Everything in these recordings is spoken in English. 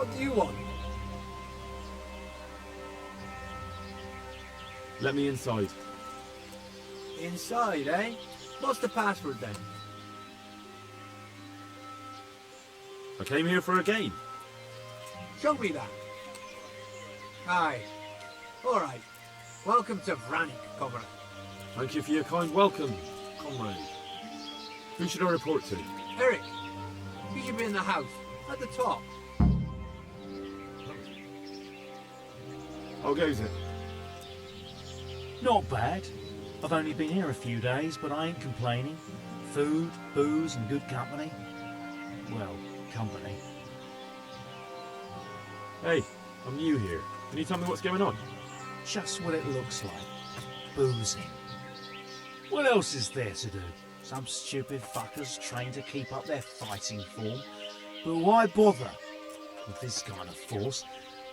What do you want? Let me inside. Inside, eh? What's the password then? I came here for a game. Show me that. Aye. Alright. Welcome to Vranik, comrade. Thank you for your kind welcome, comrade. Who should I report to? Eric, you should be in the house, at the top. How goes it? Not bad. I've only been here a few days, but I ain't complaining. Food, booze and good company. Well, company. Hey, I'm new here. Can you tell me what's going on? Just what it looks like. Boozing. What else is there to do? Some stupid fuckers trained to keep up their fighting form. But why bother? With this kind of force,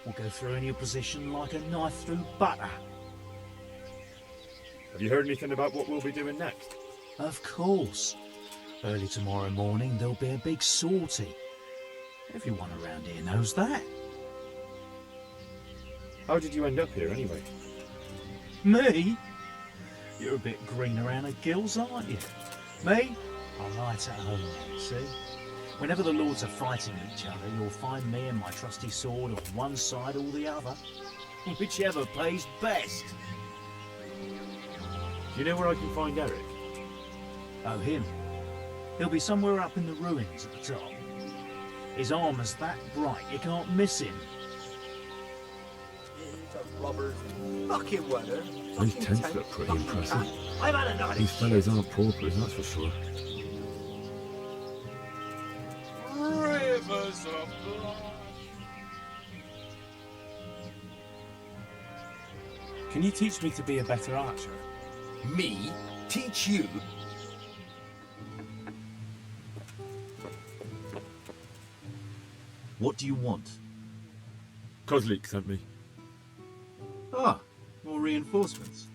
we'll go through any opposition like a knife through butter. Have you heard anything about what we'll be doing next? Of course. Early tomorrow morning there'll be a big sortie. Everyone around here knows that. How did you end up here anyway? Me? You're a bit green around the gills, aren't you? Me? I'm right at home, you see. Whenever the lords are fighting each other, you'll find me and my trusty sword on one side or the other. Whichever pays best. Do you know where I can find Eric? Oh, him? He'll be somewhere up in the ruins at the top. His armour's that bright, you can't miss him. Robbers. Fucking weather. These tents look pretty impressive. I've had enough. These fellows aren't paupers, that's for sure. Rivers of blood. Can you teach me to be a better archer? Me? Teach you? What do you want? Kozlik sent me. Ah, more reinforcements.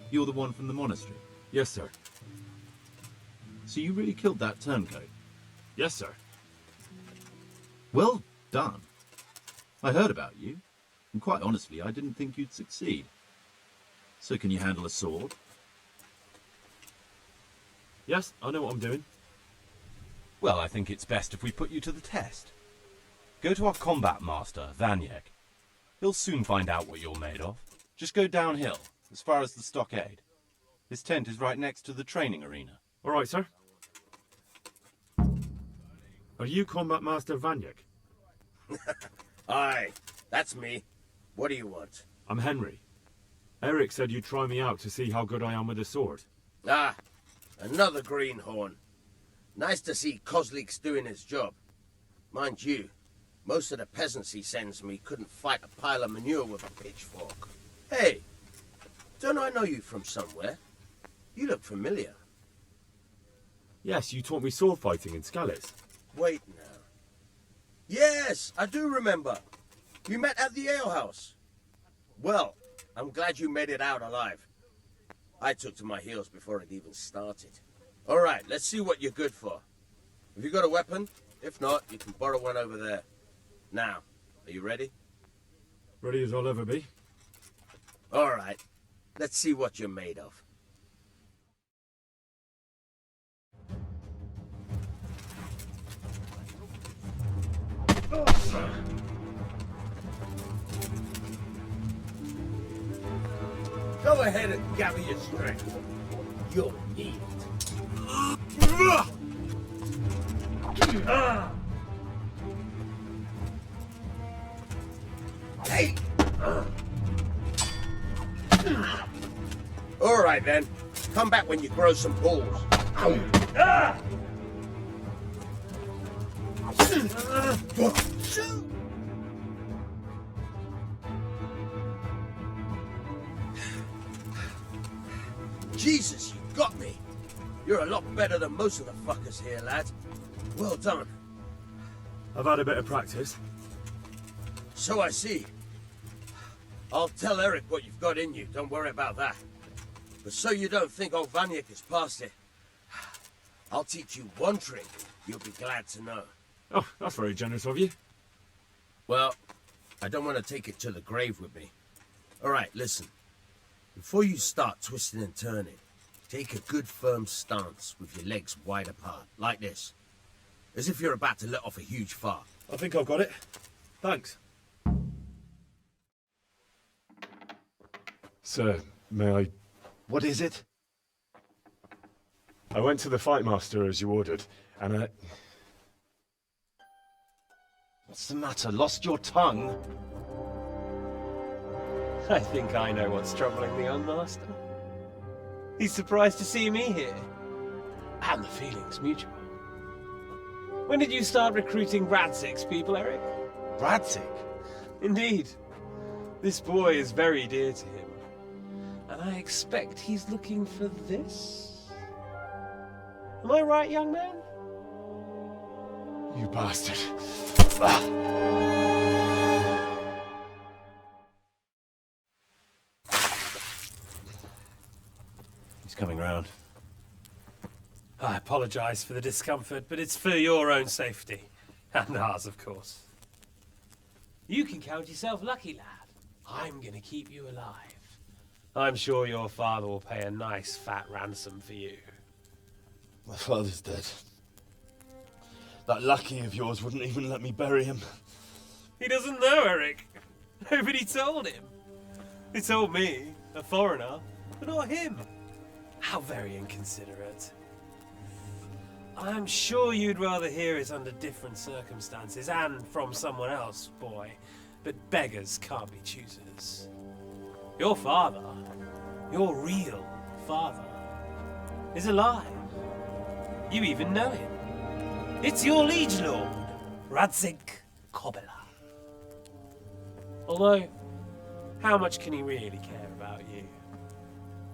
You're the one from the monastery. Yes, sir. So you really killed that turncoat? Yes, sir. Well done. I heard about you, and quite honestly, I didn't think you'd succeed. So can you handle a sword? Yes, I know what I'm doing. Well, I think it's best if we put you to the test. Go to our combat master, Vanyek. He'll soon find out what you're made of. Just go downhill, as far as the stockade. His tent is right next to the training arena. All right, sir. Are you Combat Master Vanyek? Aye, that's me. What do you want? I'm Henry. Eric said you'd try me out to see how good I am with a sword. Ah, another greenhorn. Nice to see Kozlik's doing his job. Mind you, most of the peasants he sends me couldn't fight a pile of manure with a pitchfork. Hey, don't I know you from somewhere? You look familiar. Yes, you taught me sword fighting in Scallis. Wait now. Yes, I do remember. We met at the alehouse. Well, I'm glad you made it out alive. I took to my heels before it even started. All right, let's see what you're good for. Have you got a weapon? If not, you can borrow one over there. Now, are you ready? Ready as I'll ever be. All right, let's see what you're made of. Go ahead and gather your strength. You'll need it. Hey! All right then. Come back when you grow some balls. Jesus, you got me. You're a lot better than most of the fuckers here, lad. Well done. I've had a bit of practice. So I see. I'll tell Eric what you've got in you. Don't worry about that. But so you don't think old Vanyek is past it, I'll teach you one trick you'll be glad to know. Oh, that's very generous of you. Well, I don't want to take it to the grave with me. All right, listen. Before you start twisting and turning, take a good firm stance with your legs wide apart, like this. As if you're about to let off a huge fart. I think I've got it. Thanks. Sir, may I... What is it? I went to the fight master as you ordered, and I... What's the matter? Lost your tongue? I think I know what's troubling the young master. He's surprised to see me here. And the feeling's mutual. When did you start recruiting Radzik's people, Eric? Radzik? Indeed. This boy is very dear to him. And I expect he's looking for this? Am I right, young man? You bastard. He's coming round. I apologize for the discomfort, but it's for your own safety. And ours, of course. You can count yourself lucky, lad. I'm gonna keep you alive. I'm sure your father will pay a nice fat ransom for you. My father's dead. That lackey of yours wouldn't even let me bury him. He doesn't know, Eric. Nobody told him. He told me, a foreigner, but not him. How very inconsiderate. I'm sure you'd rather hear it under different circumstances and from someone else, boy. But beggars can't be choosers. Your father, your real father, is alive. You even know him. It's your liege lord, Radzik Kobela. Although, how much can he really care about you?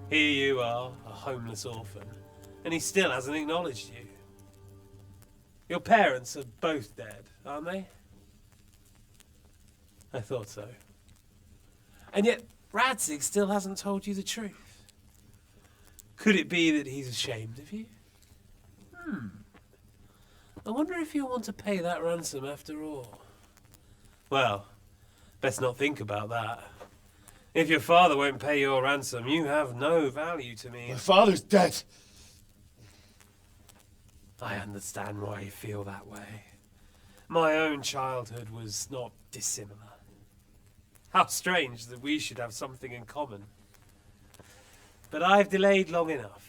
Here you are, a homeless orphan, and he still hasn't acknowledged you. Your parents are both dead, aren't they? I thought so. And yet, Radzik still hasn't told you the truth. Could it be that he's ashamed of you? I wonder if you'll want to pay that ransom after all. Well, best not think about that. If your father won't pay your ransom, you have no value to me. My father's dead. I understand why you feel that way. My own childhood was not dissimilar. How strange that we should have something in common. But I've delayed long enough.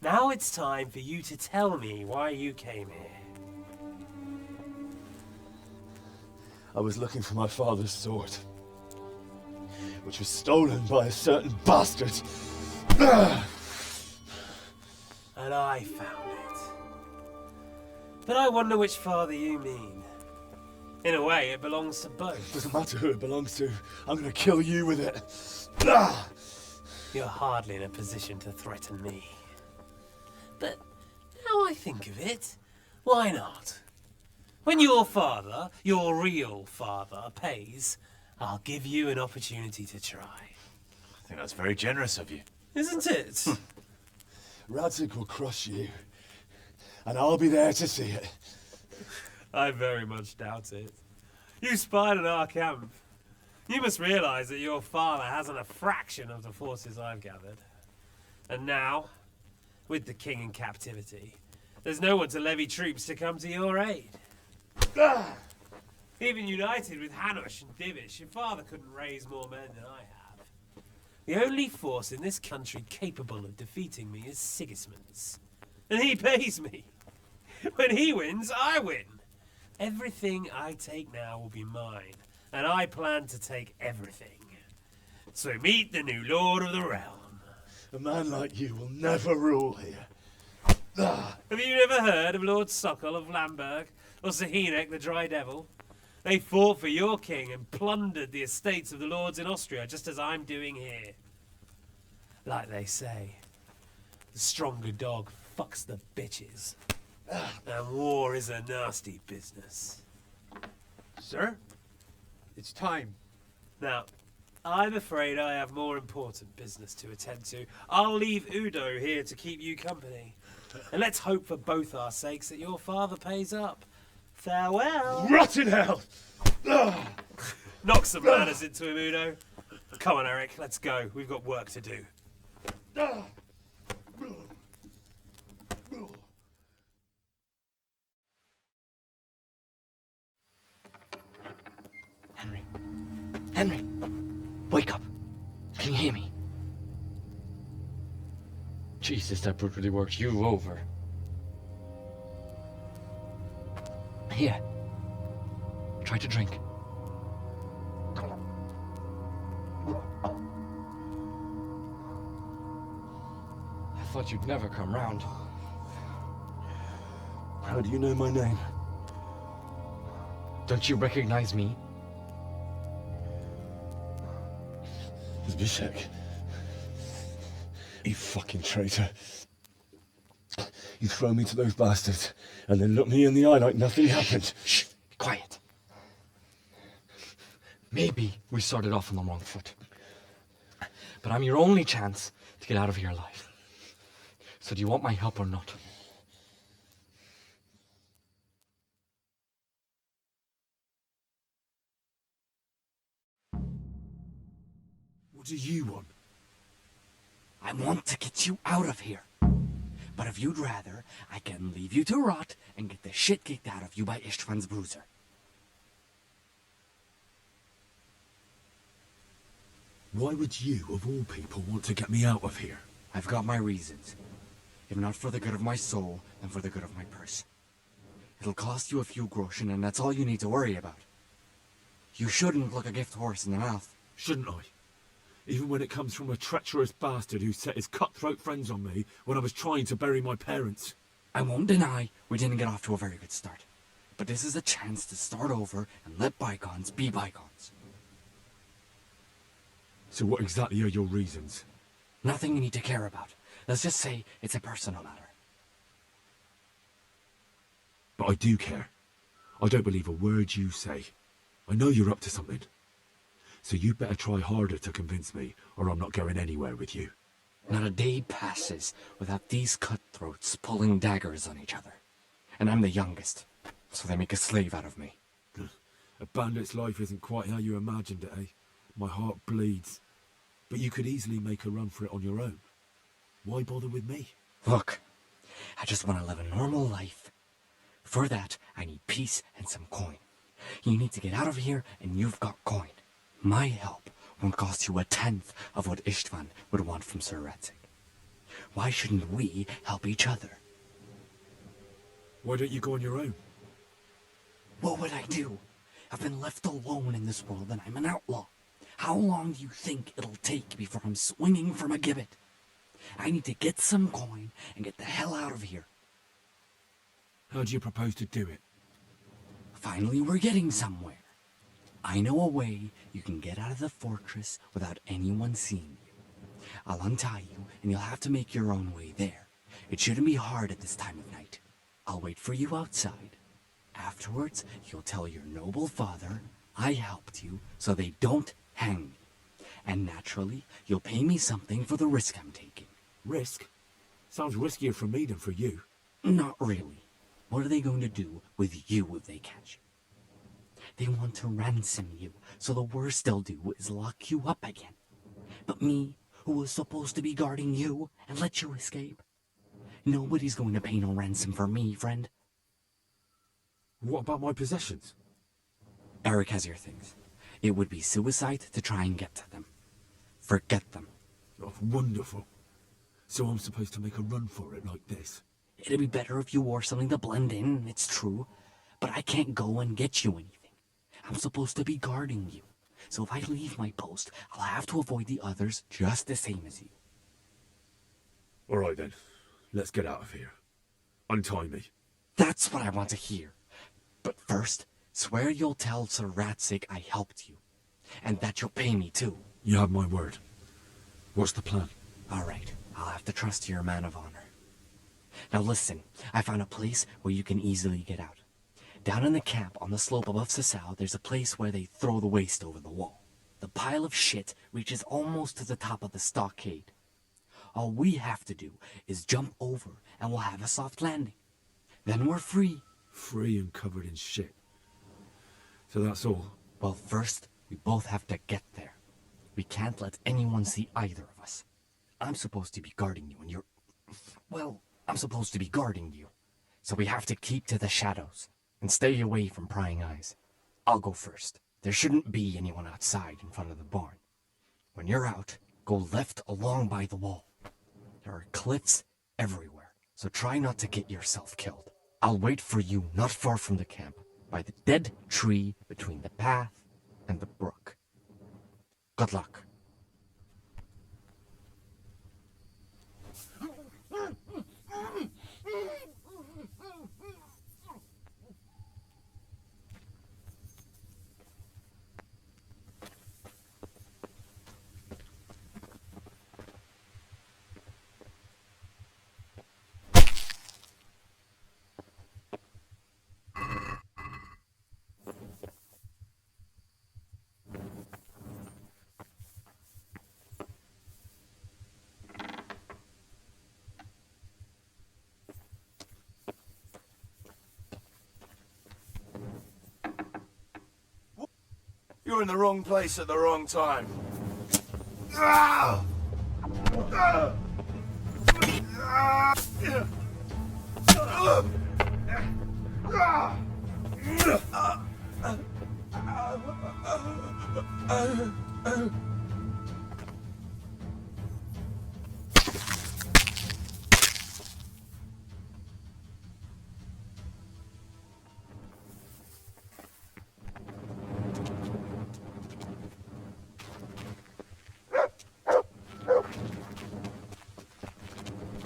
Now it's time for you to tell me why you came here. I was looking for my father's sword, which was stolen by a certain bastard. And I found it. But I wonder which father you mean. In a way, it belongs to both. Doesn't matter who it belongs to. I'm gonna kill you with it. You're hardly in a position to threaten me. But now I think of it, why not? When your father, your real father, pays, I'll give you an opportunity to try. I think that's very generous of you. Isn't it? Radzik will crush you, and I'll be there to see it. I very much doubt it. You spied on our camp. You must realize that your father hasn't a fraction of the forces I've gathered. And now, with the king in captivity, there's no one to levy troops to come to your aid. Even united with Hanush and Divish, your father couldn't raise more men than I have. The only force in this country capable of defeating me is Sigismund's. And he pays me. When he wins, I win. Everything I take now will be mine, and I plan to take everything. So meet the new lord of the realm. A man like you will never rule here. Have you never heard of Lord Sokol of Lamberg, or Sahinek the Dry Devil? They fought for your king and plundered the estates of the lords in Austria, just as I'm doing here. Like they say, the stronger dog fucks the bitches. And war is a nasty business. Sir, it's time. Now, I'm afraid I have more important business to attend to. I'll leave Udo here to keep you company. And let's hope for both our sakes that your father pays up. Farewell. Rot in hell! Knock some manners into him, Udo. Come on, Eric, let's go. We've got work to do. Henry. Henry! Wake up! Can you hear me? Jesus, that brutally worked you over. Here. Try to drink. I thought you'd never come round. How do you know my name? Don't you recognize me? Zbyszek. You fucking traitor. You throw me to those bastards and then look me in the eye like nothing happened. Shh! Be quiet. Maybe we started off on the wrong foot. But I'm your only chance to get out of here alive. So do you want my help or not? What do you want? I want to get you out of here. But if you'd rather, I can leave you to rot and get the shit kicked out of you by Istvan's bruiser. Why would you, of all people, want to get me out of here? I've got my reasons. If not for the good of my soul, then for the good of my purse. It'll cost you a few groschen, and that's all you need to worry about. You shouldn't look a gift horse in the mouth. Shouldn't I? Even when it comes from a treacherous bastard who set his cutthroat friends on me when I was trying to bury my parents. I won't deny we didn't get off to a very good start. But this is a chance to start over and let bygones be bygones. So what exactly are your reasons? Nothing you need to care about. Let's just say it's a personal matter. But I do care. I don't believe a word you say. I know you're up to something. So you better try harder to convince me, or I'm not going anywhere with you. Not a day passes without these cutthroats pulling daggers on each other. And I'm the youngest, so they make a slave out of me. A bandit's life isn't quite how you imagined it, eh? My heart bleeds. But you could easily make a run for it on your own. Why bother with me? Look, I just want to live a normal life. For that, I need peace and some coin. You need to get out of here, and you've got coin. My help won't cost you a tenth of what Istvan would want from Sir Radzig. Why shouldn't we help each other? Why don't you go on your own? What would I do? I've been left alone in this world and I'm an outlaw. How long do you think it'll take before I'm swinging from a gibbet? I need to get some coin and get the hell out of here. How do you propose to do it? Finally, we're getting somewhere. I know a way you can get out of the fortress without anyone seeing you. I'll untie you, and you'll have to make your own way there. It shouldn't be hard at this time of night. I'll wait for you outside. Afterwards, you'll tell your noble father I helped you so they don't hang me. And naturally, you'll pay me something for the risk I'm taking. Risk? Sounds riskier for me than for you. Not really. What are they going to do with you if they catch you? They want to ransom you, so the worst they'll do is lock you up again. But me, who was supposed to be guarding you and let you escape? Nobody's going to pay no ransom for me, friend. What about my possessions? Eric has your things. It would be suicide to try and get to them. Forget them. Oh, wonderful. So I'm supposed to make a run for it like this? It'd be better if you wore something to blend in, it's true. But I can't go and get you anything. I'm supposed to be guarding you. So if I leave my post, I'll have to avoid the others just the same as you. All right then. Let's get out of here. Untie me. That's what I want to hear. But first, swear you'll tell Sir Radzig I helped you. And that you'll pay me too. You have my word. What's the plan? All right, I'll have to trust you're a man of honor. Now listen, I found a place where you can easily get out. Down in the camp on the slope above Sasau, there's a place where they throw the waste over the wall. The pile of shit reaches almost to the top of the stockade. All we have to do is jump over and we'll have a soft landing. Then we're free. Free and covered in shit. So that's all? Well, first, we both have to get there. We can't let anyone see either of us. I'm supposed to be guarding you, and you're... Well, I'm supposed to be guarding you. So we have to keep to the shadows, and stay away from prying eyes. I'll go first. There shouldn't be anyone outside in front of the barn. When you're out, go left along by the wall. There are cliffs everywhere, so try not to get yourself killed. I'll wait for you not far from the camp, by the dead tree between the path and the brook. Good luck. You're in the wrong place at the wrong time.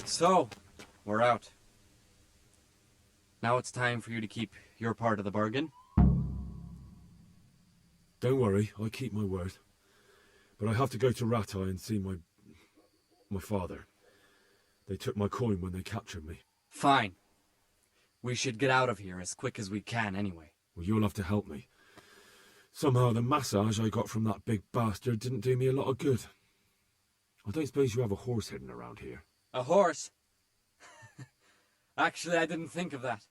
So, we're out. Now it's time for you to keep your part of the bargain. Don't worry, I keep my word. But I have to go to Ratai and see my father. They took my coin when they captured me. Fine. We should get out of here as quick as we can anyway. Well, you'll have to help me. Somehow the massage I got from that big bastard didn't do me a lot of good. I don't suppose you have a horse hidden around here. A horse? Actually, I didn't think of that.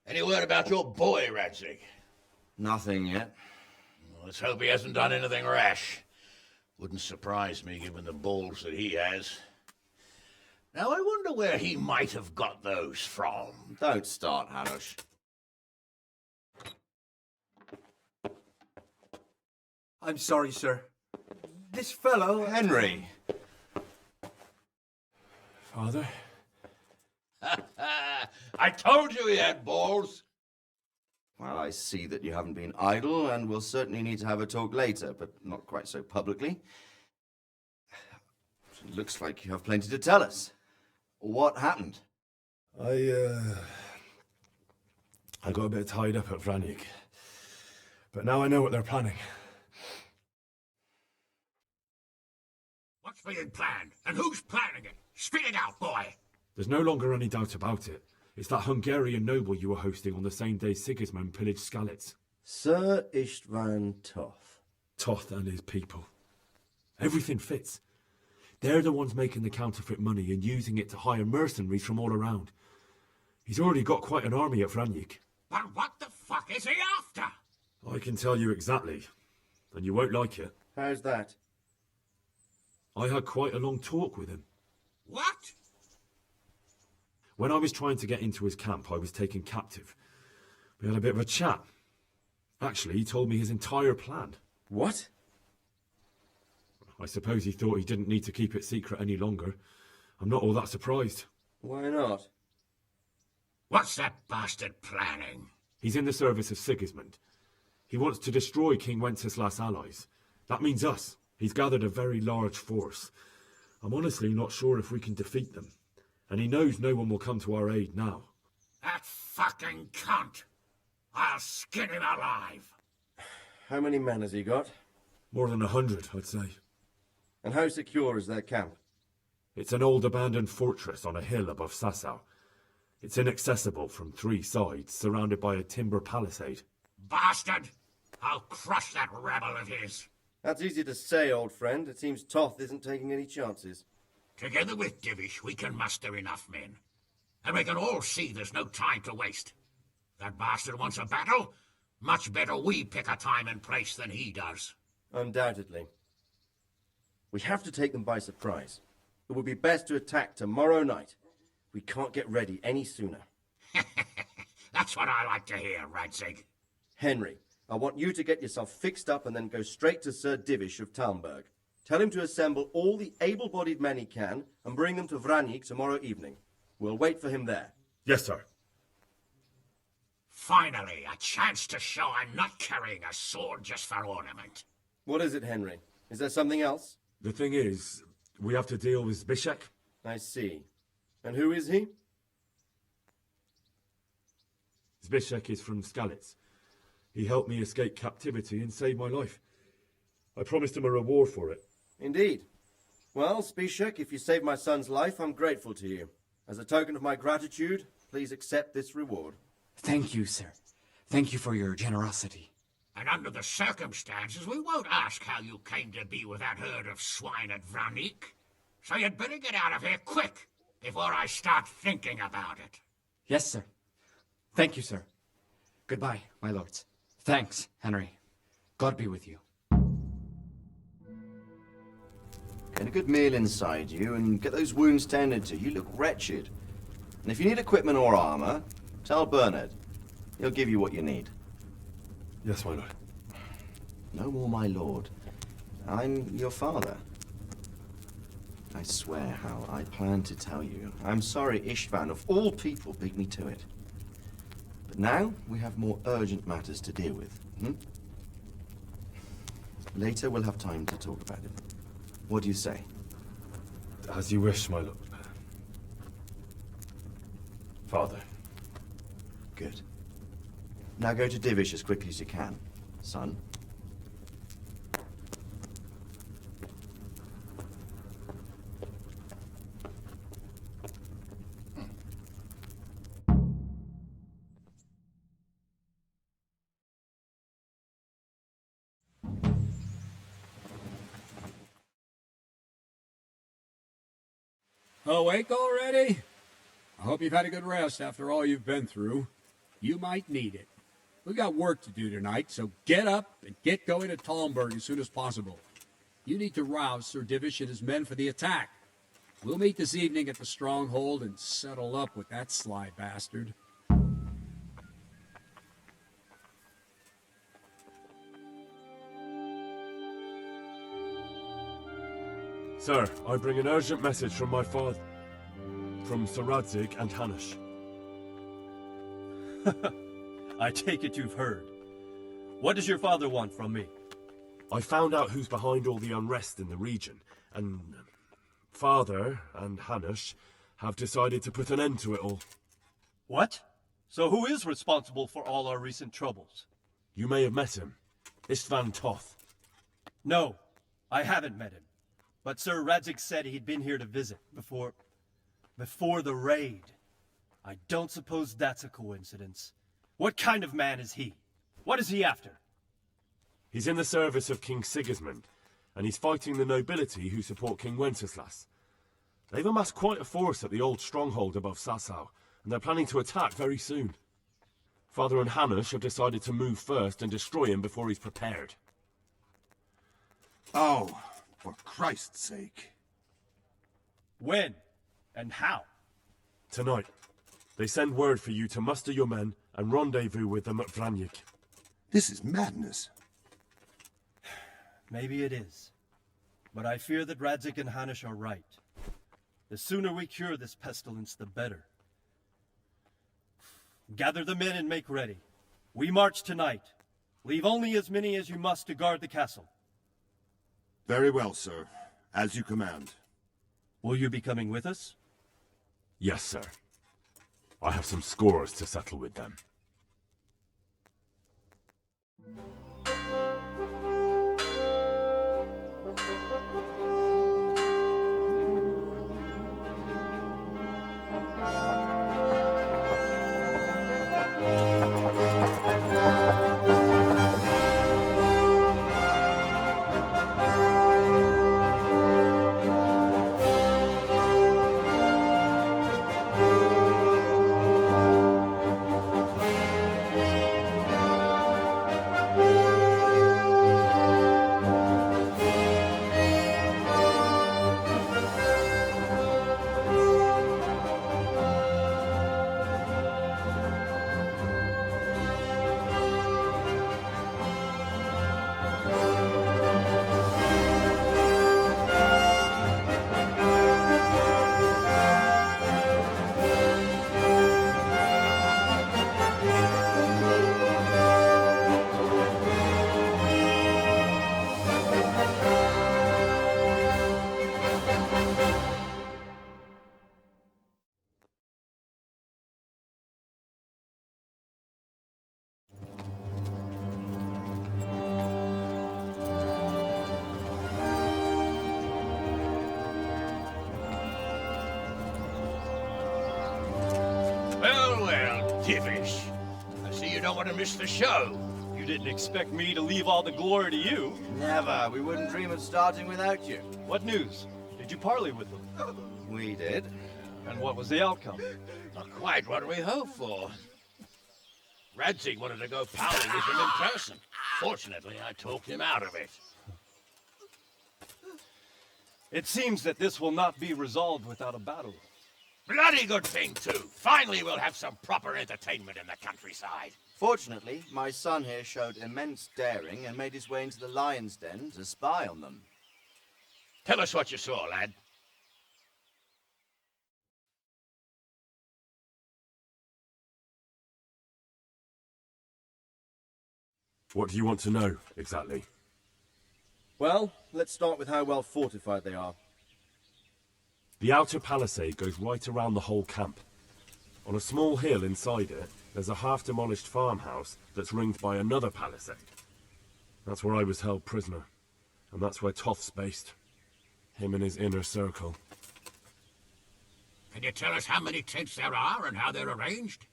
Any word about your boy, Radzig? Nothing yet. Let's hope he hasn't done anything rash. Wouldn't surprise me, given the balls that he has. Now, I wonder where he might have got those from. Don't start, Hanush. I'm sorry, sir. This fellow... Henry! Father? I told you he had balls. Well, I see that you haven't been idle, and we'll certainly need to have a talk later, but not quite so publicly. It looks like you have plenty to tell us. What happened? I got a bit tied up at Vranik. But now I know what they're planning. What's being planned? And who's planning it? Spit it out, boy! There's no longer any doubt about it. It's that Hungarian noble you were hosting on the same day Sigismund pillaged Skalitz. Sir Istvan Toth. Toth and his people. Everything fits. They're the ones making the counterfeit money and using it to hire mercenaries from all around. He's already got quite an army at Vranik. But what the fuck is he after? I can tell you exactly, and you won't like it. How's that? I had quite a long talk with him. What? When I was trying to get into his camp, I was taken captive. We had a bit of a chat. Actually, he told me his entire plan. What? I suppose he thought he didn't need to keep it secret any longer. I'm not all that surprised. Why not? What's that bastard planning? He's in the service of Sigismund. He wants to destroy King Wenceslas' allies. That means us. He's gathered a very large force. I'm honestly not sure if we can defeat them. and he knows no one will come to our aid now. That fucking cunt! I'll skin him alive! How many men has he got? More than 100, I'd say. And how secure is their camp? It's an old abandoned fortress on a hill above Sasau. It's inaccessible from 3 sides, surrounded by a timber palisade. Bastard! I'll crush that rebel of his! That's easy to say, old friend. It seems Toth isn't taking any chances. Together with Divish, we can muster enough men. And we can all see there's no time to waste. That bastard wants a battle. Much better we pick a time and place than he does. Undoubtedly. We have to take them by surprise. It would be best to attack tomorrow night. We can't get ready any sooner. That's what I like to hear, Radzig. Henry, I want you to get yourself fixed up and then go straight to Sir Divish of Talmberg. Tell him to assemble all the able-bodied men he can and bring them to Vranyik tomorrow evening. We'll wait for him there. Yes, sir. Finally, a chance to show I'm not carrying a sword just for ornament. What is it, Henry? Is there something else? The thing is, we have to deal with Zbyszek. I see. And who is he? Zbyszek is from Skalitz. He helped me escape captivity and saved my life. I promised him a reward for it. Indeed. Well, Zbyszek, if you saved my son's life, I'm grateful to you. As a token of my gratitude, please accept this reward. Thank you, sir. Thank you for your generosity. And under the circumstances, we won't ask how you came to be with that herd of swine at Vranyik. So you'd better get out of here quick, before I start thinking about it. Yes, sir. Thank you, sir. Goodbye, my lords. Thanks, Henry. God be with you. Get a good meal inside you and get those wounds tended to. You look wretched. And if you need equipment or armor, tell Bernard. He'll give you what you need. Yes, my lord. No more, my lord. I'm your father. I swear, Hal, I planned to tell you. I'm sorry Istvan, of all people, beat me to it. But now we have more urgent matters to deal with. Later we'll have time to talk about it. What do you say? As you wish, my lord. Father. Good. Now go to Divish as quickly as you can, son. Awake already? I hope you've had a good rest after all you've been through. You might need it. We've got work to do tonight, so get up and get going to Talmberg as soon as possible. You need to rouse Sir Divish and his men for the attack. We'll meet this evening at the stronghold and settle up with that sly bastard. Sir, I bring an urgent message from my father. From Sir Radzig and Hanush. I take it you've heard. What does your father want from me? I found out who's behind all the unrest in the region, and Father and Hanush have decided to put an end to it all. What? So who is responsible for all our recent troubles? You may have met him. Istvan Toth. No, I haven't met him. But Sir Radzig said he'd been here to visit before the raid. I don't suppose that's a coincidence. What kind of man is he? What is he after? He's in the service of King Sigismund, and he's fighting the nobility who support King Wenceslas. They've amassed quite a force at the old stronghold above Sasau, and they're planning to attack very soon. Father and Hanush have decided to move first and destroy him before he's prepared. Oh, for Christ's sake. When? And how? Tonight. They send word for you to muster your men and rendezvous with them at Vranyik. This is madness. Maybe it is. But I fear that Radzig and Hanush are right. The sooner we cure this pestilence, the better. Gather the men and make ready. We march tonight. Leave only as many as you must to guard the castle. Very well, sir. As you command. Will you be coming with us? Yes, sir. I have some scores to settle with them. Well, Divish. I see you don't want to miss the show. You didn't expect me to leave all the glory to you. Never. We wouldn't dream of starting without you. What news? Did you parley with them? We did. And what was the outcome? Not quite what we hoped for. Radzig wanted to go parley with him in person. Fortunately, I talked him out of it. It seems that this will not be resolved without a battle. Bloody good thing, too. Finally, we'll have some proper entertainment in the countryside. Fortunately, my son here showed immense daring and made his way into the lion's den to spy on them. Tell us what you saw, lad. What do you want to know, exactly? Well, let's start with how well fortified they are. The outer palisade goes right around the whole camp. On a small hill inside it, there's a half-demolished farmhouse that's ringed by another palisade. That's where I was held prisoner, and that's where Toth's based. Him and his inner circle. Can you tell us how many tents there are and how they're arranged?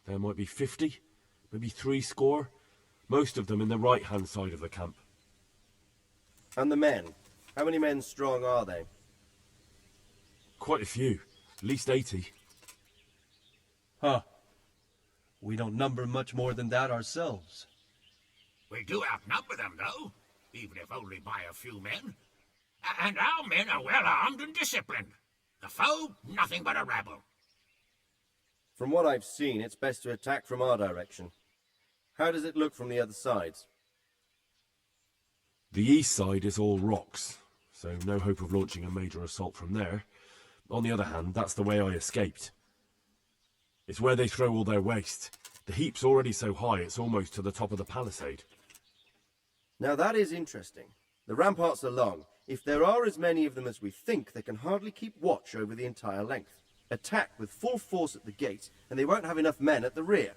There might be 50, maybe 60. Most of them in the right-hand side of the camp. And the men? How many men strong are they? Quite a few. At least 80. Huh. We don't number much more than that ourselves. We do outnumber them, though, even if only by a few men. And our men are well armed and disciplined. The foe, nothing but a rabble. From what I've seen, it's best to attack from our direction. How does it look from the other sides? The east side is all rocks, so no hope of launching a major assault from there. On the other hand, that's the way I escaped. It's where they throw all their waste. The heap's already so high it's almost to the top of the palisade. Now that is interesting. The ramparts are long. If there are as many of them as we think, they can hardly keep watch over the entire length. Attack with full force at the gate, and they won't have enough men at the rear.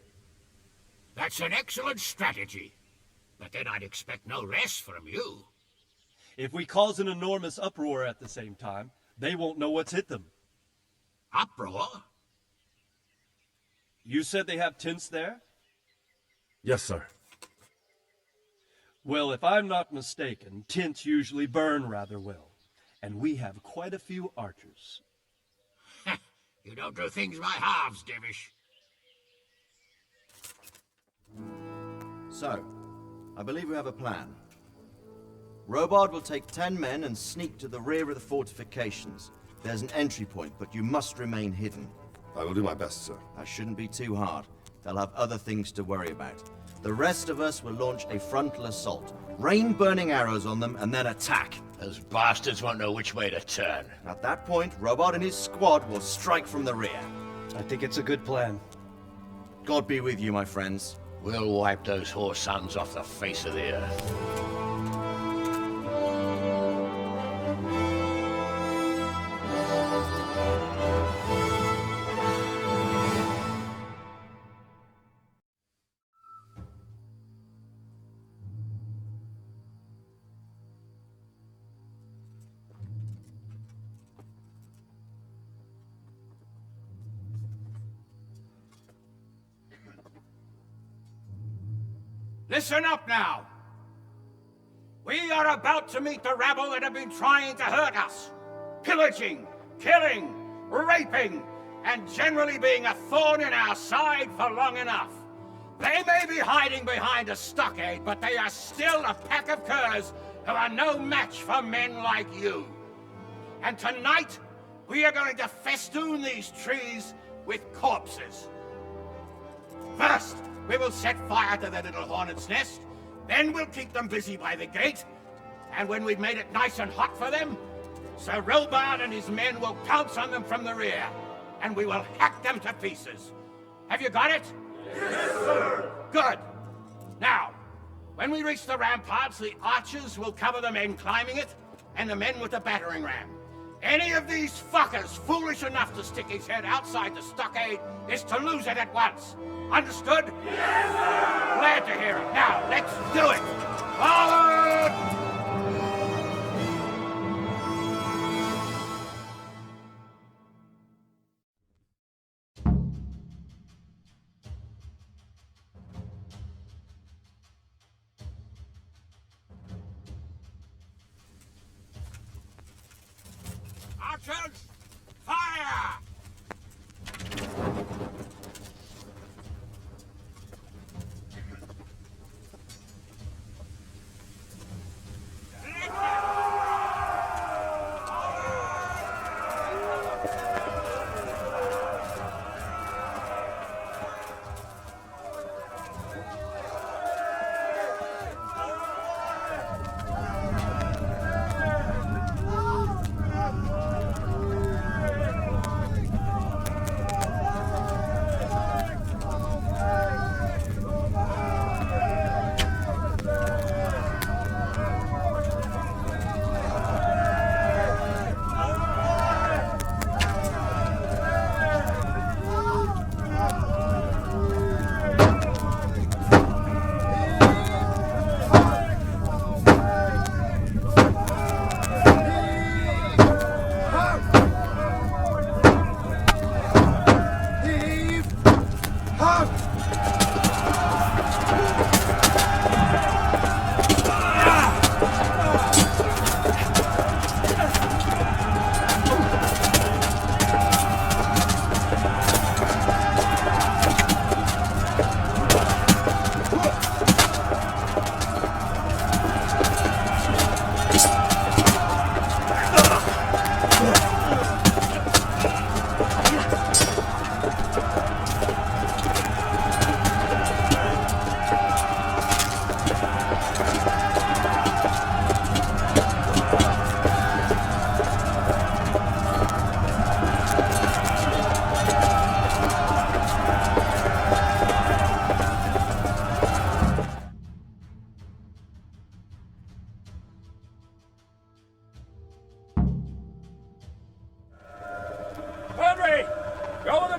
That's an excellent strategy. But then I'd expect no less from you. If we cause an enormous uproar at the same time, they won't know what's hit them. Uproar? You said they have tents there? Yes, sir. Well, if I'm not mistaken, tents usually burn rather well. And we have quite a few archers. You don't do things by halves, Divish. So, I believe we have a plan. Robard will take 10 men and sneak to the rear of the fortifications. There's an entry point, but you must remain hidden. I will do my best, sir. That shouldn't be too hard. They'll have other things to worry about. The rest of us will launch a frontal assault. Rain burning arrows on them and then attack. Those bastards won't know which way to turn. At that point, Robard and his squad will strike from the rear. I think it's a good plan. God be with you, my friends. We'll wipe those whore sons off the face of the earth. Listen up now. We are about to meet the rabble that have been trying to hurt us. Pillaging, killing, raping, and generally being a thorn in our side for long enough. They may be hiding behind a stockade, but they are still a pack of curs who are no match for men like you. And tonight, we are going to festoon these trees with corpses. First, we will set fire to the little hornet's nest. Then we'll keep them busy by the gate. And when we've made it nice and hot for them, Sir Rilbard and his men will pounce on them from the rear. And we will hack them to pieces. Have you got it? Yes, sir! Good. Now, when we reach the ramparts, the archers will cover the men climbing it, and the men with the battering ram. Any of these fuckers foolish enough to stick his head outside the stockade is to lose it at once. Understood? Yes, sir! Glad to hear it. Now, let's do it! Forward! Archers, fire!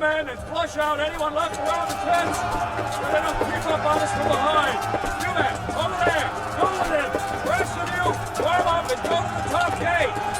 men and flush out anyone left around the tents. So they don't creep up on us from behind. You men, over there, go with him. The rest of you, warm up and go to the top gate.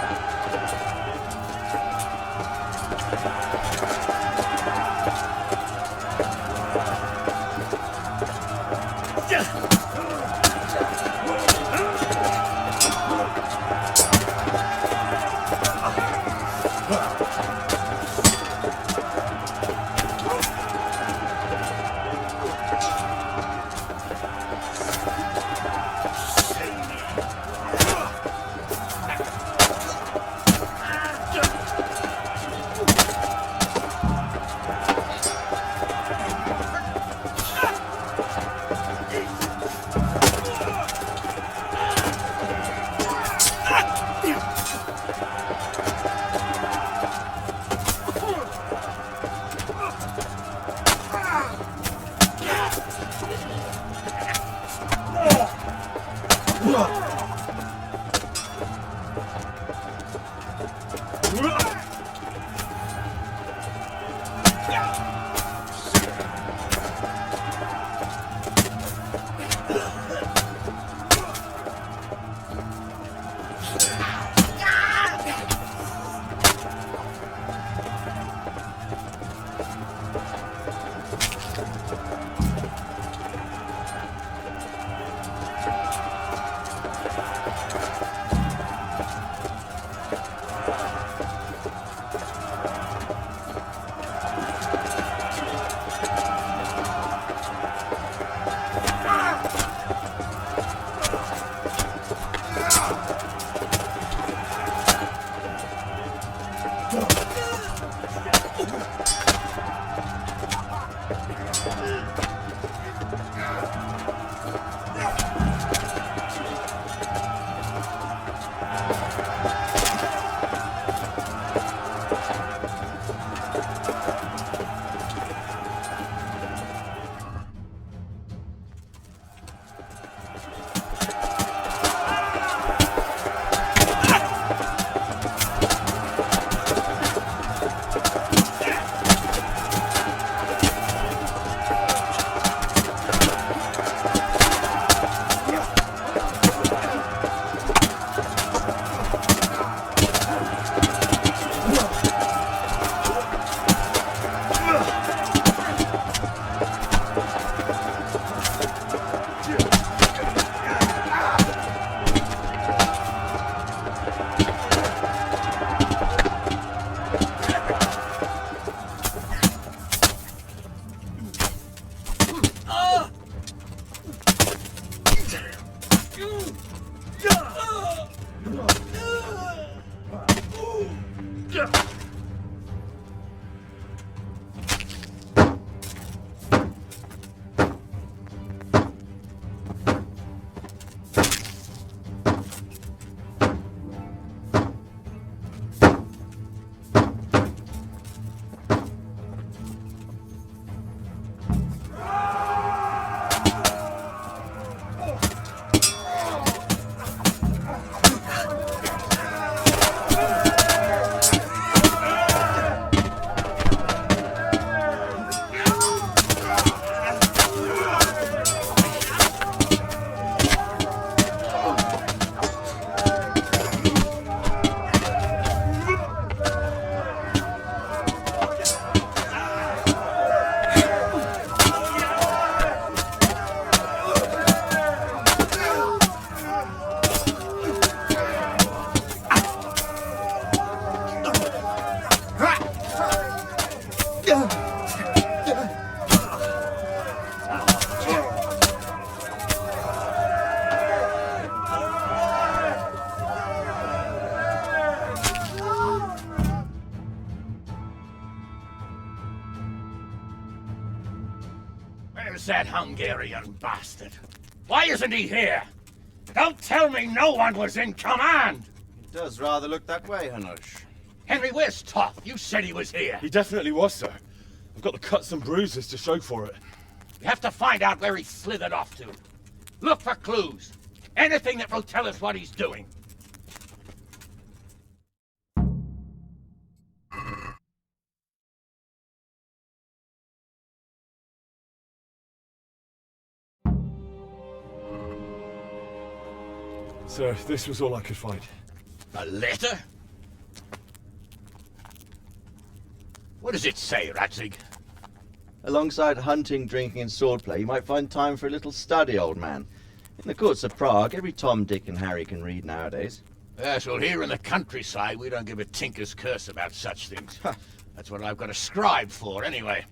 Where's that Hungarian bastard? Why isn't he here? Don't tell me no one was in command! It does rather look that way, Hanush. Henry, where's Toth? You said he was here. He definitely was, sir. I've got the cuts and bruises to show for it. We have to find out where he slithered off to. Look for clues. Anything that will tell us what he's doing. Sir, this was all I could find. A letter? What does it say, Ratzig? Alongside hunting, drinking, and swordplay, you might find time for a little study, old man. In the courts of Prague, every Tom, Dick, and Harry can read nowadays. Yes, well, here in the countryside, we don't give a tinker's curse about such things. That's what I've got a scribe for, anyway.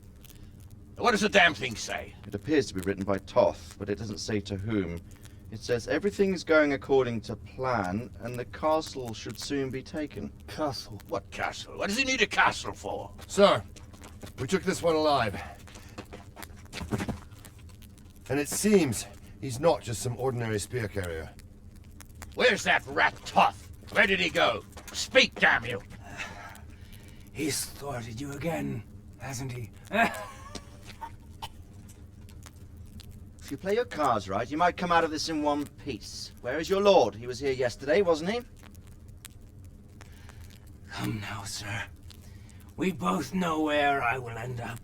What does the damn thing say? It appears to be written by Toth, but it doesn't say to whom. It says everything's going according to plan, and the castle should soon be taken. Castle? What castle? What does he need a castle for? Sir, we took this one alive. And it seems he's not just some ordinary spear carrier. Where's that rat Toth? Where did he go? Speak, damn you! He's thwarted you again, hasn't he? If you play your cards right, you might come out of this in one piece. Where is your lord? He was here yesterday, wasn't he? Come now, sir. We both know where I will end up.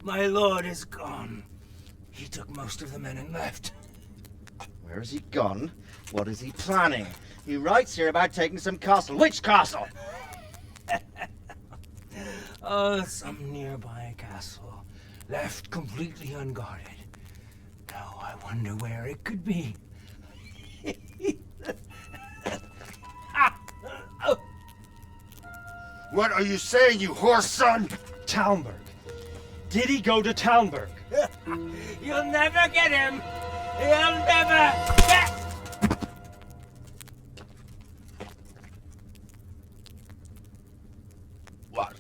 My lord is gone. He took most of the men and left. Where has he gone? What is he planning? He writes here about taking some castle. Which castle? Oh, some nearby castle. Left completely unguarded. Now I wonder where it could be. What are you saying, you horse son? Talmberg. Did he go to Talmberg? You'll never get him! You'll never get... What?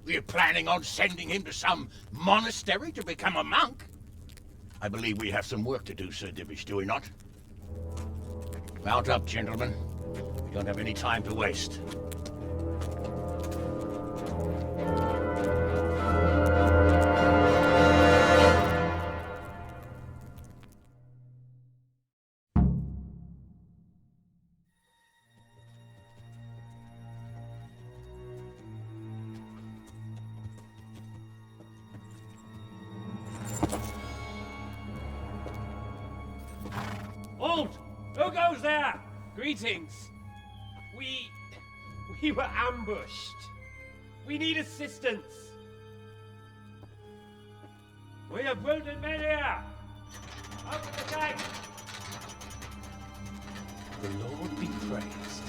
We're planning on sending him to some monastery to become a monk? I believe we have some work to do, Sir Divish, do we not? Mount up, gentlemen. We don't have any time to waste. Halt! Who goes there? Greetings. We were ambushed. We need assistance. We have wounded men here. Open the gate. The Lord be praised.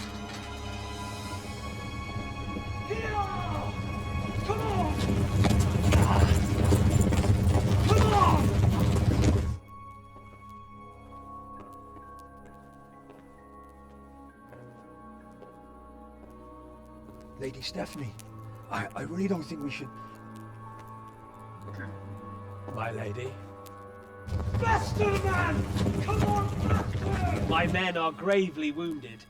Here! Come on! Come on! Lady Stephanie, I really don't think we should... My lady. Faster, man! Come on, faster! My men are gravely wounded.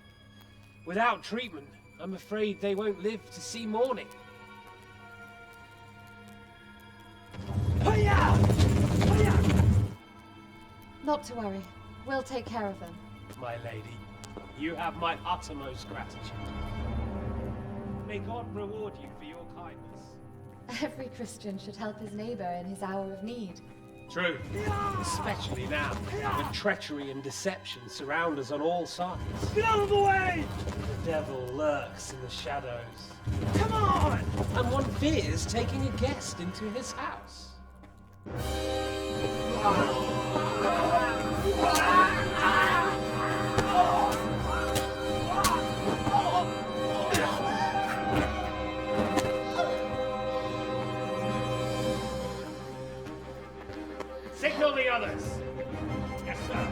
Without treatment, I'm afraid they won't live to see morning. Not to worry. We'll take care of them. My lady, you have my uttermost gratitude. May God reward you for your kindness. Every Christian should help his neighbor in his hour of need. True. Especially now, when treachery and deception surround us on all sides. Get out of the way! The devil lurks in the shadows. Come on! And one fears taking a guest into his house. Signal the others. Yes, sir.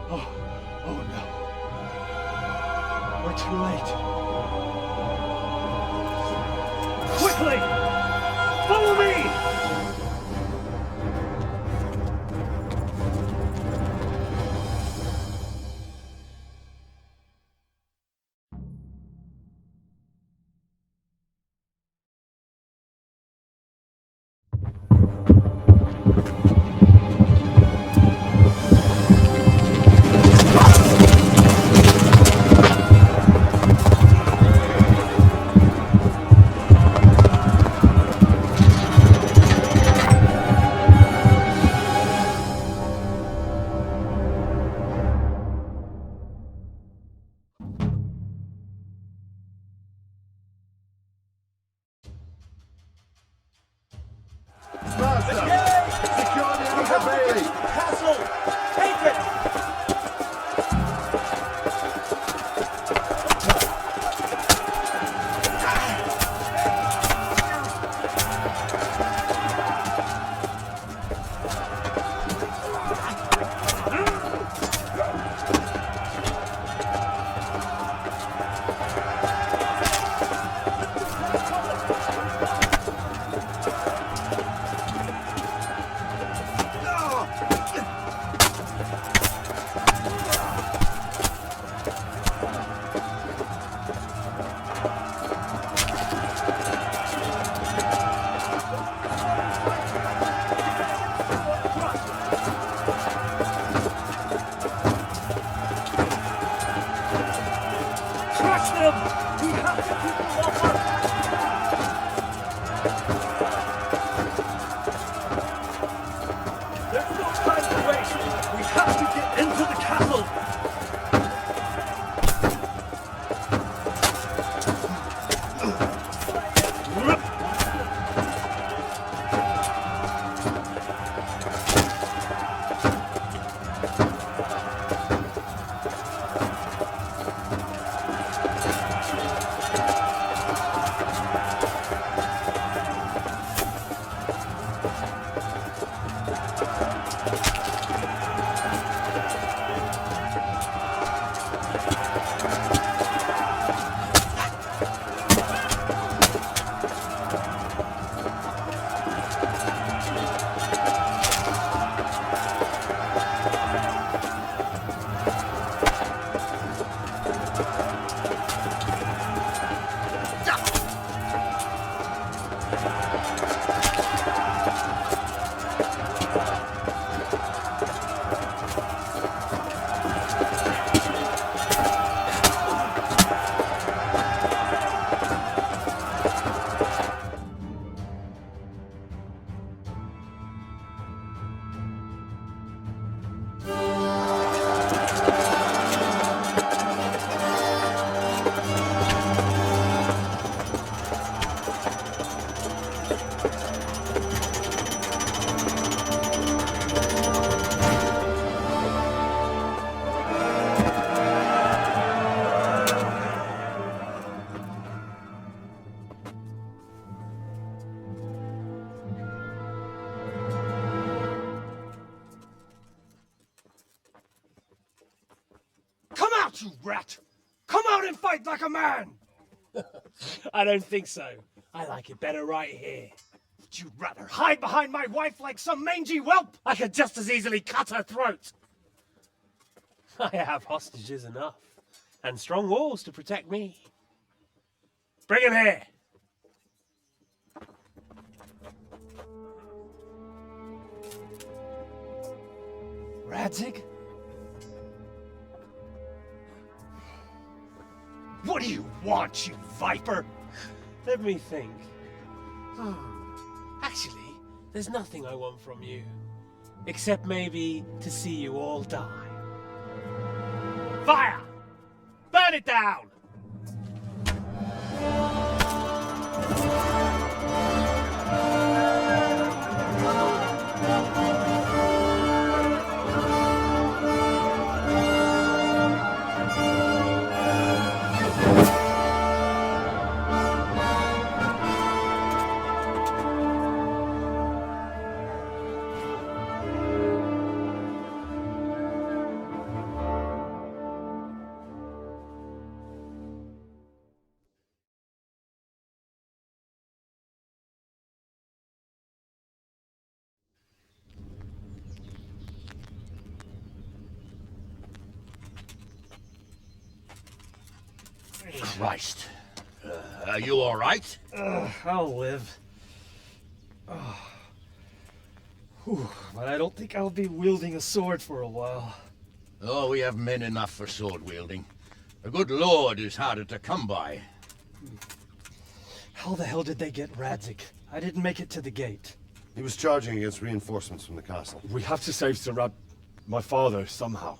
Oh no. We're too late. Quickly! Follow me! Master! Secure the outer bailey! Castle! Take it! Crush them! We have to keep them off There's no time to waste! We have to get into the castle! Come out, you rat! Come out and fight like a man! I don't think so. I like it better right here. Would you rather hide behind my wife like some mangy whelp? I could just as easily cut her throat. I have hostages enough, and strong walls to protect me. Bring him here. Radzig? What do you want, you viper? Let me think. Actually, there's nothing I want from you. Except maybe to see you all die. Fire! Burn it down! Christ. Are you all right? I'll live. Whew, but I don't think I'll be wielding a sword for a while. Oh, we have men enough for sword wielding. A good lord is harder to come by. How the hell did they get Radzik? I didn't make it to the gate. He was charging against reinforcements from the castle. We have to save Sir my father, somehow.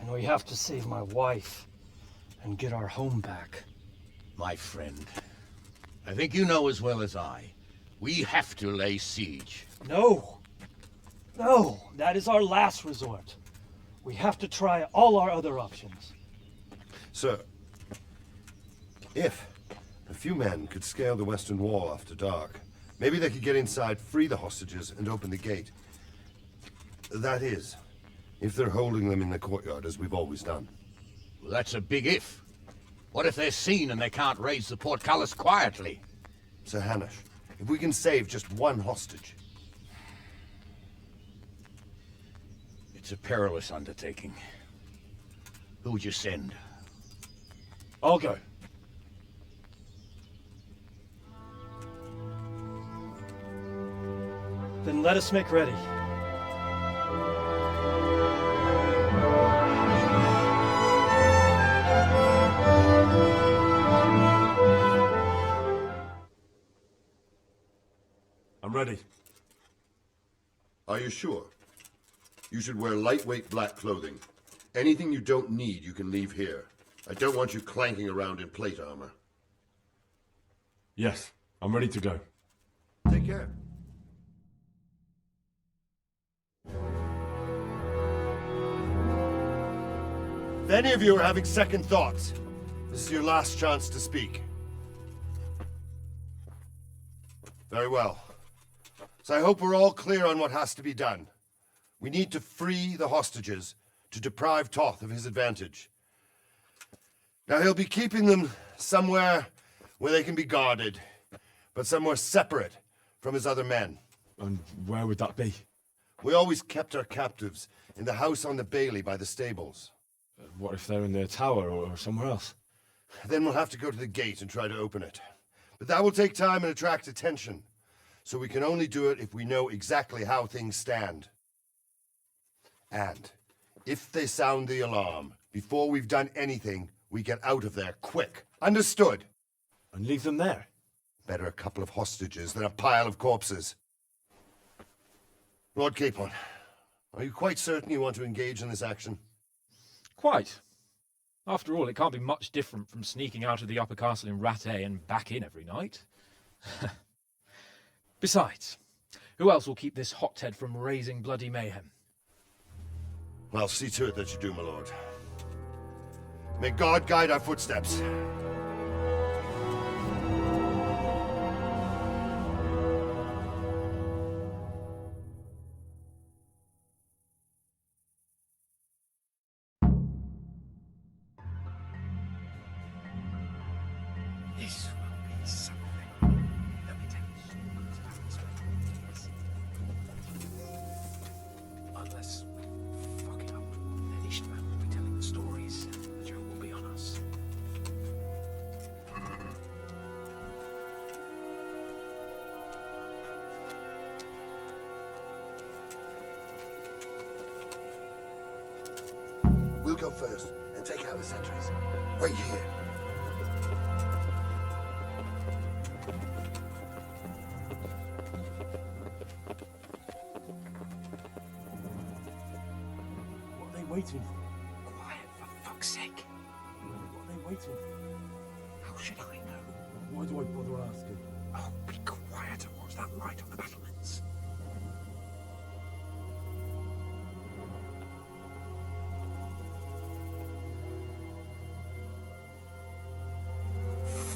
And we have to save my wife and get our home back. My friend, I think you know as well as I. We have to lay siege. No! No! That is our last resort. We have to try all our other options. Sir, if a few men could scale the western wall after dark, maybe they could get inside, free the hostages, and open the gate. That is, if they're holding them in the courtyard, as we've always done. Well, that's a big if. What if they're seen and they can't raise the portcullis quietly? Sir Hanush, if we can save just one hostage. It's a perilous undertaking. Who would you send? I'll go. Then let us make ready. I'm ready. Are you sure? You should wear lightweight black clothing. Anything you don't need, you can leave here. I don't want you clanking around in plate armor. Yes, I'm ready to go. Take care. If any of you are having second thoughts, this is your last chance to speak. Very well. So I hope we're all clear on what has to be done. We need to free the hostages to deprive Toth of his advantage. Now he'll be keeping them somewhere where they can be guarded, but somewhere separate from his other men. And where would that be? We always kept our captives in the house on the bailey by the stables. What if they're in their tower or somewhere else? Then we'll have to go to the gate and try to open it. But that will take time and attract attention. So we can only do it if we know exactly how things stand. And if they sound the alarm, before we've done anything, we get out of there quick. Understood? And leave them there? Better a couple of hostages than a pile of corpses. Lord Capon, are you quite certain you want to engage in this action? Quite. After all, it can't be much different from sneaking out of the upper castle in Rattay and back in every night. Besides, who else will keep this hothead from raising bloody mayhem? I'll see to it that you do, my lord. May God guide our footsteps. This will be something. Let me tell you. Unless we fuck it up, then Ishmael will be telling the stories. The joke will be on us. We'll go first and take out the sentries. Wait here. What are they waiting for? Quiet, for fuck's sake. What are they waiting for? How should I know? Why do I bother asking? Oh, be quiet and watch that light on the battlements.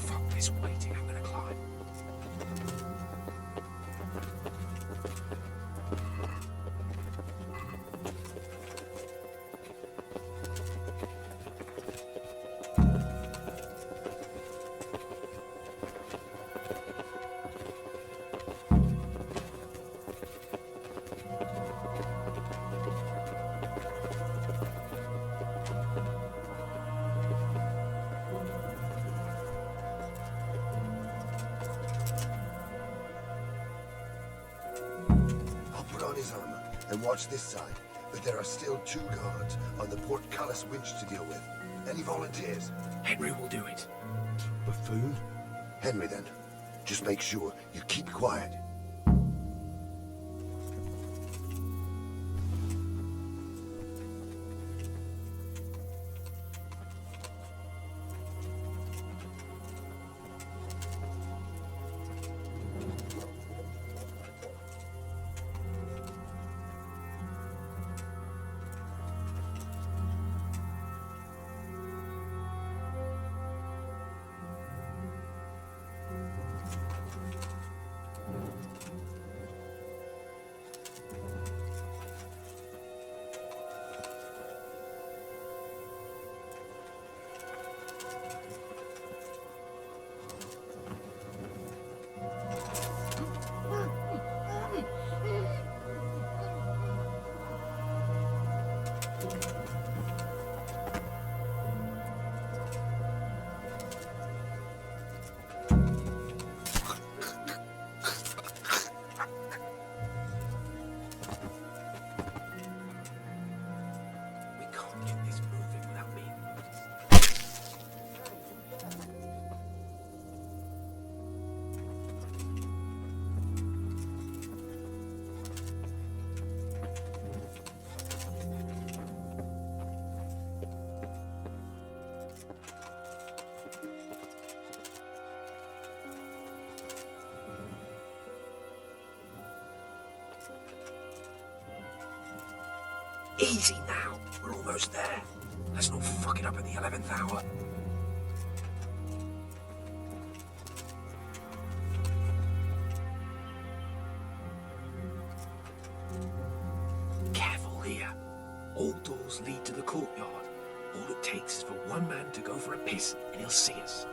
Fuck this waiting, I'm gonna climb. And watch this side. But there are still 2 guards on the portcullis winch to deal with. Any volunteers? Henry will do it. Buffoon. Henry, then. Just make sure you keep quiet. Easy now. We're almost there. Let's not fuck it up at the 11th hour. Careful here. All doors lead to the courtyard. All it takes is for one man to go for a piss and he'll see us.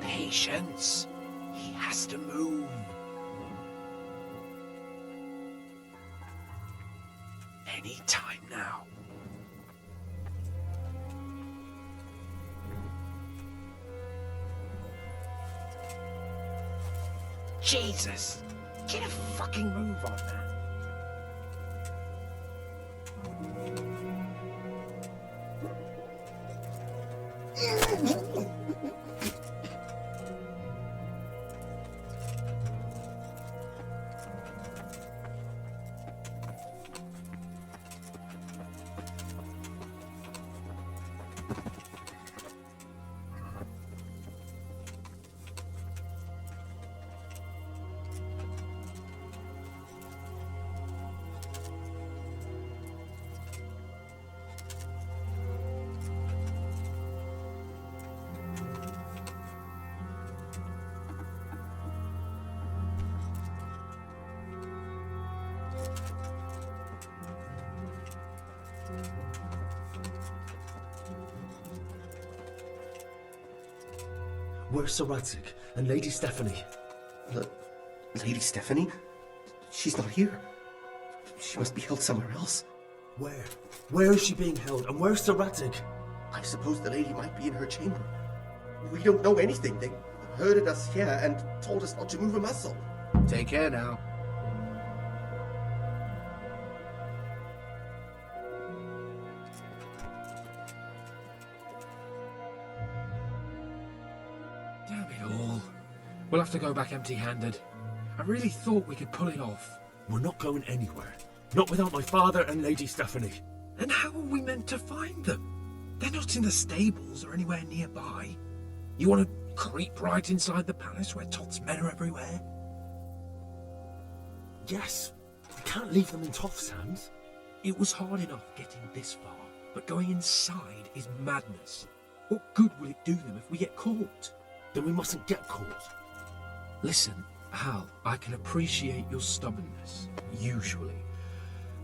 Patience. He has to move. Any time now. Jesus! Get a fucking move on, man. Where's Sir Radzig and Lady Stephanie? Lady Stephanie? She's not here. She must be held somewhere else. Where? Where is she being held? And where's Sir Radzig? I suppose the lady might be in her chamber. We don't know anything. They herded us here and told us not to move a muscle. Take care now. Damn it all. We'll have to go back empty-handed. I really thought we could pull it off. We're not going anywhere. Not without my father and Lady Stephanie. And how are we meant to find them? They're not in the stables or anywhere nearby. You want to creep right inside the palace where Toth's men are everywhere? Yes. We can't leave them in Toth's hands. It was hard enough getting this far, but going inside is madness. What good will it do them if we get caught? Then we mustn't get caught. Listen, Hal, I can appreciate your stubbornness, usually.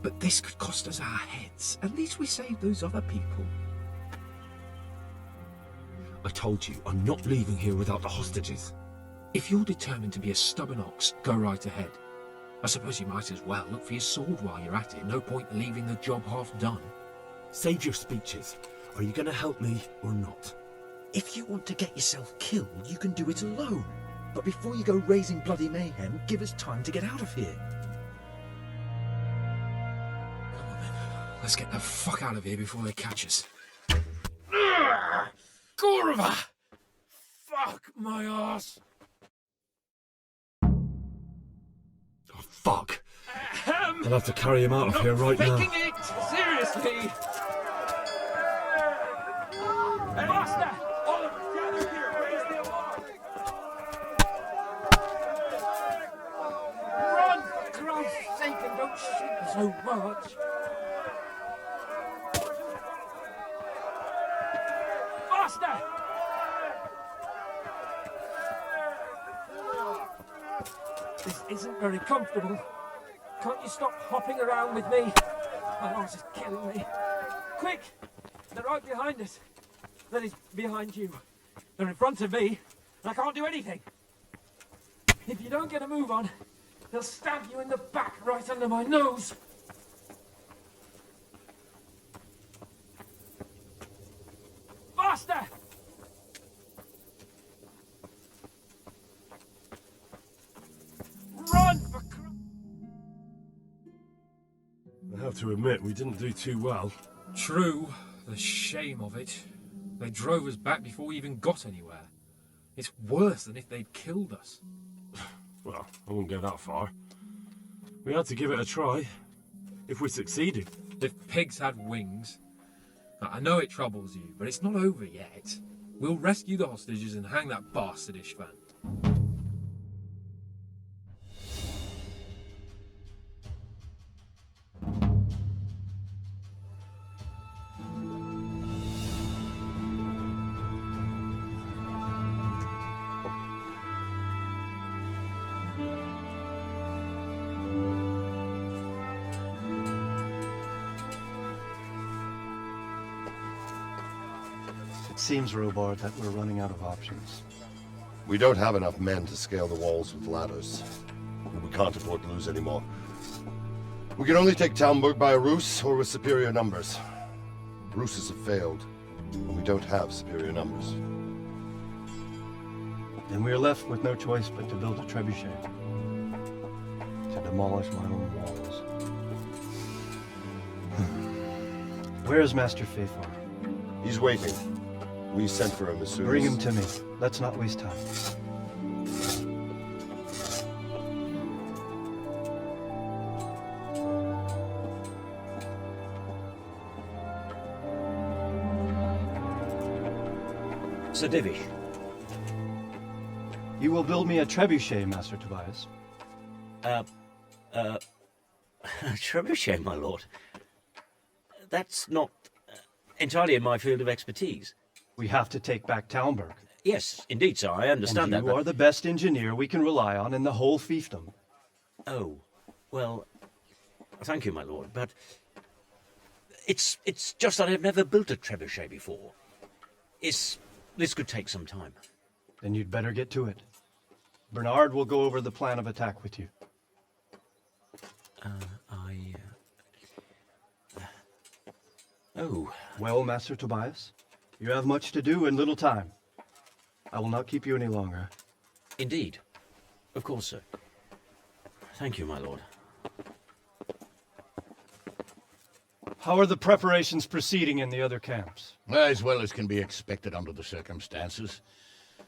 But this could cost us our heads. At least we saved those other people. I told you, I'm not leaving here without the hostages. If you're determined to be a stubborn ox, go right ahead. I suppose you might as well look for your sword while you're at it. No point leaving the job half done. Save your speeches. Are you going to help me or not? If you want to get yourself killed, you can do it alone. But before you go raising bloody mayhem, give us time to get out of here. Come on then. Let's get the fuck out of here before they catch us. Gorva! Fuck my ass! Oh, fuck. I'll have to carry him out of here right now. Faking it! Seriously! Master! All of us gather here! Raise the alarm! Run, for Christ's sake, and don't shoot so much. Master! This isn't very comfortable. Can't you stop hopping around with me? My horse is killing me. Quick! They're right behind us. That is, behind you. They're in front of me, and I can't do anything. If you don't get a move on, they'll stab you in the back right under my nose. Faster! Run! I have to admit, we didn't do too well. True. The shame of it. They drove us back before we even got anywhere. It's worse than if they'd killed us. Well, I wouldn't go that far. We had to give it a try. If we succeeded. If pigs had wings. I know it troubles you, but it's not over yet. We'll rescue the hostages and hang that bastard Ishvan. It seems, Robard, that we're running out of options. We don't have enough men to scale the walls with ladders. We can't afford to lose any more. We can only take Talmberg by a ruse or with superior numbers. Ruses have failed, and we don't have superior numbers. Then we are left with no choice but to build a trebuchet. To demolish my own walls. Where is Master Fafar? He's waiting. We sent for him as soon as... Bring him to me. Let's not waste time. Sir Divish. You will build me a trebuchet, Master Tobias. Trebuchet, my lord. That's not entirely in my field of expertise. We have to take back Talmberg. Yes, indeed, sir. I understand that. And you are the best engineer we can rely on in the whole fiefdom. Oh, well, thank you, my lord, but it's just that I've never built a trebuchet before. This could take some time. Then you'd better get to it. Bernard will go over the plan of attack with you. Oh. Well, Master Tobias, you have much to do and little time. I will not keep you any longer. Indeed. Of course, sir. Thank you, my lord. How are the preparations proceeding in the other camps? As well as can be expected under the circumstances.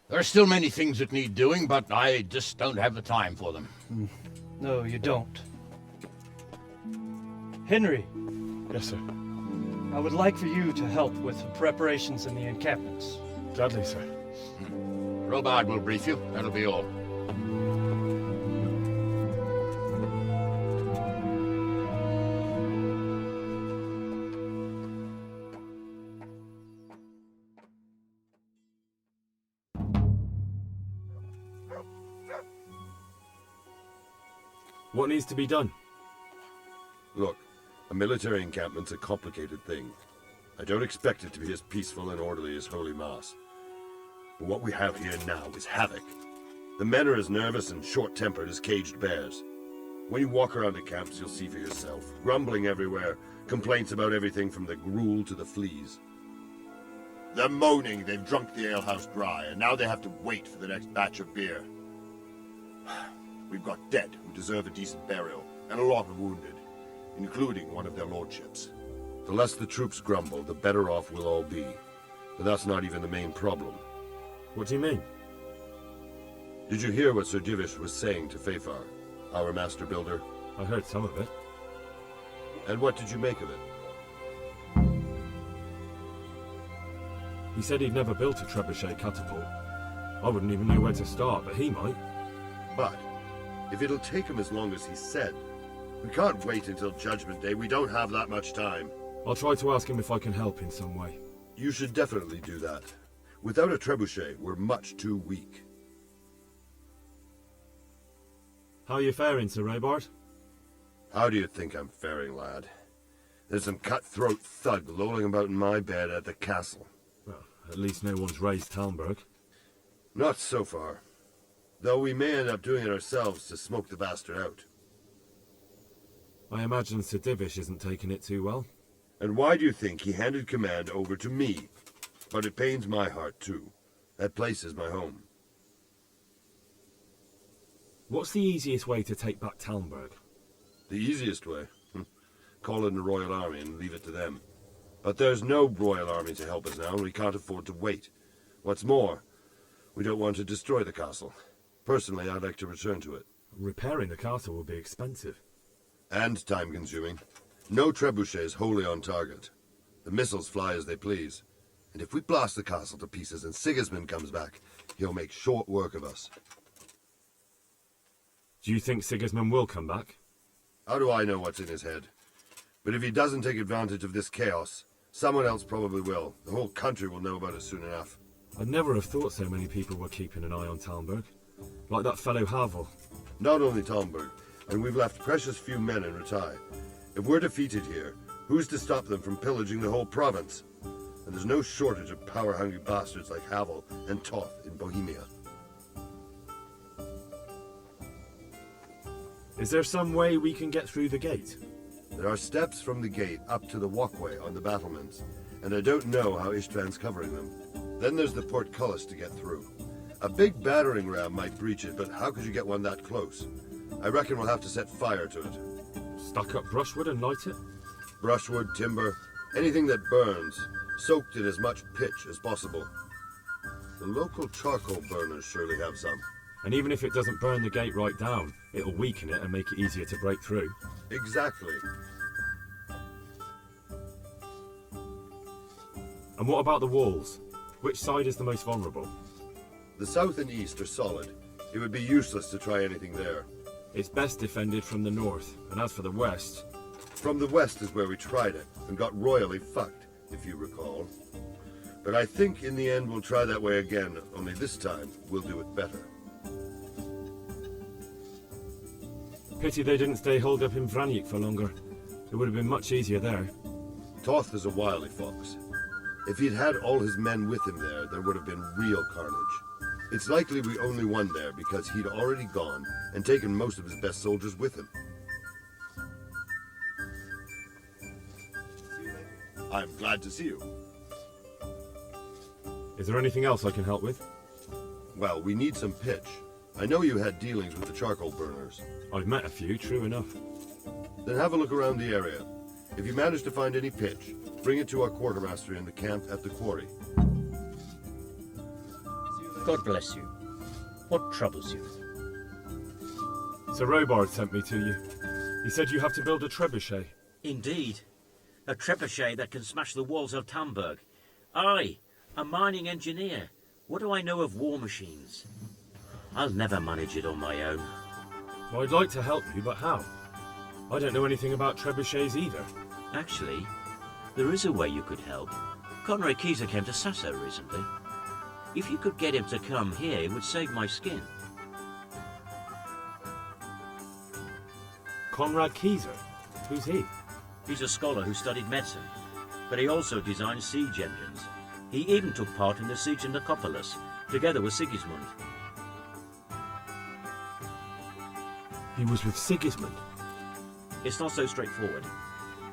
There are still many things that need doing, but I just don't have the time for them. No, you don't. Henry. Yes, sir. I would like for you to help with the preparations in the encampments. Gladly, sir. Robard will brief you. That'll be all. What needs to be done? Look, a military encampment's a complicated thing. I don't expect it to be as peaceful and orderly as Holy Mass. But what we have here now is havoc. The men are as nervous and short-tempered as caged bears. When you walk around the camps, you'll see for yourself. Grumbling everywhere, complaints about everything from the gruel to the fleas. They're moaning they've drunk the alehouse dry, and now they have to wait for the next batch of beer. We've got dead who deserve a decent burial, and a lot of wounded, including one of their lordships. The less the troops grumble, the better off we'll all be. But that's not even the main problem. What do you mean? Did you hear what Sir Divish was saying to Fafar, our master builder? I heard some of it. And what did you make of it? He said he'd never built a trebuchet catapult. I wouldn't even know where to start, but he might. But if it'll take him as long as he said, we can't wait until Judgment Day. We don't have that much time. I'll try to ask him if I can help in some way. You should definitely do that. Without a trebuchet, we're much too weak. How are you faring, Sir Robard? How do you think I'm faring, lad? There's some cutthroat thug lolling about in my bed at the castle. Well, at least no one's raised Talmberg. Not so far. Though we may end up doing it ourselves to smoke the bastard out. I imagine Sir Divish isn't taking it too well. And why do you think he handed command over to me? But it pains my heart, too. That place is my home. What's the easiest way to take back Talmberg? The easiest way? Call in the Royal Army and leave it to them. But there's no Royal Army to help us now, and we can't afford to wait. What's more, we don't want to destroy the castle. Personally, I'd like to return to it. Repairing the castle will be expensive. And time-consuming. No trebuchets wholly on target. The missiles fly as they please. And if we blast the castle to pieces and Sigismund comes back, he'll make short work of us. Do you think Sigismund will come back? How do I know what's in his head? But if he doesn't take advantage of this chaos, someone else probably will. The whole country will know about it soon enough. I'd never have thought so many people were keeping an eye on Talmberg. Like that fellow Havel. Not only Talmberg, and we've left precious few men in Ratai. If we're defeated here, who's to stop them from pillaging the whole province? And there's no shortage of power-hungry bastards like Havel and Toth in Bohemia. Is there some way we can get through the gate? There are steps from the gate up to the walkway on the battlements, and I don't know how Istvan's covering them. Then there's the portcullis to get through. A big battering ram might breach it, but how could you get one that close? I reckon we'll have to set fire to it. Stuck up brushwood and light it? Brushwood, timber, anything that burns, soaked in as much pitch as possible. The local charcoal burners surely have some. And even if it doesn't burn the gate right down, it'll weaken it and make it easier to break through. Exactly. And what about the walls? Which side is the most vulnerable? The south and east are solid. It would be useless to try anything there. It's best defended from the north, and as for the west... From the west is where we tried it, and got royally fucked, if you recall. But I think in the end we'll try that way again, only this time we'll do it better. Pity they didn't stay holed up in Vranyk for longer. It would have been much easier there. Toth is a wily fox. If he'd had all his men with him there would have been real carnage. It's likely we only won there because he'd already gone and taken most of his best soldiers with him. I'm glad to see you. Is there anything else I can help with? Well, we need some pitch. I know you had dealings with the charcoal burners. I've met a few, true enough. Then have a look around the area. If you manage to find any pitch, bring it to our quartermaster in the camp at the quarry. God bless you. What troubles you? Sir Robard sent me to you. He said you have to build a trebuchet. Indeed. A trebuchet that can smash the walls of Talmberg. I, a mining engineer, What do I know of war machines? I'll never manage it on my own. Well, I'd like to help you, but how? I don't know anything about trebuchets either. Actually, there is a way you could help. Conrad Keyser came to Sasso recently. If you could get him to come here, it would save my skin. Conrad Keyser? Who's he? He's a scholar who studied medicine, but he also designed siege engines. He even took part in the siege of Nicopolis, together with Sigismund. He was with Sigismund? It's not so straightforward.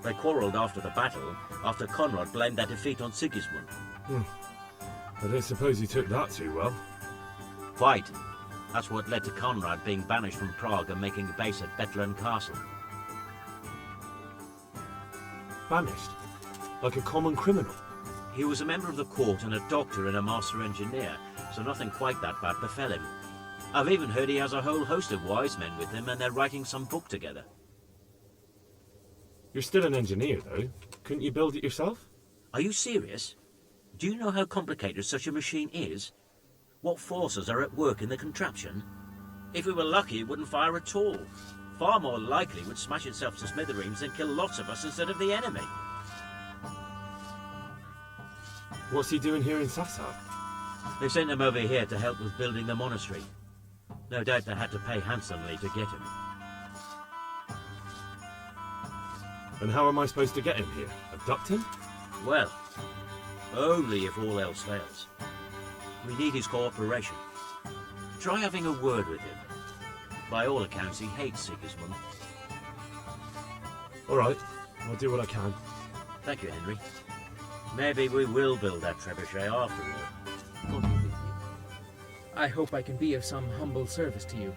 They quarrelled after the battle, after Conrad blamed their defeat on Sigismund. I don't suppose he took that too well. Quite. That's what led to Conrad being banished from Prague and making a base at Bethlehem Castle. Banished? Like a common criminal? He was a member of the court and a doctor and a master engineer, so nothing quite that bad befell him. I've even heard he has a whole host of wise men with him and they're writing some book together. You're still an engineer, though. Couldn't you build it yourself? Are you serious? Do you know how complicated such a machine is? What forces are at work in the contraption? If we were lucky, it wouldn't fire at all. Far more likely, it would smash itself to smithereens and kill lots of us instead of the enemy. What's he doing here in Sasau? They sent him over here to help with building the monastery. No doubt they had to pay handsomely to get him. And how am I supposed to get him here? Abduct him? Well, only if all else fails. We need his cooperation. Try having a word with him. By all accounts, he hates Sigismund. All right, I'll do what I can. Thank you, Henry. Maybe we will build that trebuchet after all. I hope I can be of some humble service to you.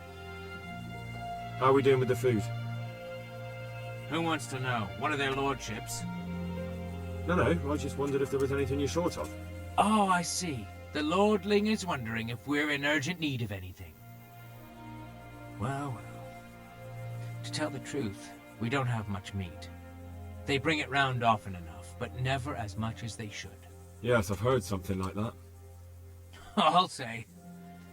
How are we doing with the food? Who wants to know? One of their lordships? No, I just wondered if there was anything you're short of. Oh, I see. The lordling is wondering if we're in urgent need of anything. Well. To tell the truth, we don't have much meat. They bring it round often enough, but never as much as they should. Yes, I've heard something like that. I'll say.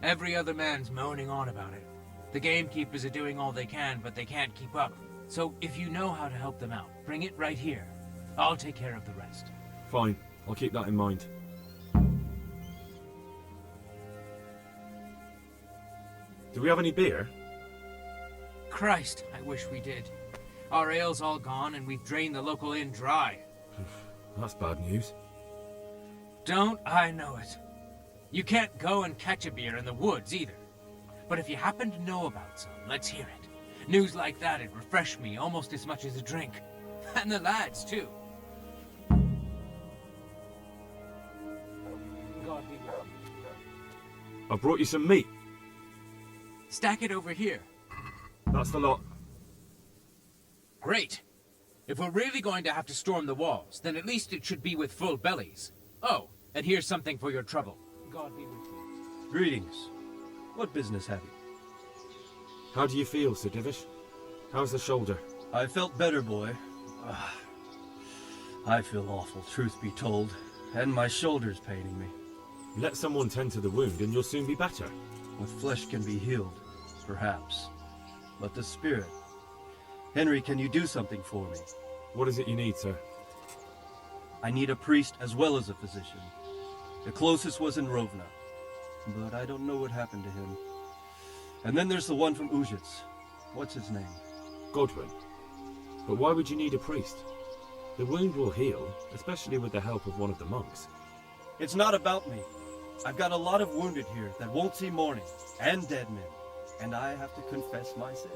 Every other man's moaning on about it. The gamekeepers are doing all they can, but they can't keep up. So if you know how to help them out, bring it right here. I'll take care of the rest. Fine, I'll keep that in mind. Do we have any beer? Christ, I wish we did. Our ale's all gone and we've drained the local inn dry. That's bad news. Don't I know it? You can't go and catch a beer in the woods either. But if you happen to know about some, let's hear it. News like that'd refresh me almost as much as a drink. And the lads, too. God be with you. I brought you some meat. Stack it over here. That's the lot. Great. If we're really going to have to storm the walls, then at least it should be with full bellies. Oh, and here's something for your trouble. God be with you. Greetings. What business have you? How do you feel, Sir Divish? How's the shoulder? I felt better, boy. I feel awful, truth be told. And my shoulder's paining me. Let someone tend to the wound and you'll soon be better. With flesh can be healed, perhaps. But the spirit... Henry, can you do something for me? What is it you need, sir? I need a priest as well as a physician. The closest was in Rovna, but I don't know what happened to him. And then there's the one from Ujits. What's his name? Godwin. But why would you need a priest? The wound will heal, especially with the help of one of the monks. It's not about me. I've got a lot of wounded here that won't see morning, and dead men, and I have to confess my sins.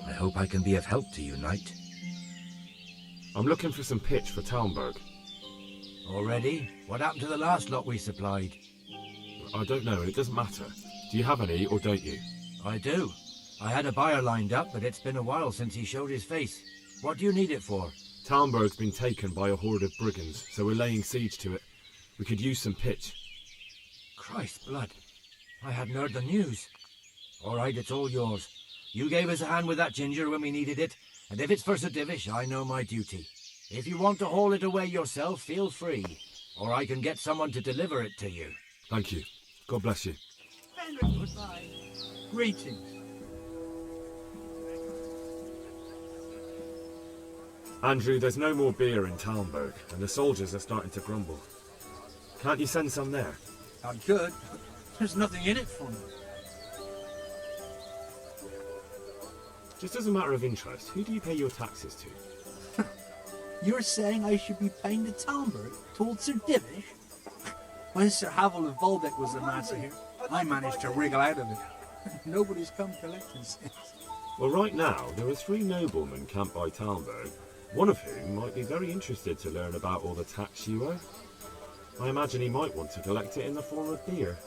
I hope I can be of help to you, knight. I'm looking for some pitch for Talmberg. Already? What happened to the last lot we supplied? I don't know, and it doesn't matter. Do you have any, or don't you? I do. I had a buyer lined up, but it's been a while since he showed his face. What do you need it for? Talmberg's been taken by a horde of brigands, so we're laying siege to it. We could use some pitch. Christ's blood. I hadn't heard the news. All right, it's all yours. You gave us a hand with that ginger when we needed it, and if it's for Sir Divish, I know my duty. If you want to haul it away yourself, feel free. or I can get someone to deliver it to you. Thank you. God bless you. Goodbye. Greetings. Andrew, there's no more beer in Talmberg, and the soldiers are starting to grumble. Can't you send some there? I could. There's nothing in it for me. Just as a matter of interest, who do you pay your taxes to? You're saying I should be paying the Talmberg towards Sir Divish? When Sir Havel of Volbeck was the master here, I managed to wriggle out of it. Nobody's come collecting since. Well, right now, there are 3 noblemen camped by Talmberg, one of whom might be very interested to learn about all the tax you owe. I imagine he might want to collect it in the form of beer.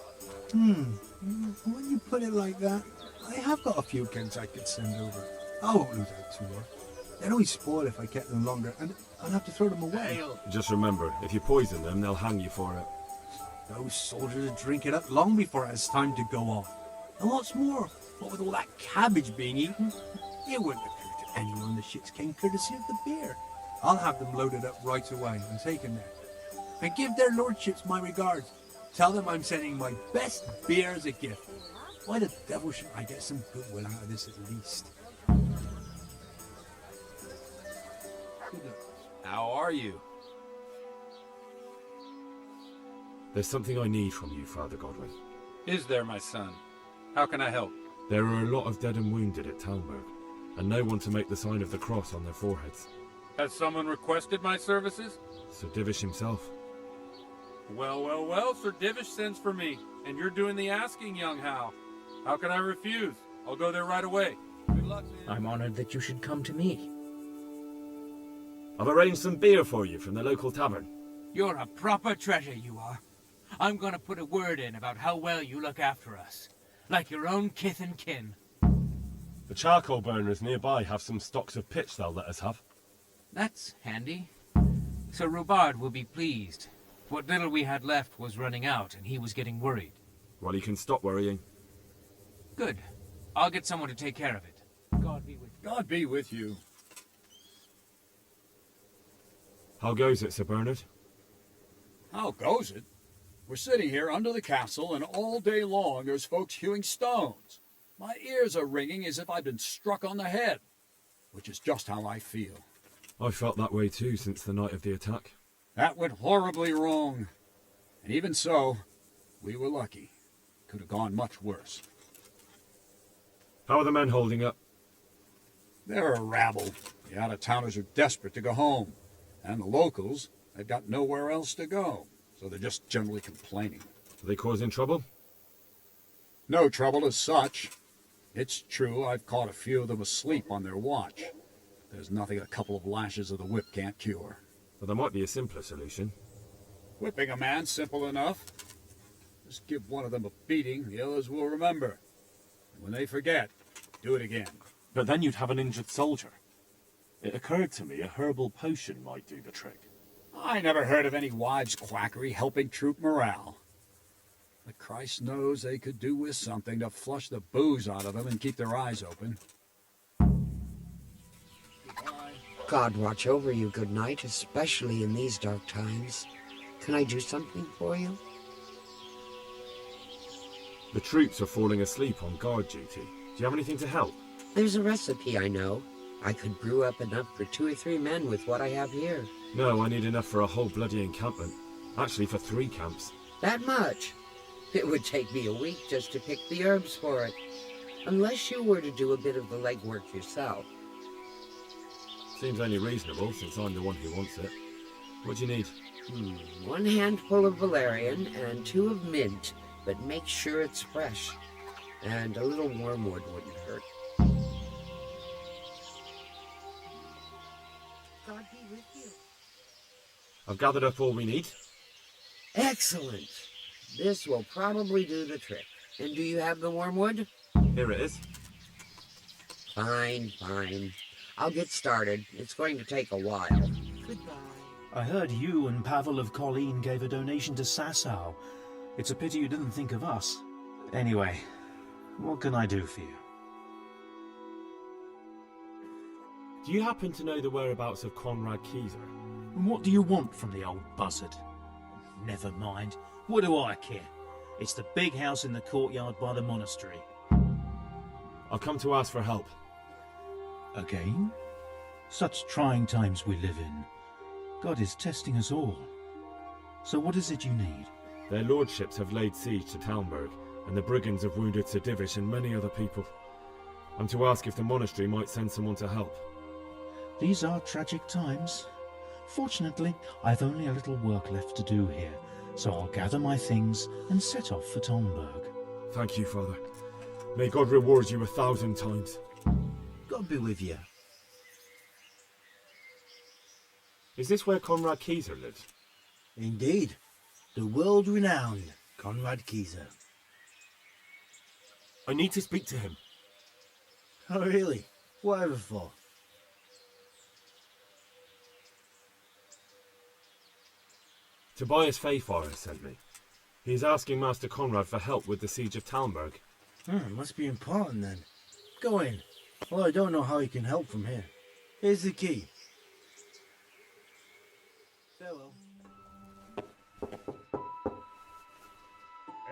When you put it like that, I have got a few kegs I could send over. I won't lose out 2 more. They'd only spoil if I kept them longer, and I'd have to throw them away. Just remember, if you poison them, they'll hang you for it. Those soldiers would drink it up long before it has time to go off. And what's more, what with all that cabbage being eaten, it wouldn't occur to anyone the shits came courtesy of the beer. I'll have them loaded up right away and taken there. And give their lordships my regards. Tell them I'm sending my best beer as a gift. Why the devil should I get some goodwill out of this at least? How are you? There's something I need from you, Father Godwin. Is there, my son? How can I help? There are a lot of dead and wounded at Talmberg, and no one to make the sign of the cross on their foreheads. Has someone requested my services? Sir Divish himself. Well, well, well, Sir Divish sends for me, and you're doing the asking, young Hal. How can I refuse? I'll go there right away. Good luck, man. I'm honored that you should come to me. I've arranged some beer for you from the local tavern. You're a proper treasure, you are. I'm gonna put a word in about how well you look after us. Like your own kith and kin. The charcoal burners nearby have some stocks of pitch they'll let us have. That's handy. Sir Robard will be pleased. What little we had left was running out, and he was getting worried. Well, he can stop worrying. Good. I'll get someone to take care of it. God be with you. God be with you. How goes it, Sir Bernard? How goes it? We're sitting here under the castle, and all day long there's folks hewing stones. My ears are ringing as if I'd been struck on the head, which is just how I feel. I felt that way too since the night of the attack. That went horribly wrong. And even so, we were lucky. Could have gone much worse. How are the men holding up? They're a rabble. The out-of-towners are desperate to go home. And the locals, they've got nowhere else to go. So they're just generally complaining. Are they causing trouble? No trouble as such. It's true I've caught a few of them asleep on their watch. There's nothing a couple of lashes of the whip can't cure. Well, there might be a simpler solution. Whipping a man, simple enough. Just give one of them a beating, the others will remember. And when they forget, do it again. But then you'd have an injured soldier. It occurred to me a herbal potion might do the trick. I never heard of any wives' quackery helping troop morale. But Christ knows they could do with something to flush the booze out of them and keep their eyes open. God watch over you, good night, especially in these dark times. Can I do something for you? The troops are falling asleep on guard duty. Do you have anything to help? There's a recipe I know. I could brew up enough for 2 or 3 men with what I have here. No, I need enough for a whole bloody encampment. Actually, for 3 camps. That much? It would take me a week just to pick the herbs for it. Unless you were to do a bit of the legwork yourself. Seems only reasonable, since I'm the one who wants it. What do you need? 1 handful of valerian and 2 of mint, but make sure it's fresh. And a little wormwood wouldn't hurt. God be with you. I've gathered up all we need. Excellent. This will probably do the trick. And do you have the wormwood? Here it is. Fine, fine. I'll get started. It's going to take a while. Goodbye. I heard you and Pavel of Colleen gave a donation to Sasau. It's a pity you didn't think of us. Anyway, what can I do for you? Do you happen to know the whereabouts of Conrad Keyser? And what do you want from the old buzzard? never mind. What do I care? It's the big house in the courtyard by the monastery. I'll come to ask for help. Again? Such trying times we live in. God is testing us all. So what is it you need? Their lordships have laid siege to Talmberg, and the brigands have wounded Sir Divish and many other people. I'm to ask if the monastery might send someone to help. These are tragic times. Fortunately, I've only a little work left to do here, so I'll gather my things and set off for Talmberg. Thank you, Father. May God reward you 1,000 times. God be with you. Is this where Conrad Keyser lives? Indeed. The world-renowned Conrad Keyser. I need to speak to him. Oh, really? Whatever for? Tobias Fayfarer sent me. He's asking Master Conrad for help with the siege of Talmberg. Must be important then. Go in. Well, I don't know how you can help from here. Here's the key. Farewell.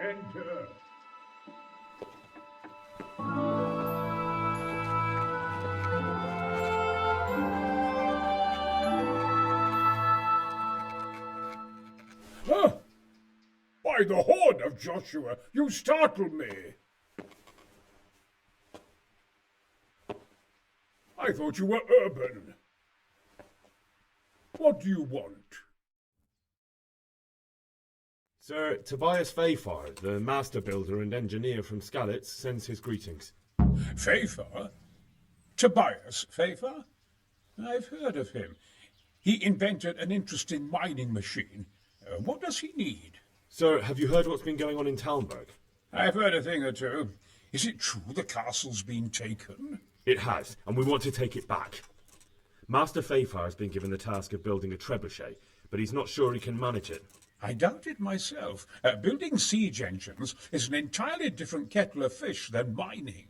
Enter. Huh? By the horn of Joshua, you startled me. I thought you were urban. What do you want? Sir Tobias Fayfarer, the master builder and engineer from Skalitz, sends his greetings. Fayfarer? Tobias Fayfarer? I've heard of him. He invented an interesting mining machine. What does he need? Sir, have you heard what's been going on in Talmberg? I've heard a thing or two. Is it true the castle's been taken? It has, and we want to take it back. Master Fayfarer has been given the task of building a trebuchet, but he's not sure he can manage it. I doubt it myself. Building siege engines is an entirely different kettle of fish than mining.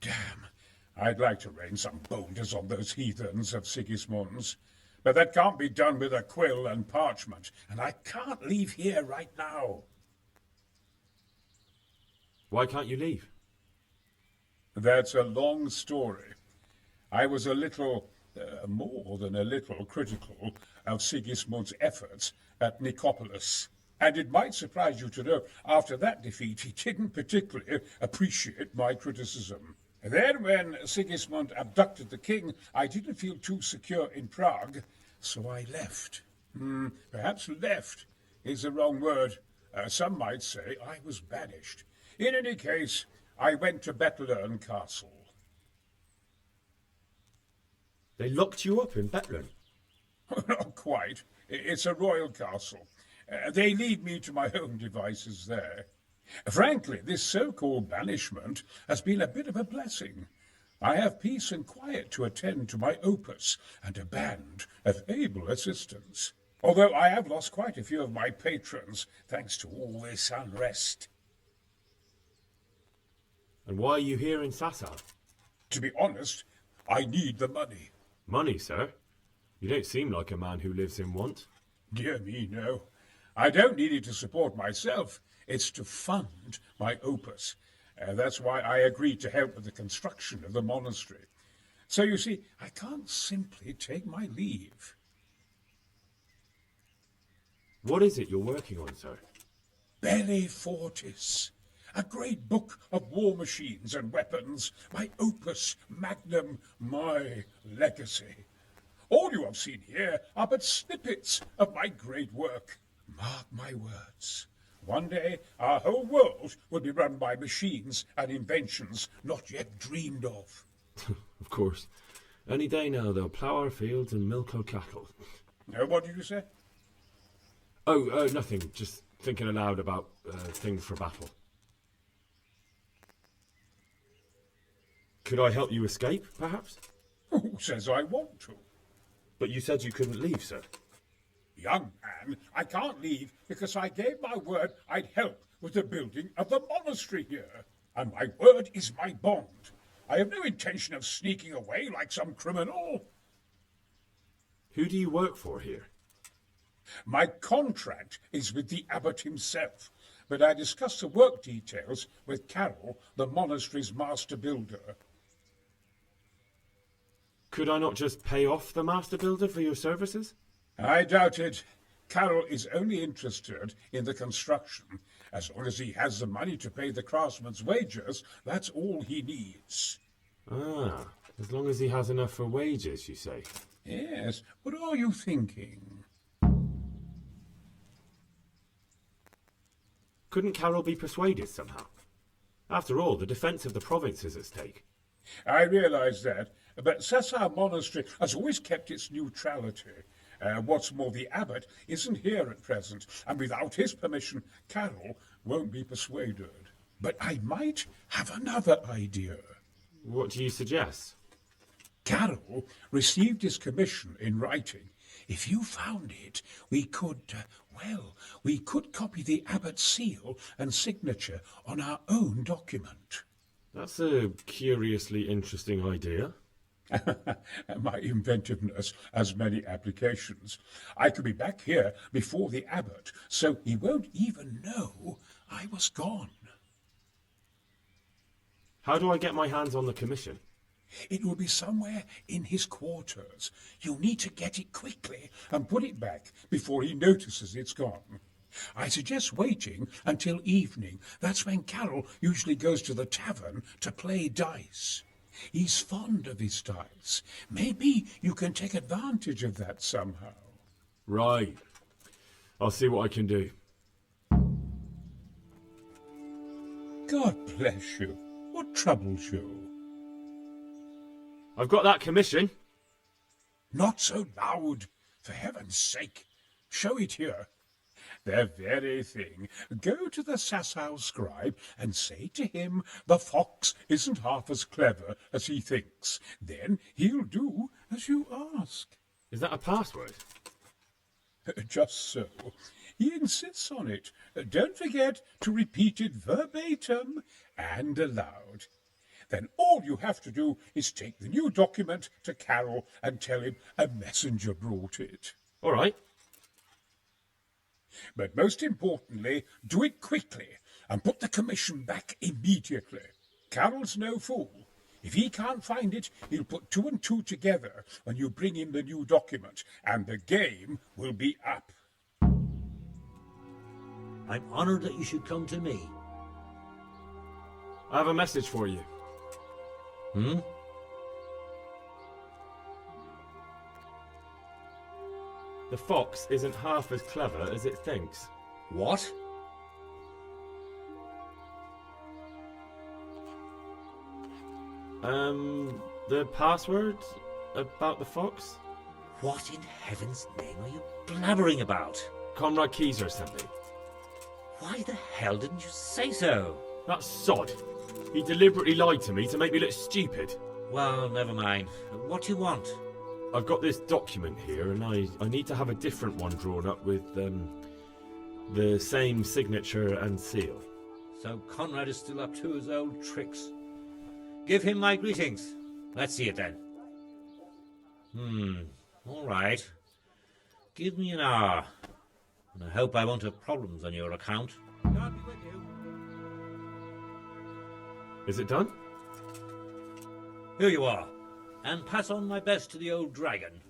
Damn, I'd like to rain some boulders on those heathens of Sigismund's. But that can't be done with a quill and parchment, and I can't leave here right now. Why can't you leave? That's a long story. I was a little, more than a little, critical of Sigismund's efforts at Nicopolis. And it might surprise you to know, after that defeat, he didn't particularly appreciate my criticism. Then, when Sigismund abducted the king, I didn't feel too secure in Prague, so I left. Perhaps left is the wrong word. Some might say I was banished. In any case, I went to Bethlern Castle. They locked you up in Bethlern? Not quite. It's a royal castle. They leave me to my own devices there. Frankly, this so-called banishment has been a bit of a blessing. I have peace and quiet to attend to my opus and a band of able assistants. Although I have lost quite a few of my patrons thanks to all this unrest. And why are you here in Sasau? To be honest, I need the money. Money, sir? You don't seem like a man who lives in want. Dear me, no. I don't need it to support myself. It's to fund my opus. That's why I agreed to help with the construction of the monastery. So you see, I can't simply take my leave. What is it you're working on, sir? Belli Fortis. A great book of war machines and weapons. My opus magnum, my legacy. All you have seen here are but snippets of my great work. Mark my words. One day, our whole world will be run by machines and inventions not yet dreamed of. Of course. Any day now, they'll plough our fields and milk our cattle. What did you say? Oh, nothing. Just thinking aloud about things for battle. Could I help you escape, perhaps? Who says I want to? But you said you couldn't leave, sir. Young man, I can't leave because I gave my word I'd help with the building of the monastery here. And my word is my bond. I have no intention of sneaking away like some criminal. Who do you work for here? My contract is with the abbot himself, but I discussed the work details with Carol, the monastery's master builder. Could I not just pay off the master builder for your services? I doubt it. Carol is only interested in the construction. As long as he has the money to pay the craftsman's wages, that's all he needs. Ah, as long as he has enough for wages, you say? Yes, what are you thinking? Couldn't Carol be persuaded somehow? After all, the defence of the province is at stake. I realise that, but Sassau Monastery has always kept its neutrality. What's more, the abbot isn't here at present, and without his permission, Carol won't be persuaded. But I might have another idea. What do you suggest? Carol received his commission in writing. If you found it, we could copy the abbot's seal and signature on our own document. That's a curiously interesting idea. My inventiveness has many applications. I could be back here before the abbot, so he won't even know I was gone. How do I get my hands on the commission? It will be somewhere in his quarters. You'll need to get it quickly and put it back before he notices it's gone. I suggest waiting until evening. That's when Carol usually goes to the tavern to play dice. He's fond of his dice. Maybe you can take advantage of that somehow. Right. I'll see what I can do. God bless you. What troubles you? I've got that commission. Not so loud, for heaven's sake. Show it here. The very thing. Go to the Sassau scribe and say to him the fox isn't half as clever as he thinks. Then he'll do as you ask. Is that a password? Just so. He insists on it. Don't forget to repeat it verbatim and aloud. Then all you have to do is take the new document to Carol and tell him a messenger brought it. All right. But most importantly, do it quickly and put the commission back immediately. Carol's no fool. If he can't find it, he'll put 2 and 2 together when you bring him the new document, and the game will be up. I'm honoured that you should come to me. I have a message for you. The fox isn't half as clever as it thinks. What? The password about the fox? What in heaven's name are you blabbering about? Conrad Keyser sent me. Why the hell didn't you say so? That sod. He deliberately lied to me to make me look stupid. Well, never mind. What do you want? I've got this document here, and I need to have a different one drawn up with the same signature and seal. So Conrad is still up to his old tricks. Give him my greetings. Let's see it then. All right. Give me an hour. And I hope I won't have problems on your account. God be with you. Is it done? Here you are. And pass on my best to the old dragon.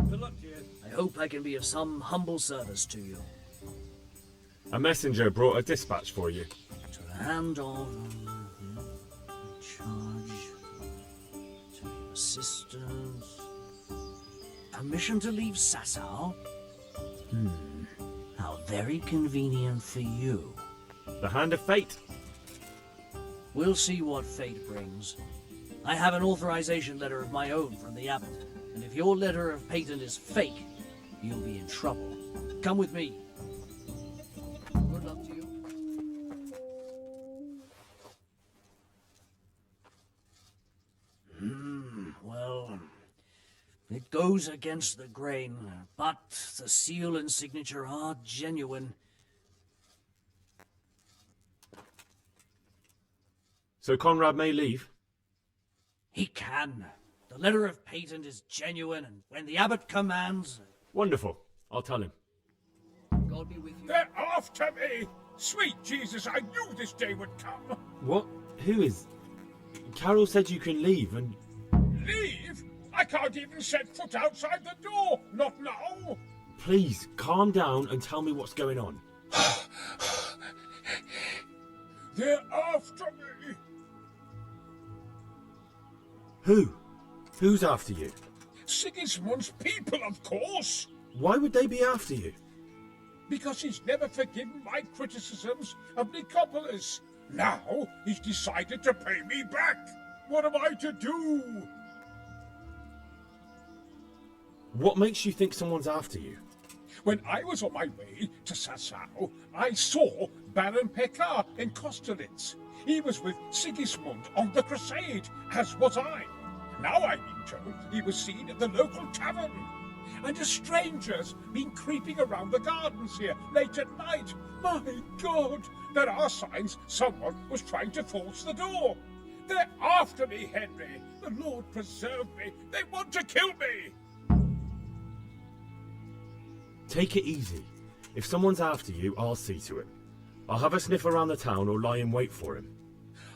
Good luck to you. I hope I can be of some humble service to you. A messenger brought a dispatch for you. To the hand of charge to your sisters. Permission to leave Sassau? How very convenient for you. The hand of fate. We'll see what fate brings. I have an authorization letter of my own from the abbot, and if your letter of patent is fake, you'll be in trouble. Come with me. Good luck to you. Well, it goes against the grain, but the seal and signature are genuine. So Conrad may leave? He can. The letter of patent is genuine, and when the abbot commands... Wonderful. I'll tell him. Lord be with you. They're after me! Sweet Jesus, I knew this day would come! What? Who is... Carol said you can leave and... Leave? I can't even set foot outside the door! Not now! Please, calm down and tell me what's going on. They're after me! Who? Who's after you? Sigismund's people, of course! Why would they be after you? Because he's never forgiven my criticisms of Nicopolis. Now he's decided to pay me back. What am I to do? What makes you think someone's after you? When I was on my way to Sasau, I saw Baron Pekar in Kostelitz. He was with Sigismund on the crusade, as was I. Now I've been told he was seen at the local tavern. And a stranger's been creeping around the gardens here late at night. My God, there are signs someone was trying to force the door. They're after me, Henry. The Lord preserve me. They want to kill me. Take it easy. If someone's after you, I'll see to it. I'll have a sniff around the town or lie in wait for him.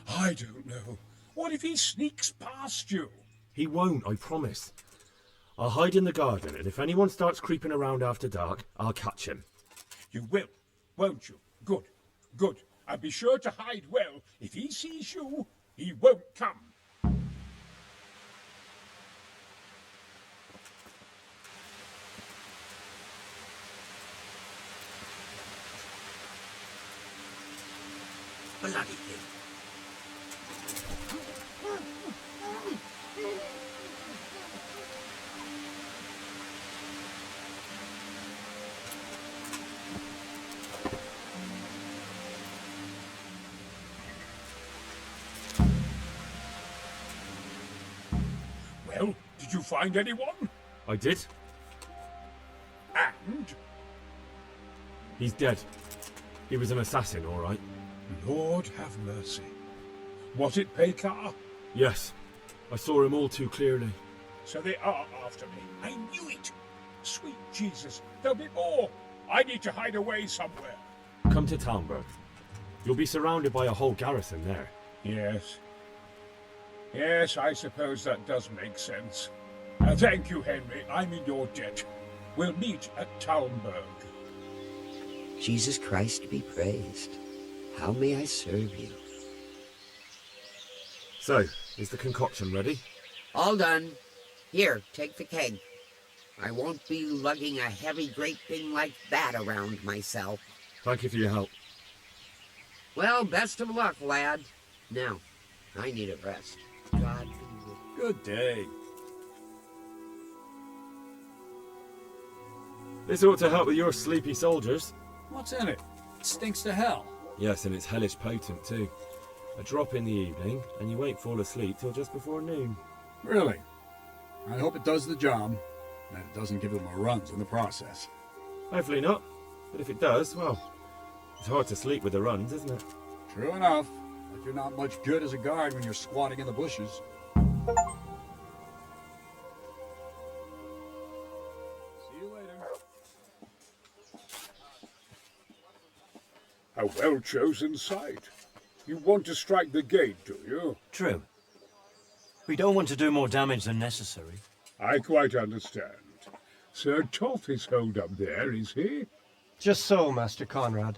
I don't know. What if he sneaks past you? He won't, I promise. I'll hide in the garden, and if anyone starts creeping around after dark, I'll catch him. You will, won't you? Good, good. And be sure to hide well. If he sees you, he won't come. Bloody thing. Well, did you find anyone? I did. And? He's dead. He was an assassin, all right. Lord have mercy. Was it Pekar? Yes. I saw him all too clearly. So they are after me. I knew it. Sweet Jesus, there'll be more. I need to hide away somewhere. Come to Talmberg. You'll be surrounded by a whole garrison there. Yes. Yes, I suppose that does make sense. Thank you, Henry. I'm in your debt. We'll meet at Talmberg. Jesus Christ be praised. How may I serve you? So, is the concoction ready? All done. Here, take the keg. I won't be lugging a heavy great thing like that around myself. Thank you for your help. Well, best of luck, lad. Now, I need a rest. God be with you. Good day. This ought to help with your sleepy soldiers. What's in it? It stinks to hell. Yes, and it's hellish potent too. A drop in the evening, and you won't fall asleep till just before noon. Really? I hope it does the job, and it doesn't give them a runs in the process. Hopefully not. But if it does, well, it's hard to sleep with the runs, isn't it? True enough. But you're not much good as a guard when you're squatting in the bushes. See you later. A well-chosen site. You want to strike the gate, do you? True. We don't want to do more damage than necessary. I quite understand. Sir Toth is holed up there, is he? Just so, Master Conrad.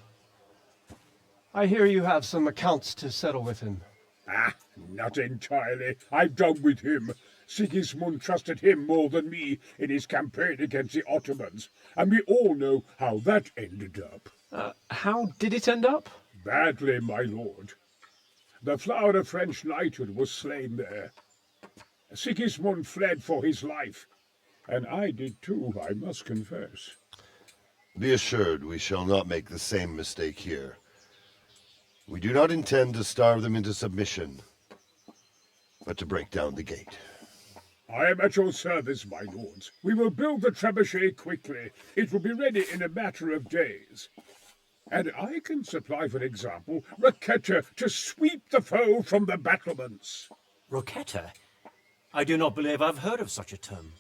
I hear you have some accounts to settle with him. Ah, not entirely. I've done with him. Sigismund trusted him more than me in his campaign against the Ottomans, and we all know how that ended up. How did it end up? Badly, my lord. The flower of French knighthood was slain there. Sigismund fled for his life, and I did too, I must confess. Be assured we shall not make the same mistake here. We do not intend to starve them into submission, but to break down the gate. I am at your service, my lords. We will build the trebuchet quickly. It will be ready in a matter of days. And I can supply, for example, Roquetta to sweep the foe from the battlements. Roquetta? I do not believe I've heard of such a term.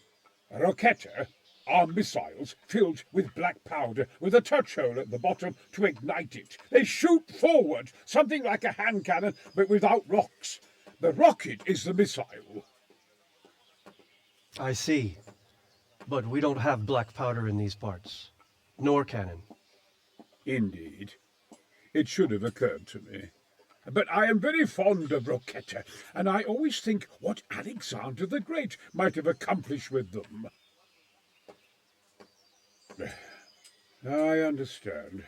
Roquetta? are missiles filled with black powder with a touch hole at the bottom to ignite it. They shoot forward, something like a hand cannon, but without rocks. The rocket is the missile. I see. But we don't have black powder in these parts. Nor cannon. Indeed. It should have occurred to me. But I am very fond of Rocchetta, and I always think what Alexander the Great might have accomplished with them. I understand.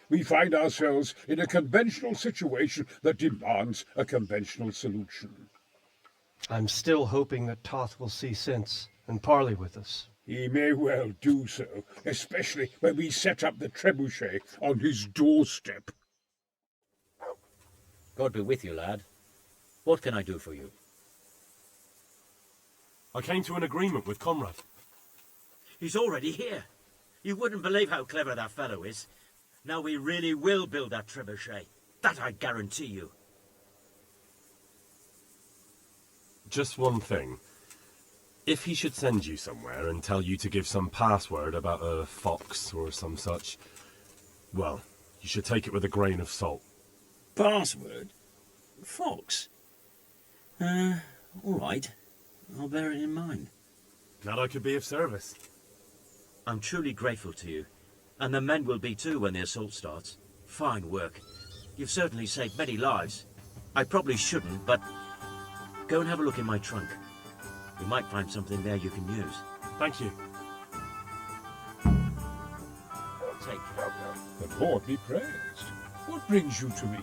We find ourselves in a conventional situation that demands a conventional solution. I'm still hoping that Toth will see sense and parley with us. He may well do so, especially when we set up the trebuchet on his doorstep. God be with you, lad. What can I do for you? I came to an agreement with Conrad. He's already here. You wouldn't believe how clever that fellow is. Now we really will build that trebuchet. That I guarantee you. Just one thing. If he should send you somewhere and tell you to give some password about a fox or some such, well, you should take it with a grain of salt. Password? Fox? All right. I'll bear it in mind. Glad I could be of service. I'm truly grateful to you. And the men will be too when the assault starts. Fine work. You've certainly saved many lives. I probably shouldn't, but go and have a look in my trunk. You might find something there you can use. Thank you. Take care. The Lord be praised. What brings you to me?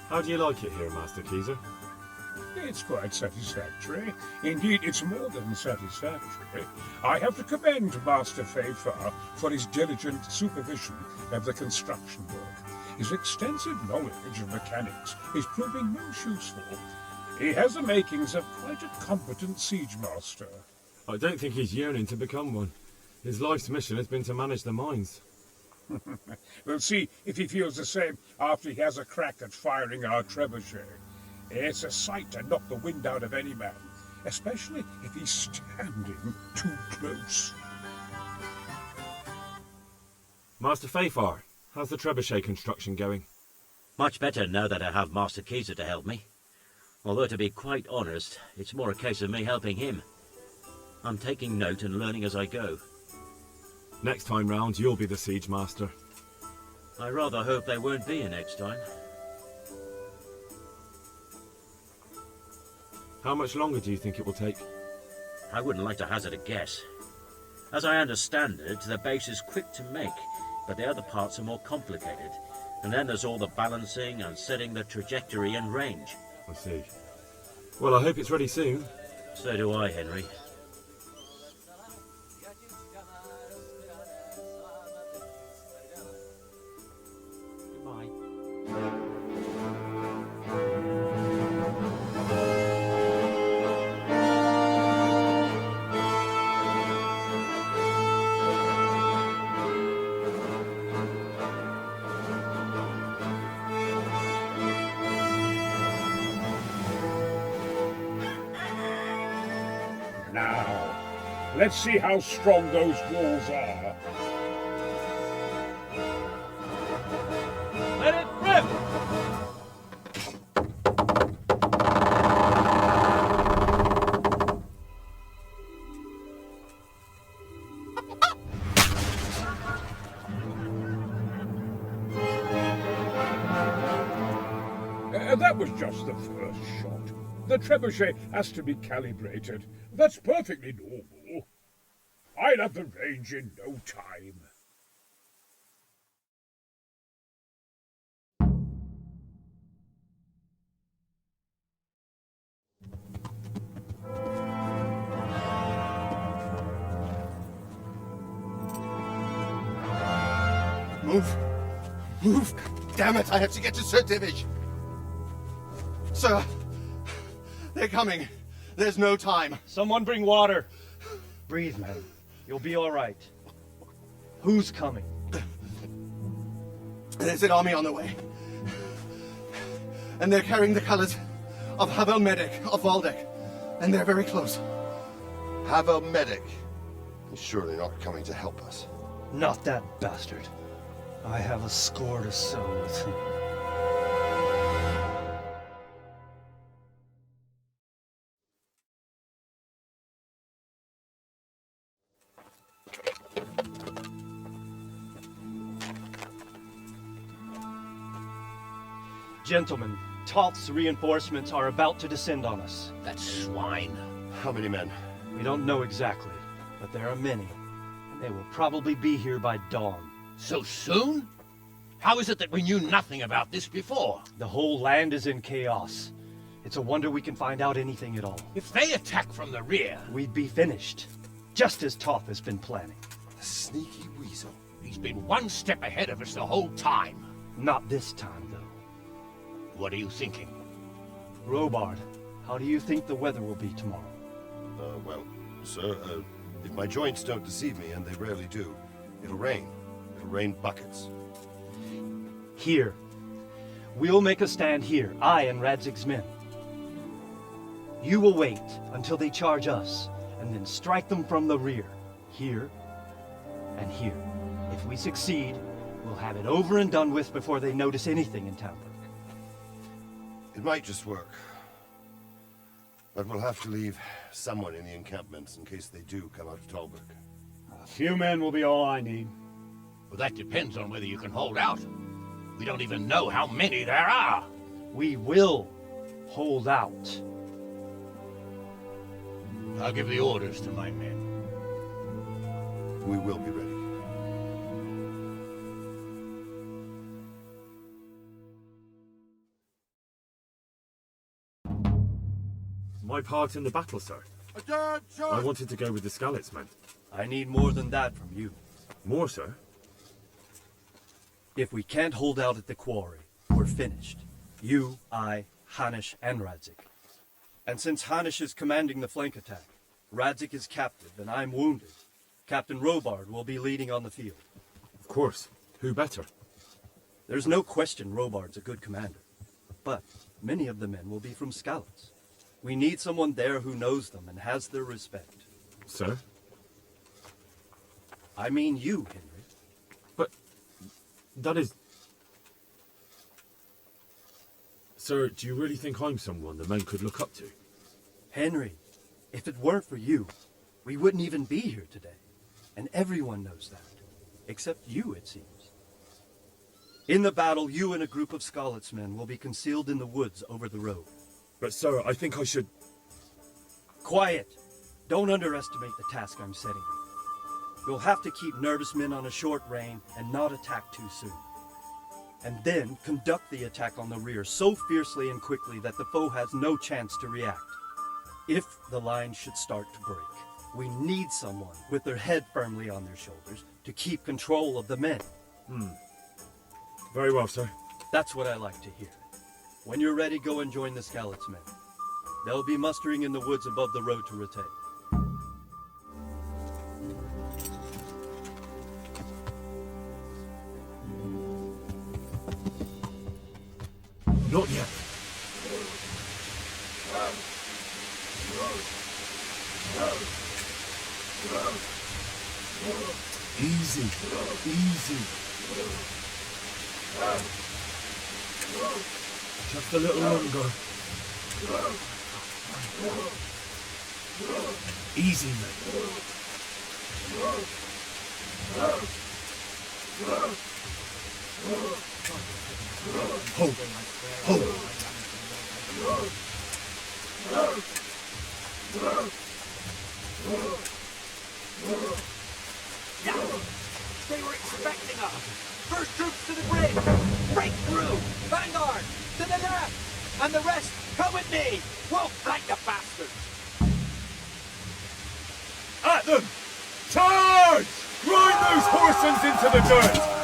How do you like it here, Master Keezer? It's quite satisfactory. Indeed, it's more than satisfactory. I have to commend Master Fayfar for his diligent supervision of the construction work. His extensive knowledge of mechanics is proving most useful. He has the makings of quite a competent siege master. I don't think he's yearning to become one. His life's mission has been to manage the mines. We'll see if he feels the same after he has a crack at firing our trebuchet. It's a sight to knock the wind out of any man, especially if he's standing too close. Master Fayfar, how's the trebuchet construction going? Much better now that I have Master Keezer to help me. Although, to be quite honest, it's more a case of me helping him. I'm taking note and learning as I go. Next time round, you'll be the siege master. I rather hope there won't be a next time. How much longer do you think it will take? I wouldn't like to hazard a guess. As I understand it, the base is quick to make, but the other parts are more complicated. And then there's all the balancing and setting the trajectory and range. I see. Well, I hope it's ready soon. So do I, Henry. Now, let's see how strong those walls are. Let it rip! That was just the first shot. The trebuchet has to be calibrated. That's perfectly normal. I'll have the range in no time. Move! Move! Damn it, I have to get to Sir Divish! Sir! They're coming. There's no time. Someone bring water. Breathe, man. You'll be all right. Who's coming? There's an army on the way. And they're carrying the colors of Havel Medic of Waldeck. And they're very close. Have a medic. He's surely not coming to help us. Not that bastard. I have a score to settle with him. Gentlemen, Toth's reinforcements are about to descend on us. That swine. How many men? We don't know exactly, but there are many. And they will probably be here by dawn. So soon? How is it that we knew nothing about this before? The whole land is in chaos. It's a wonder we can find out anything at all. If they attack from the rear... we'd be finished. Just as Toth has been planning. The sneaky weasel. He's been one step ahead of us the whole time. Not this time, though. What are you thinking? Robard, how do you think the weather will be tomorrow? Well, sir, if my joints don't deceive me, and they rarely do, it'll rain. It'll rain buckets. Here. We'll make a stand here, I and Radzig's men. You will wait until they charge us, and then strike them from the rear. Here, and here. If we succeed, we'll have it over and done with before they notice anything in Talbot. It might just work. But we'll have to leave someone in the encampments in case they do come out of Talbot. A few men will be all I need. Well, that depends on whether you can hold out. We don't even know how many there are. We will hold out. I'll give the orders to my men. We will be ready. My part in the battle, sir. I wanted to go with the Skalitz men. I need more than that from you. More, sir? If we can't hold out at the quarry, we're finished. You, I, Hanish, and Radzik. And since Hanish is commanding the flank attack, Radzik is captive, and I'm wounded, Captain Robard will be leading on the field. Of course. Who better? There's no question Robard's a good commander. But many of the men will be from Skalitz. We need someone there who knows them and has their respect. Sir? I mean you, Henry. But that is... Sir, do you really think I'm someone the men could look up to? Henry, if it weren't for you, we wouldn't even be here today. And everyone knows that. Except you, it seems. In the battle, you and a group of Skalitz men will be concealed in the woods over the road. But, sir, I think I should... Quiet! Don't underestimate the task I'm setting you. You'll have to keep nervous men on a short rein and not attack too soon. And then conduct the attack on the rear so fiercely and quickly that the foe has no chance to react. If the line should start to break, we need someone with their head firmly on their shoulders to keep control of the men. Very well, sir. That's what I like to hear. When you're ready, go and join the Skalitz men. They'll be mustering in the woods above the road to Ratay. Not yet. Easy. Easy. Just a little longer. Easy, mate. Hold. Hold. They were expecting us! First troops to the bridge! Break through! Vanguard! To the left! And the rest, come with me! We'll fight the bastards! At them! Charge! Grind those horsens into the dirt!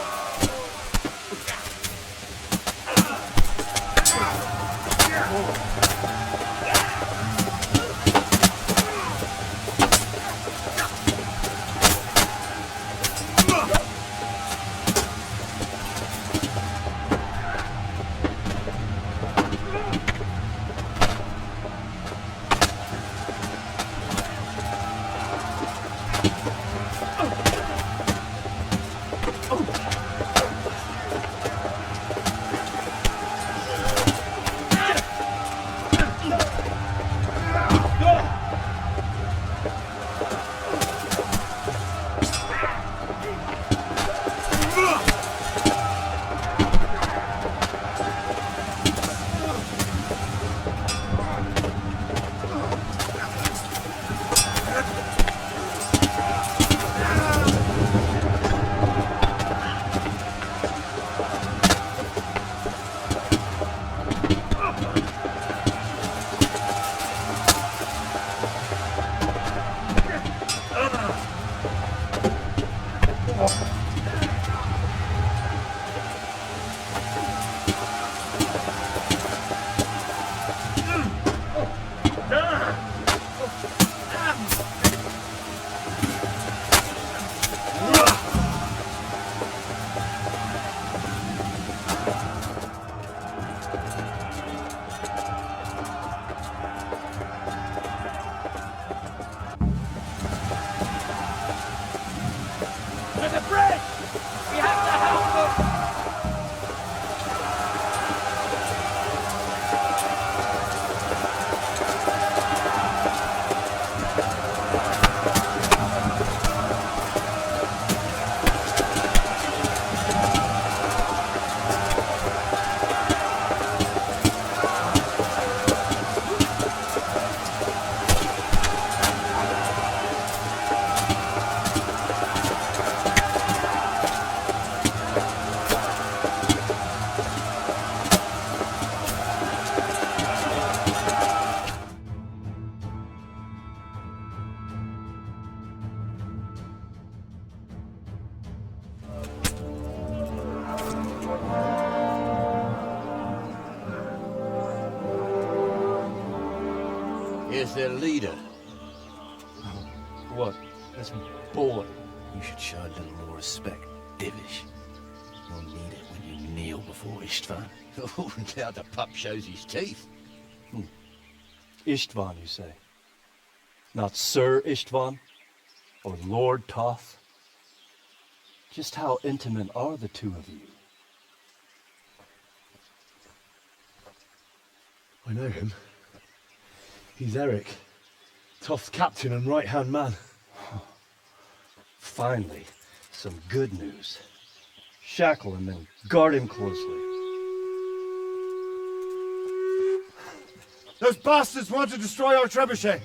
Here's their leader. What? This boy? You should show a little more respect, Divish. You'll need it when you kneel before Istvan. Oh, now the pup shows his teeth. Istvan, you say? Not Sir Istvan? Or Lord Toth? Just how intimate are the two of you? I know him. He's Eric, Toth's captain and right-hand man. Finally, some good news. Shackle him and guard him closely. Those bastards want to destroy our trebuchet.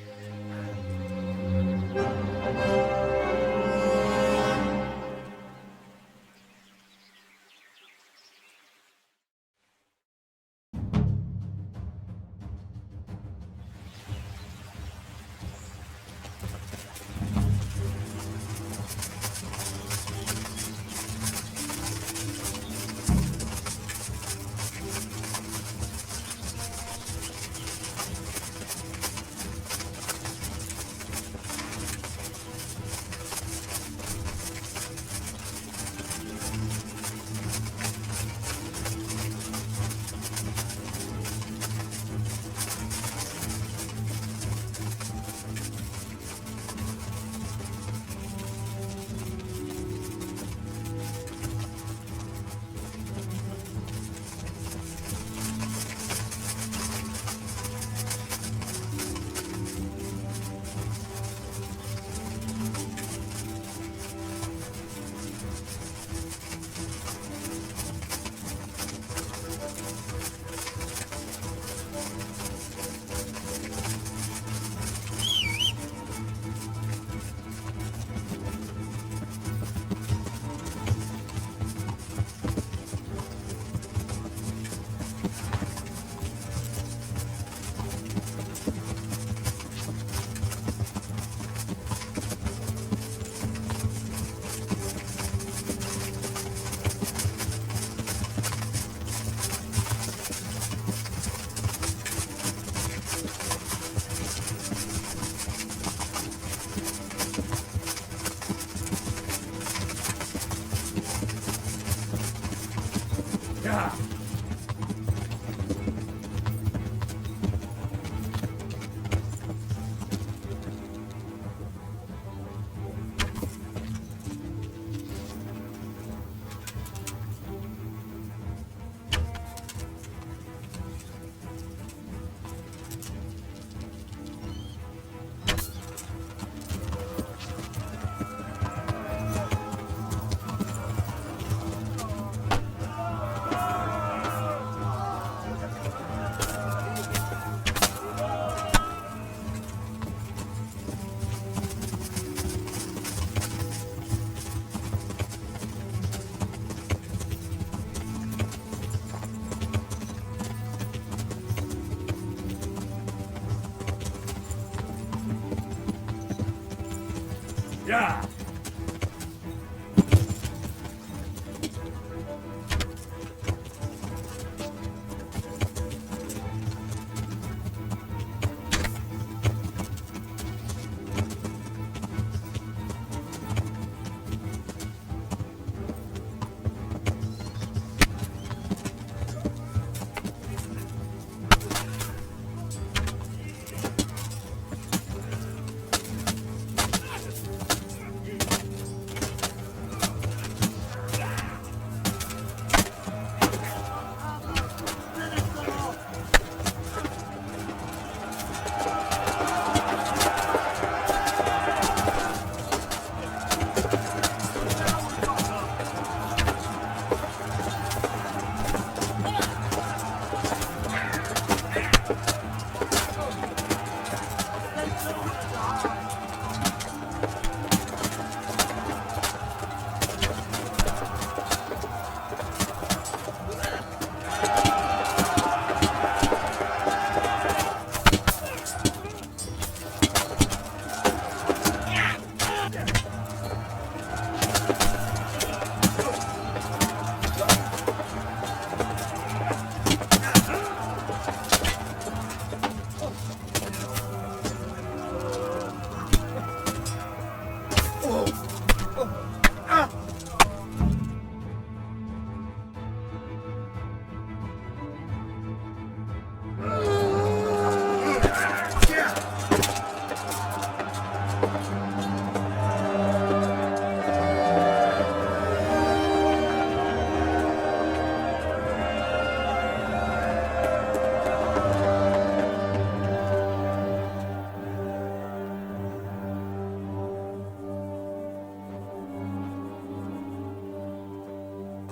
Yeah.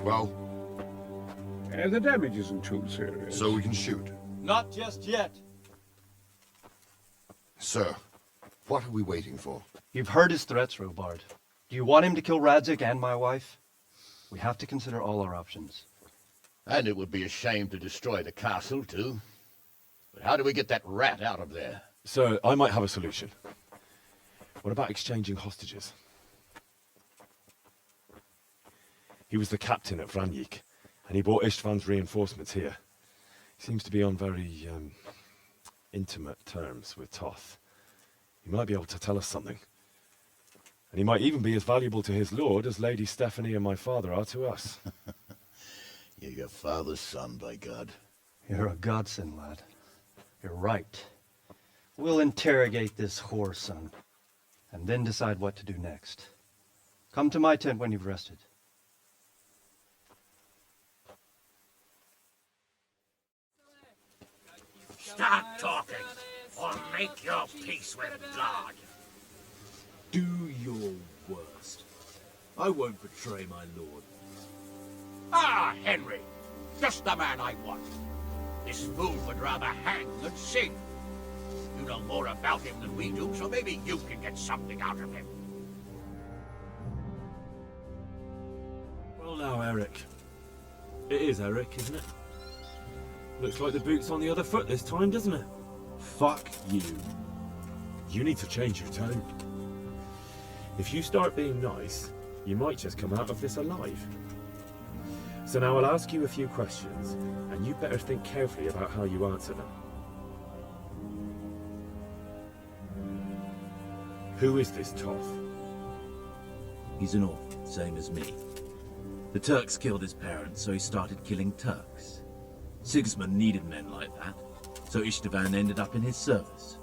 Well? The damage isn't too serious. So we can shoot. Not just yet. Sir, what are we waiting for? You've heard his threats, Robard. Do you want him to kill Radzik and my wife? We have to consider all our options. And it would be a shame to destroy the castle, too. But how do we get that rat out of there? Sir, I might have a solution. What about exchanging hostages? He was the captain at Vranyik, and he brought Istvan's reinforcements here. He seems to be on very, intimate terms with Toth. He might be able to tell us something. And he might even be as valuable to his lord as Lady Stephanie and my father are to us. You're your father's son, by God. You're a godsend, lad. You're right. We'll interrogate this whore son, and then decide what to do next. Come to my tent when you've rested. Start talking, or make your peace with God. Do your worst. I won't betray my lord. Ah, Henry, just the man I want. This fool would rather hang than sing. You know more about him than we do, so maybe you can get something out of him. Well now, Eric. It is Eric, isn't it? Looks like the boot's on the other foot this time, doesn't it? Fuck you. You need to change your tone. If you start being nice, you might just come out of this alive. So now I'll ask you a few questions, and you better think carefully about how you answer them. Who is this Toth? He's an orphan, same as me. The Turks killed his parents, so he started killing Turks. Sigismund needed men like that, so Istvan ended up in his service.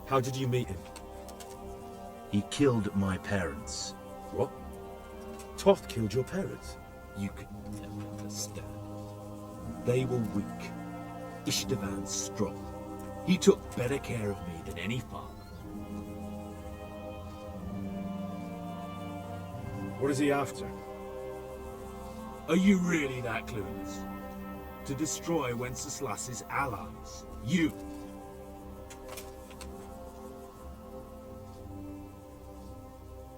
How did you meet him? He killed my parents. What? Toth killed your parents? You could never understand. They were weak. Istvan's strong. He took better care of me than any father. What is he after? Are you really that clueless? To destroy Wenceslas's allies. You.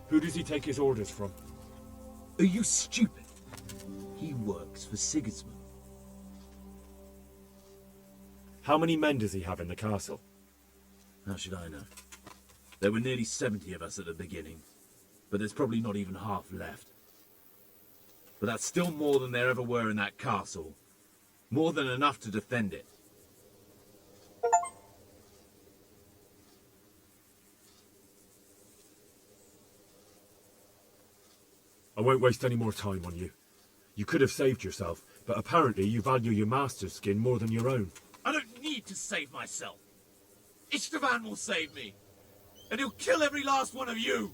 Who does he take his orders from? Are you stupid? He works for Sigismund. How many men does he have in the castle? How should I know? There were nearly 70 of us at the beginning, but there's probably not even half left. But that's still more than there ever were in that castle. More than enough to defend it. I won't waste any more time on you. You could have saved yourself, but apparently you value your master's skin more than your own. I don't need to save myself. Istvan will save me. And he'll kill every last one of you.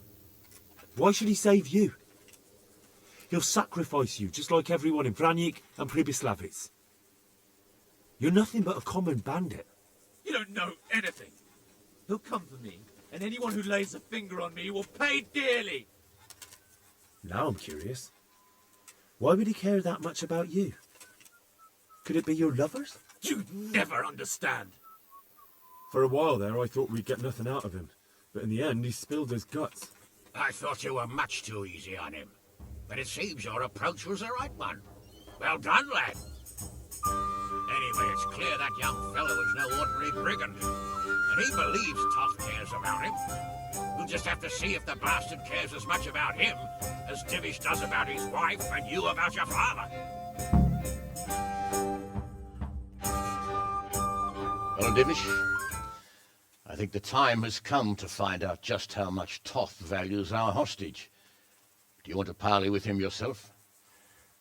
Why should he save you? He'll sacrifice you, just like everyone in Vranyik and Pribyslavitz. You're nothing but a common bandit. You don't know anything. He'll come for me, and anyone who lays a finger on me will pay dearly. Now I'm curious. Why would he care that much about you? Could it be your lovers? You'd never understand. For a while there, I thought we'd get nothing out of him. But in the end, he spilled his guts. I thought you were much too easy on him. But it seems your approach was the right one. Well done, lad. Anyway, it's clear that young fellow is no ordinary brigand. And he believes Toth cares about him. We'll just have to see if the bastard cares as much about him as Divish does about his wife and you about your father. Well, Divish, I think the time has come to find out just how much Toth values our hostage. Do you want to parley with him yourself?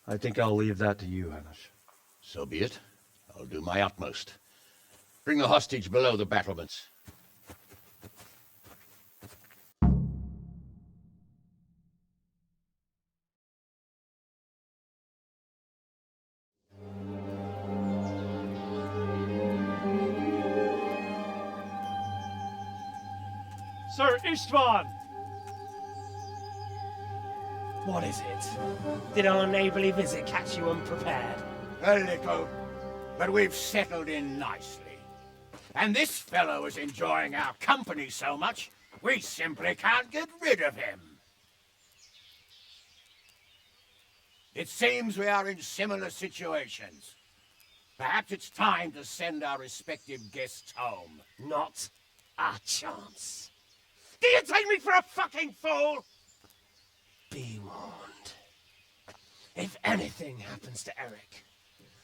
I think I'll leave that to you, Anish. So be it. I'll do my utmost. Bring the hostage below the battlements. Sir Istvan! What is it? Did our neighbourly visit catch you unprepared? A little, but we've settled in nicely. And this fellow is enjoying our company so much, we simply can't get rid of him. It seems we are in similar situations. Perhaps it's time to send our respective guests home. Not a chance. Do you take me for a fucking fool? Be warned. If anything happens to Eric,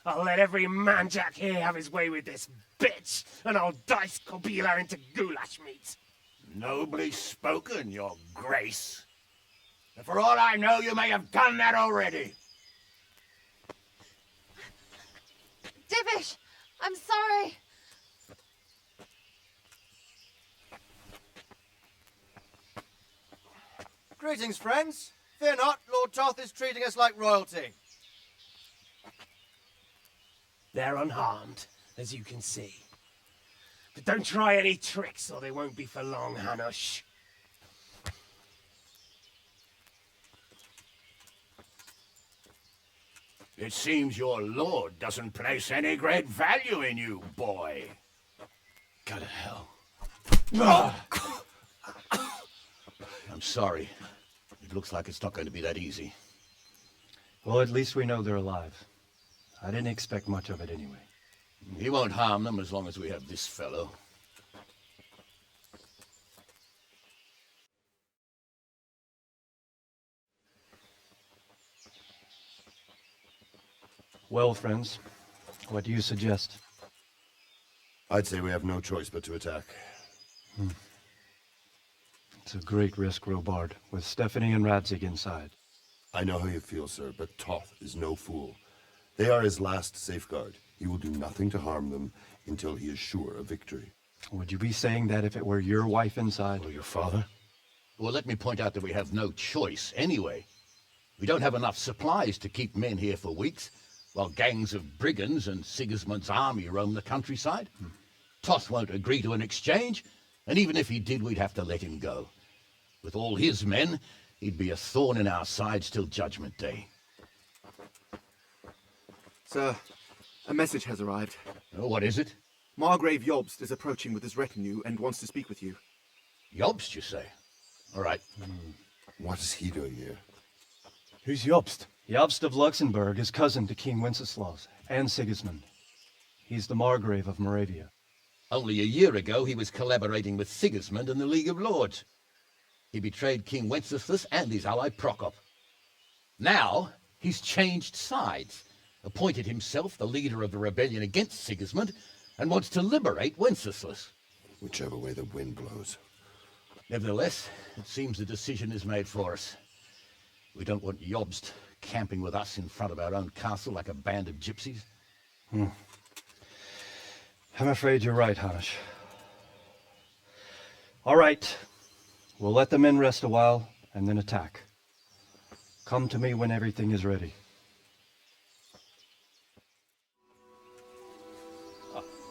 I'll let every manjack here have his way with this bitch, and I'll dice Kobila into goulash meat. Nobly spoken, your grace. But for all I know, you may have done that already. Divish, I'm sorry. Greetings, friends. Fear not, Lord Toth is treating us like royalty. They're unharmed, as you can see. But don't try any tricks, or they won't be for long, Hanush. It seems your lord doesn't place any great value in you, boy. Go to hell. Oh. I'm sorry. It looks like it's not going to be that easy. Well, at least we know they're alive. I didn't expect much of it anyway. He won't harm them as long as we have this fellow. Well, friends, what do you suggest? I'd say we have no choice but to attack. It's a great risk, Robard, with Stephanie and Radzig inside. I know how you feel, sir, but Toth is no fool. They are his last safeguard. He will do nothing to harm them until he is sure of victory. Would you be saying that if it were your wife inside? Or your father? Well, let me point out that we have no choice anyway. We don't have enough supplies to keep men here for weeks, while gangs of brigands and Sigismund's army roam the countryside. Toth won't agree to an exchange, and even if he did, we'd have to let him go. With all his men, he'd be a thorn in our sides till Judgment Day. Sir, a message has arrived. Oh, what is it? Margrave Jobst is approaching with his retinue and wants to speak with you. Jobst, you say? All right. What is he doing here? Who's Jobst? Jobst of Luxembourg is cousin to King Wenceslaus and Sigismund. He's the Margrave of Moravia. Only a year ago, he was collaborating with Sigismund and the League of Lords. He betrayed King Wenceslas and his ally Prokop. Now, he's changed sides, appointed himself the leader of the rebellion against Sigismund, and wants to liberate Wenceslas. Whichever way the wind blows. Nevertheless, it seems the decision is made for us. We don't want Jobst camping with us in front of our own castle like a band of gypsies. I'm afraid you're right, Hanush. All right. We'll let the men rest a while, and then attack. Come to me when everything is ready.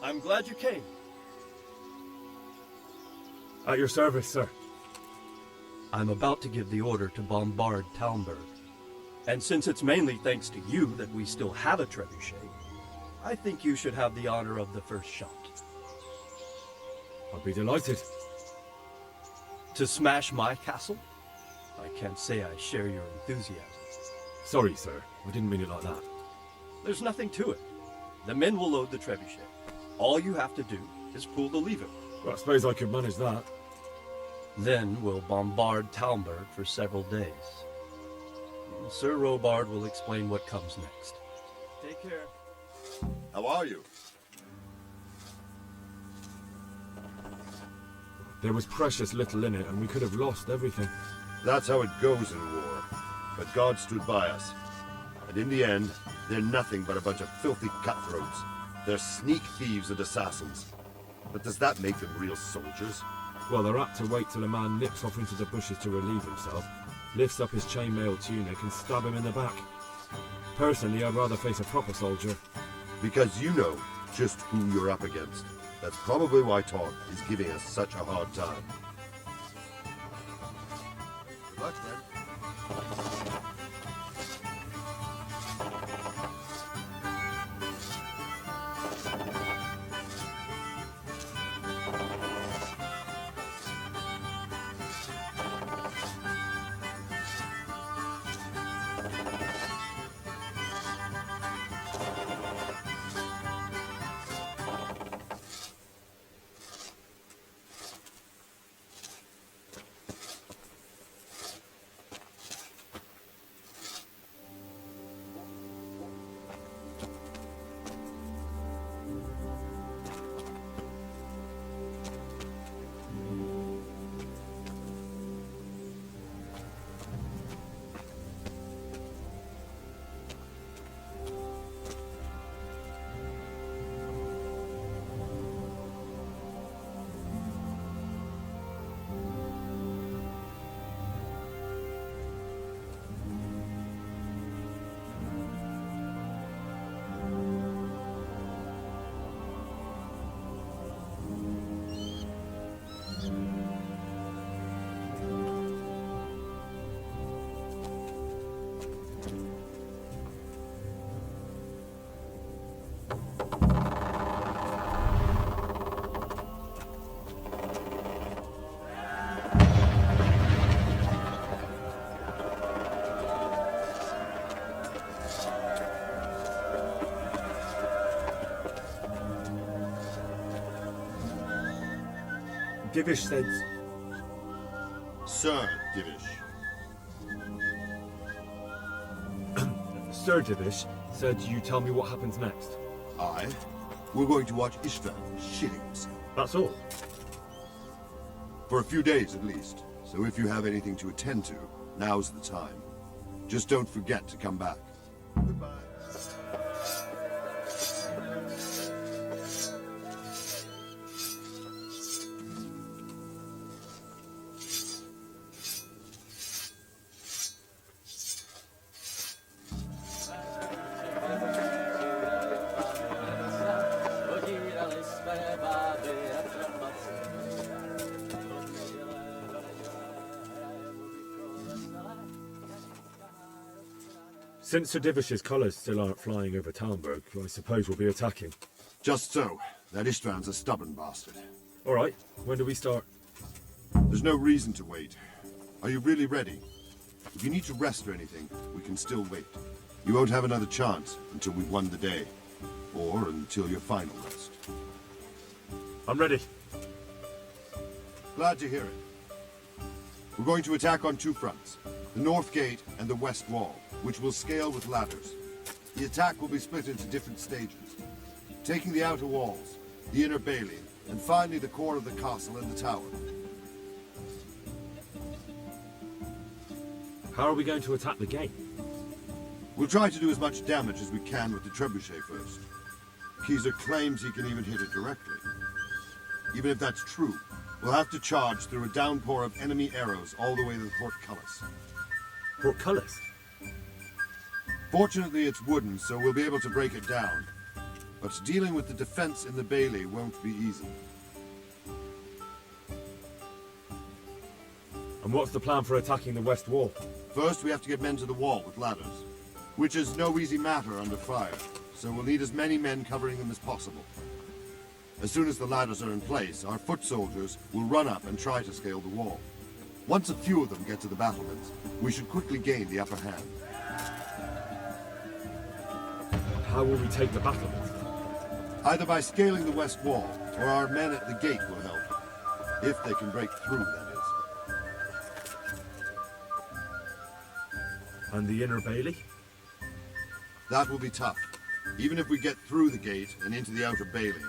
I'm glad you came. At your service, sir. I'm about to give the order to bombard Talmberg. And since it's mainly thanks to you that we still have a trebuchet, I think you should have the honor of the first shot. I'd be delighted. To smash my castle? I can't say I share your enthusiasm. Sorry, sir. I didn't mean it like that. There's nothing to it. The men will load the trebuchet. All you have to do is pull the lever. Well, I suppose I could manage that. Then we'll bombard Talmberg for several days. Sir Robard will explain what comes next. Take care. How are you? There was precious little in it, and we could have lost everything. That's how it goes in war. But God stood by us. And in the end, they're nothing but a bunch of filthy cutthroats. They're sneak thieves and assassins. But does that make them real soldiers? Well, they're apt to wait till a man nips off into the bushes to relieve himself, lifts up his chainmail tunic and stab him in the back. Personally, I'd rather face a proper soldier. Because you know just who you're up against. That's probably why Todd is giving us such a hard time. Good luck, then. Divish said... Sir Divish. Sir Divish said you tell me what happens next. Aye. We're going to watch Istvan shit himself. That's all? For a few days at least. So if you have anything to attend to, now's the time. Just don't forget to come back. Goodbye. Since Sir Divish's colours still aren't flying over Talmberg, I suppose we'll be attacking. Just so. That Istvan's a stubborn bastard. All right. When do we start? There's no reason to wait. Are you really ready? If you need to rest or anything, we can still wait. You won't have another chance until we've won the day. Or until your final rest. I'm ready. Glad to hear it. We're going to attack on two fronts. The north gate and the west wall, which will scale with ladders. The attack will be split into different stages. Taking the outer walls, the inner bailey, and finally the core of the castle and the tower. How are we going to attack the gate? We'll try to do as much damage as we can with the trebuchet first. Keyser claims he can even hit it directly. Even if that's true, we'll have to charge through a downpour of enemy arrows all the way to the portcullis. Portcullis? Fortunately, it's wooden, so we'll be able to break it down. But dealing with the defense in the bailey won't be easy. And what's the plan for attacking the west wall? First, we have to get men to the wall with ladders, which is no easy matter under fire, so we'll need as many men covering them as possible. As soon as the ladders are in place, our foot soldiers will run up and try to scale the wall. Once a few of them get to the battlements, we should quickly gain the upper hand. How will we take the battlements? Either by scaling the west wall, or our men at the gate will help. If they can break through, that is. And the inner bailey? That will be tough. Even if we get through the gate and into the outer bailey,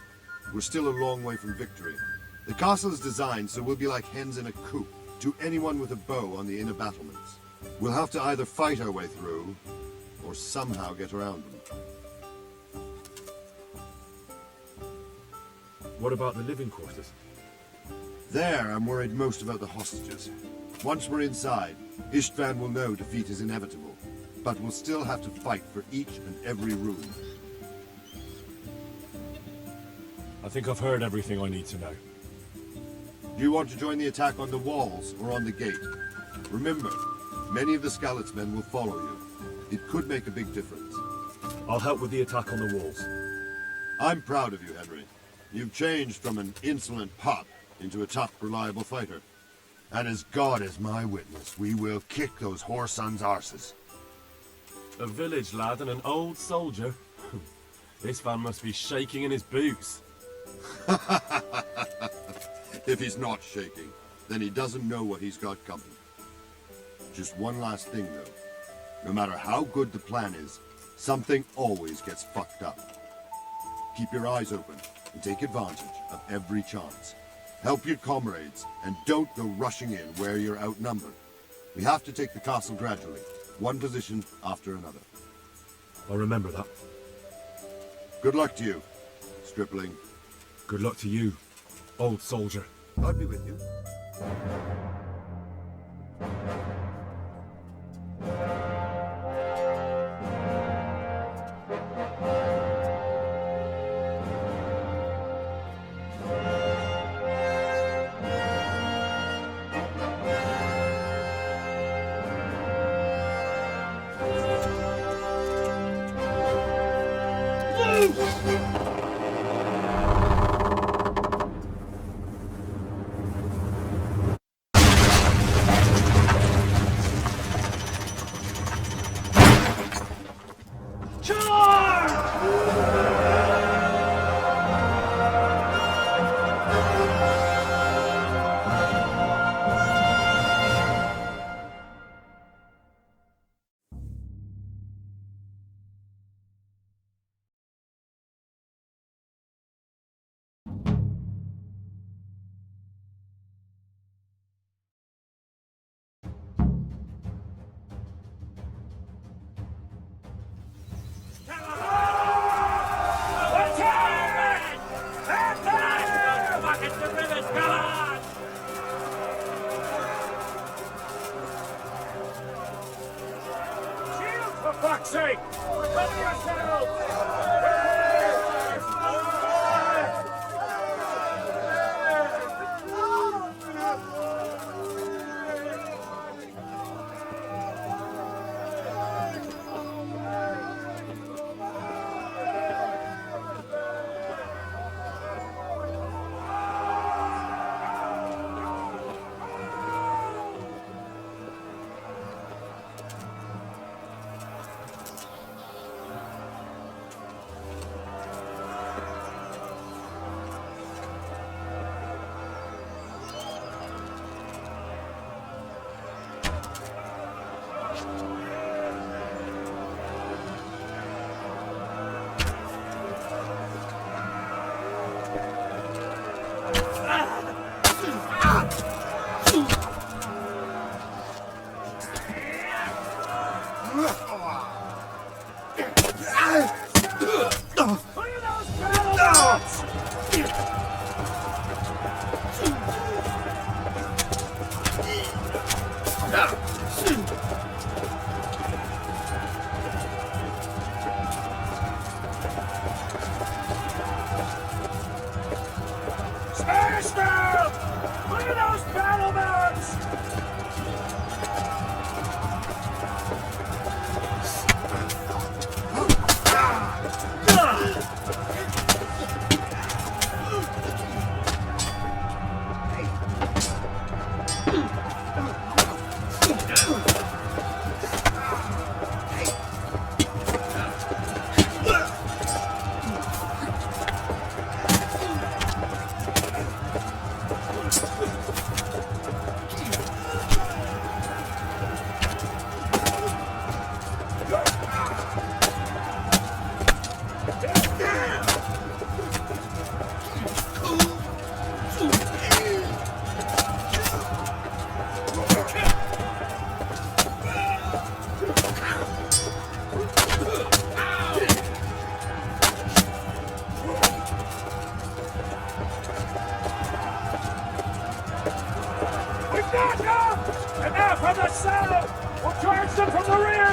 we're still a long way from victory. The castle is designed so we'll be like hens in a coop to anyone with a bow on the inner battlements. We'll have to either fight our way through, or somehow get around them. What about the living quarters? There, I'm worried most about the hostages. Once we're inside, Istvan will know defeat is inevitable, but we'll still have to fight for each and every room. I think I've heard everything I need to know. Do you want to join the attack on the walls or on the gate? Remember, many of the Skalitz men will follow you. It could make a big difference. I'll help with the attack on the walls. I'm proud of you, Henry. You've changed from an insolent pup into a tough, reliable fighter. And as God is my witness, we will kick those whore sons' arses. A village lad and an old soldier? This man must be shaking in his boots. If he's not shaking, then he doesn't know what he's got coming. Just one last thing, though. No matter how good the plan is, something always gets fucked up. Keep your eyes open and take advantage of every chance. Help your comrades, and don't go rushing in where you're outnumbered. We have to take the castle gradually, one position after another. I'll remember that. Good luck to you, stripling. Good luck to you, old soldier. God be with you. fuck's sake! Cover yourselves! Smash them! Look at those battlements! We've got them! And now from the south! We'll charge them from the rear!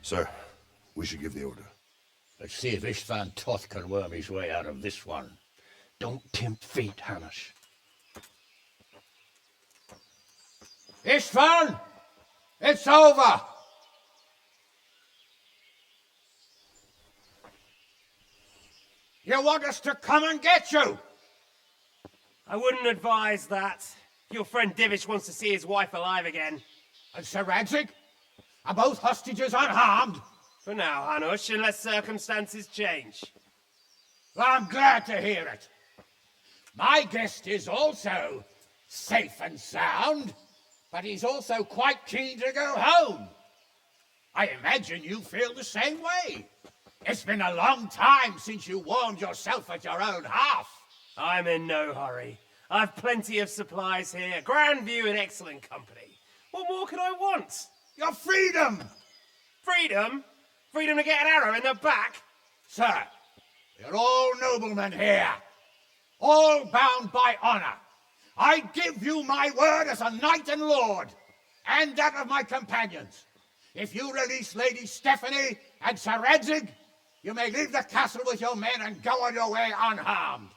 Sir, we should give the order. Let's see if Istvan Toth can worm his way out of this one. Don't tempt fate, Hamish. Istvan! It's over! You want us to come and get you? I wouldn't advise that. Your friend Divish wants to see his wife alive again. And Sir Radzig? Are both hostages unharmed? For now, Hanush, unless circumstances change. Well, I'm glad to hear it. My guest is also safe and sound, but he's also quite keen to go home. I imagine you feel the same way. It's been a long time since you warmed yourself at your own hearth. I'm in no hurry. I've plenty of supplies here, grand view and excellent company. What more could I want? Your freedom! Freedom? Freedom to get an arrow in the back? Sir, we're all noblemen here, all bound by honor. I give you my word as a knight and lord, and that of my companions. If you release Lady Stephanie and Sir Radzig, you may leave the castle with your men and go on your way unharmed.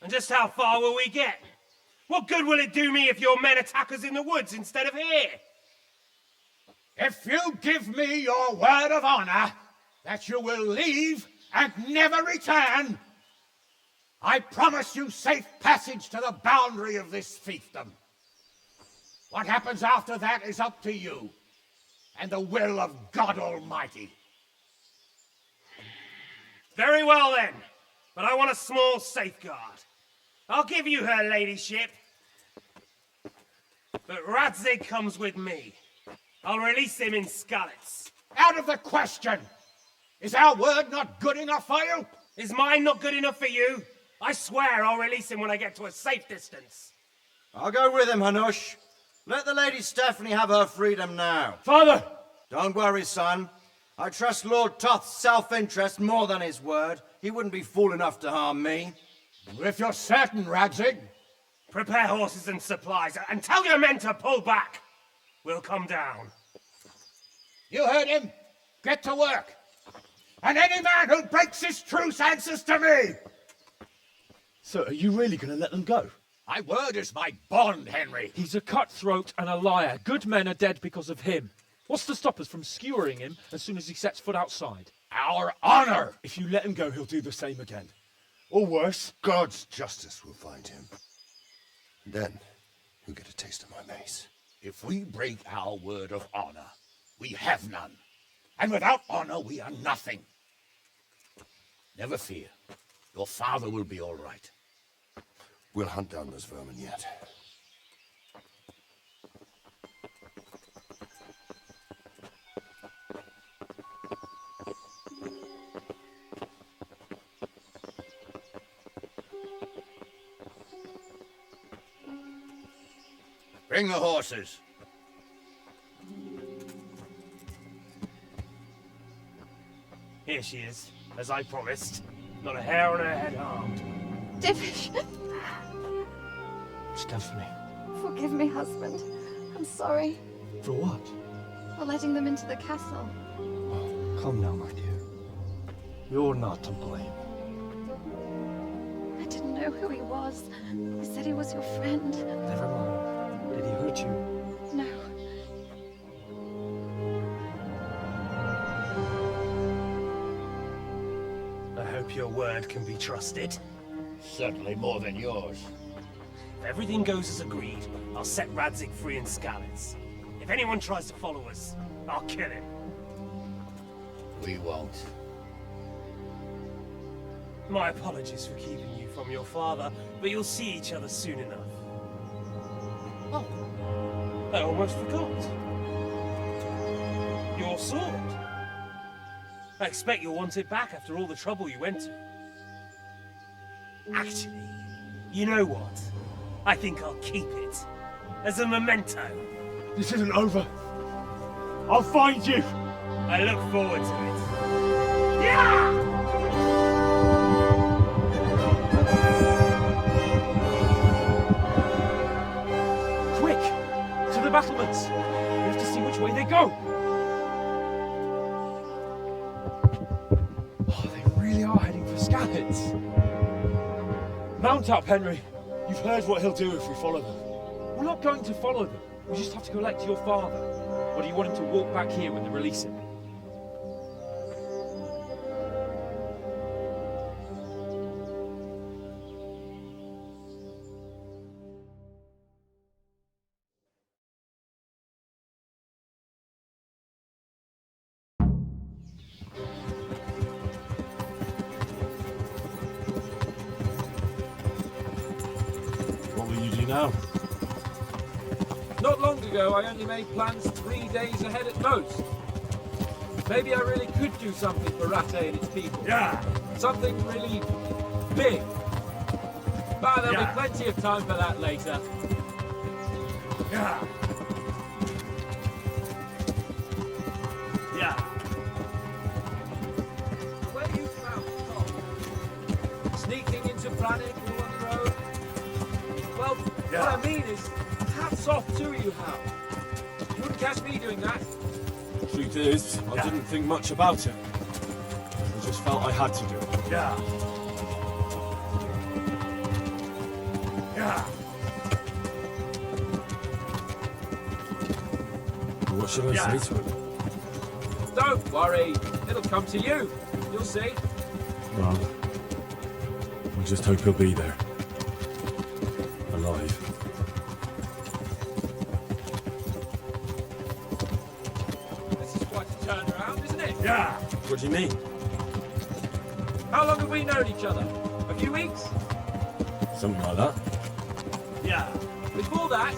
And just how far will we get? What good will it do me if your men attack us in the woods instead of here? If you give me your word of honor that you will leave and never return, I promise you safe passage to the boundary of this fiefdom. What happens after that is up to you and the will of God Almighty. Very well then, but I want a small safeguard. I'll give you her ladyship, but Radzig comes with me. I'll release him in Skalitz. Out of the question! Is our word not good enough for you? Is mine not good enough for you? I swear I'll release him when I get to a safe distance. I'll go with him, Hanush. Let the Lady Stephanie have her freedom now. Father! Don't worry, son. I trust Lord Toth's self-interest more than his word. He wouldn't be fool enough to harm me. If you're certain, Radzig. Prepare horses and supplies, and tell your men to pull back. We'll come down. You heard him. Get to work. And any man who breaks this truce answers to me. So, are you really going to let them go? My word is my bond, Henry. He's a cutthroat and a liar. Good men are dead because of him. What's to stop us from skewering him as soon as he sets foot outside? Our honor! If you let him go, he'll do the same again. Or worse. God's justice will find him. Then, you'll get a taste of my mace. If we break our word of honor, we have none. And without honor, we are nothing. Never fear. Your father will be all right. We'll hunt down those vermin yet. Bring the horses. Here she is, as I promised. Not a hair on her head harmed. Divish! Stephanie. Forgive me, husband. I'm sorry For what? for letting them into the castle. Come now, my dear. You're not to blame. I didn't know who he was. He said he was your friend. Never mind. Did he hurt you? No. I hope your word can be trusted. Certainly more than yours. If everything goes as agreed, I'll set Radzig free in Skalitz. If anyone tries to follow us, I'll kill him. We won't. My apologies for keeping you from your father, but you'll see each other soon enough. Oh, I almost forgot. Your sword. I expect you'll want it back after all the trouble you went to. Actually, you know what? I think I'll keep it. As a memento. This isn't over. I'll find you. I look forward to it. Yeah! Damn it! Mount up, Henry. You've heard what he'll do if we follow them. We're not going to follow them. We just have to collect your father. Or do you want him to walk back here when they release him? What will you do now? Not long ago, I only made plans 3 days ahead at most. Maybe I really could do something for Rate and its people. Yeah. Something really big. But there'll Yeah. be plenty of time for that later. Yeah. Yeah. Where you found Tom? Sneaking into Brannick all on your own? Well, Yeah. what I mean is, hats off to you, Hal. You wouldn't catch me doing that. Truth is, I didn't think much about it. I just felt I had to do it. Yeah. Yeah. What should I Yeah. say to him? Don't worry, it'll come to you. You'll see. Well, I just hope he'll be there. Alive. This is quite a turnaround, isn't it? Yeah. What do you mean? How long have we known each other? A few weeks? Something like that. Yeah. Before that,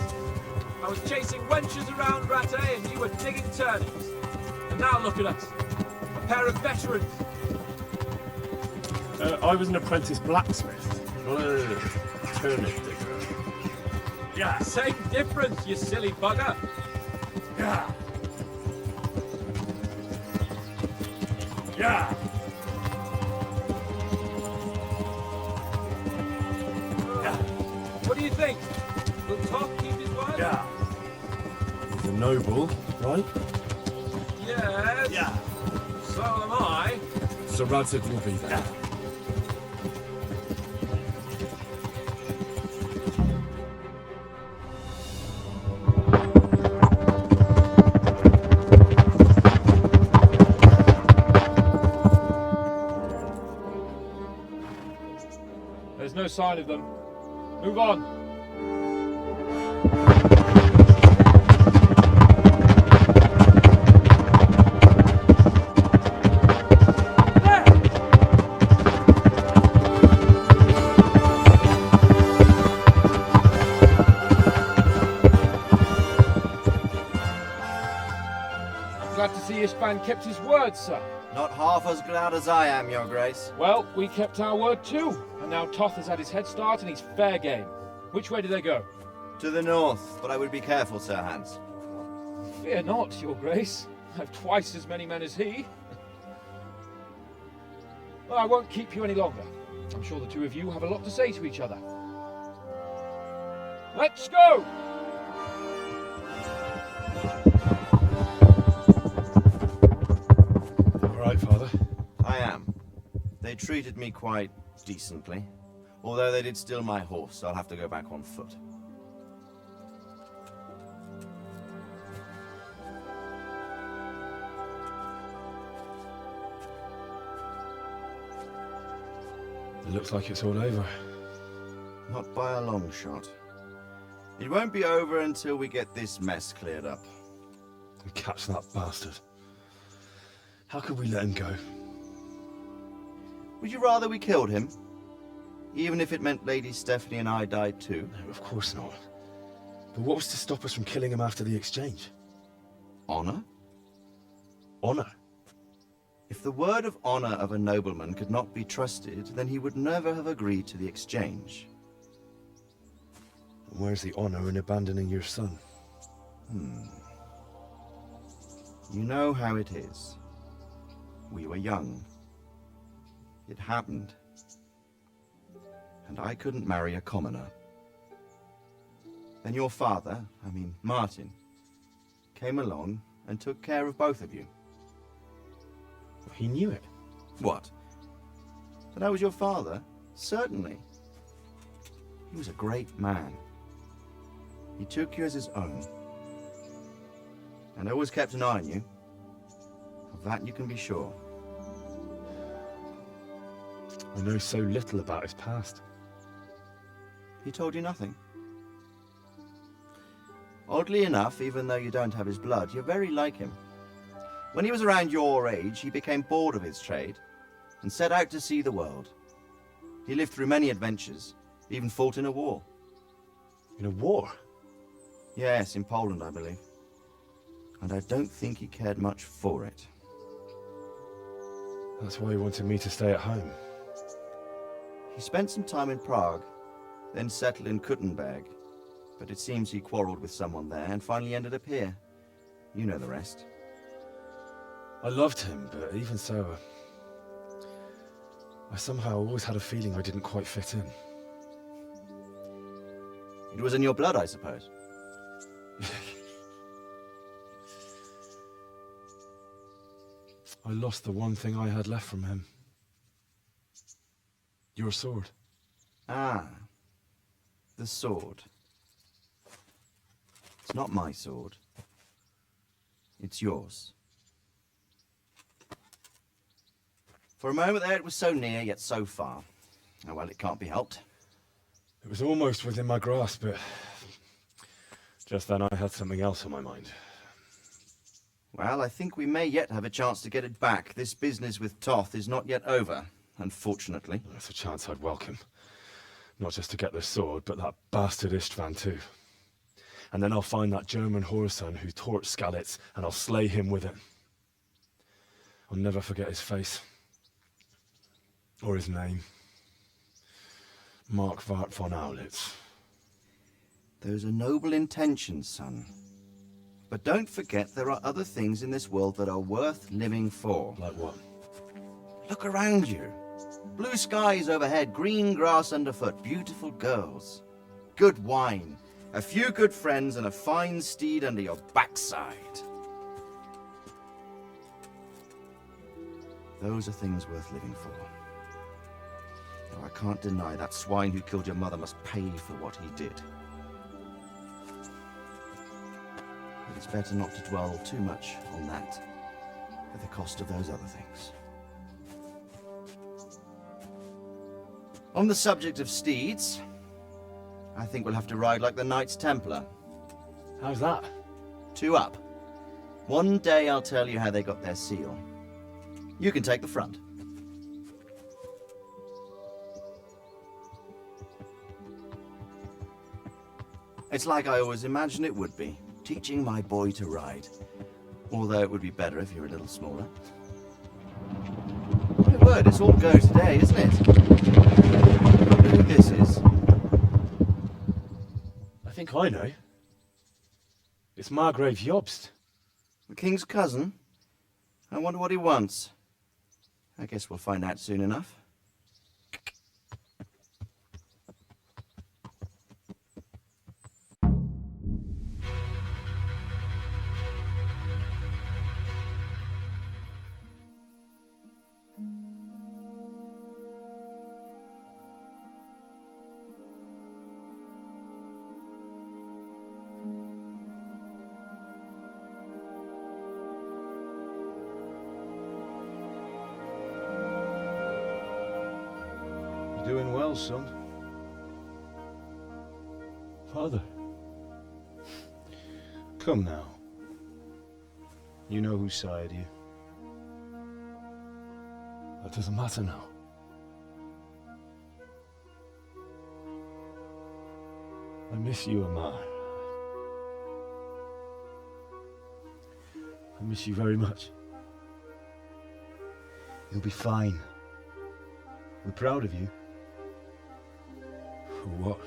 I was chasing wenches around Rate and you were digging turnings. And now look at us. A pair of veterans. I was an apprentice blacksmith, not a turnip digger. Yeah. Same difference, you silly bugger. Yeah. Yeah. What do you think? Will Todd keep his word? Yeah. He's a noble, right? Yes. Yeah. So am I. So Radzig will be there. Yeah. There's no sign of them. Move on. Glad to see Ishban kept his word, sir. Not half as glad as I am, Your Grace. Well, we kept our word too. And now Toth has had his head start and he's fair game. Which way do they go? To the north, but I would be careful, Sir Hans. Fear not, Your Grace. I've twice as many men as he. Well, I won't keep you any longer. I'm sure the two of you have a lot to say to each other. Let's go! All right, Father. I am. They treated me quite decently. Although they did steal my horse, so I'll have to go back on foot. It looks like it's all over. Not by a long shot. It won't be over until we get this mess cleared up. And catch that bastard. How could we let him go? Would you rather we killed him? Even if it meant Lady Stephanie and I died too? No, of course not. But what was to stop us from killing him after the exchange? Honor? Honor? If the word of honor of a nobleman could not be trusted, then he would never have agreed to the exchange. And where's the honor in abandoning your son? You know how it is. We were young. It happened. And I couldn't marry a commoner. Then your father, Martin, came along and took care of both of you. He knew it. What? That I was your father? Certainly. He was a great man. He took you as his own. And always kept an eye on you. Of that you can be sure. I know so little about his past. He told you nothing? Oddly enough, even though you don't have his blood, you're very like him. When he was around your age, he became bored of his trade and set out to see the world. He lived through many adventures, even fought in a war. In a war? Yes, in Poland, I believe. And I don't think he cared much for it. That's why he wanted me to stay at home. He spent some time in Prague, then settled in Kuttenberg. But it seems he quarreled with someone there and finally ended up here. You know the rest. I loved him, but even so, I somehow always had a feeling I didn't quite fit in. It was in your blood, I suppose. I lost the one thing I had left from him. Your sword. Ah, the sword. It's not my sword. It's yours. For a moment there it was so near, yet so far. Oh well, it can't be helped. It was almost within my grasp, but just then I had something else on my mind. Well, I think we may yet have a chance to get it back. This business with Toth is not yet over, unfortunately. That's a chance I'd welcome. Not just to get the sword, but that bastard Istvan too. And then I'll find that German whoreson who torched Skalitz, and I'll slay him with it. I'll never forget his face. Or his name. Mark Vart von Aulitz. Those are noble intentions, son. But don't forget there are other things in this world that are worth living for. Like what? Look around you. Blue skies overhead, green grass underfoot, beautiful girls. Good wine, a few good friends, and a fine steed under your backside. Those are things worth living for. Though I can't deny that swine who killed your mother must pay for what he did. But it's better not to dwell too much on that at the cost of those other things. On the subject of steeds, I think we'll have to ride like the Knights Templar. How's that? 2 up. One day I'll tell you how they got their seal. You can take the front. It's like I always imagined it would be, teaching my boy to ride. Although it would be better if you were a little smaller. My word, it's all go today, isn't it? I wonder who this is. I think I know. It's Margrave Jobst. The king's cousin? I wonder what he wants. I guess we'll find out soon enough. Doing well, son. Father. Come now. You know who sired you. That doesn't matter now. I miss you, Amar. I miss you very much. You'll be fine. We're proud of you. For what?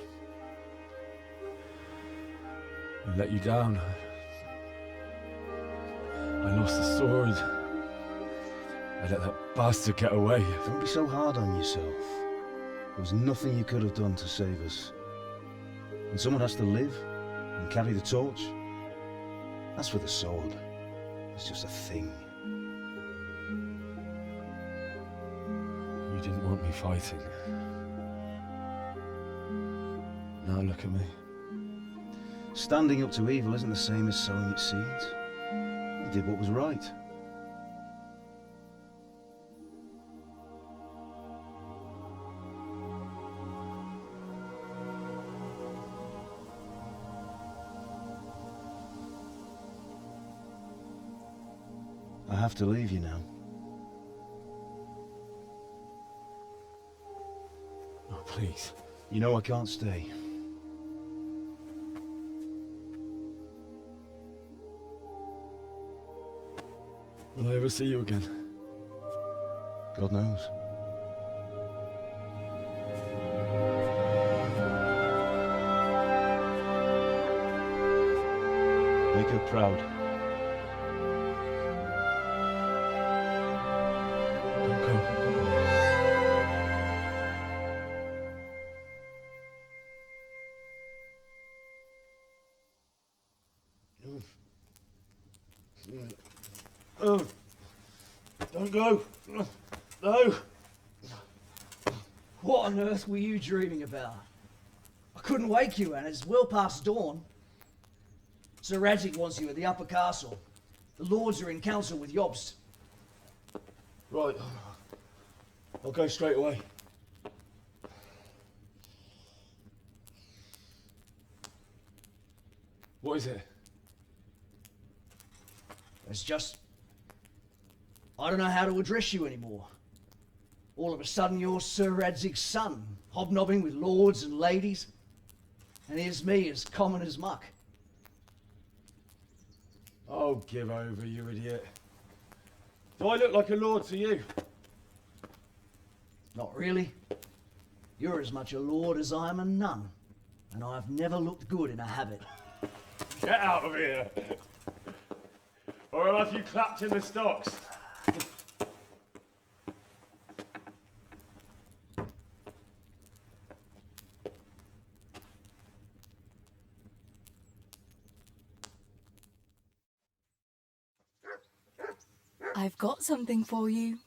I let you down. I lost the sword. I let that bastard get away. Don't be so hard on yourself. There was nothing you could have done to save us. And someone has to live and carry the torch. As for the sword, it's just a thing. You didn't want me fighting. Now look at me. Standing up to evil isn't the same as sowing its seeds. You did what was right. I have to leave you now. Oh, please. You know I can't stay. Will I ever see you again? God knows. Make her proud. Don't go. Oh, don't go. No. What on earth were you dreaming about? I couldn't wake you, and it's well past dawn. Sir Radzig wants you at the upper castle. The lords are in council with Jobst. Right. I'll go straight away. What is it? It's just... I don't know how to address you anymore. All of a sudden you're Sir Radzig's son, hobnobbing with lords and ladies. And here's me, as common as muck. Oh, give over, you idiot. Do I look like a lord to you? Not really. You're as much a lord as I am a nun. And I've never looked good in a habit. Get out of here! Or I'll have you clapped in the stocks. I've got something for you.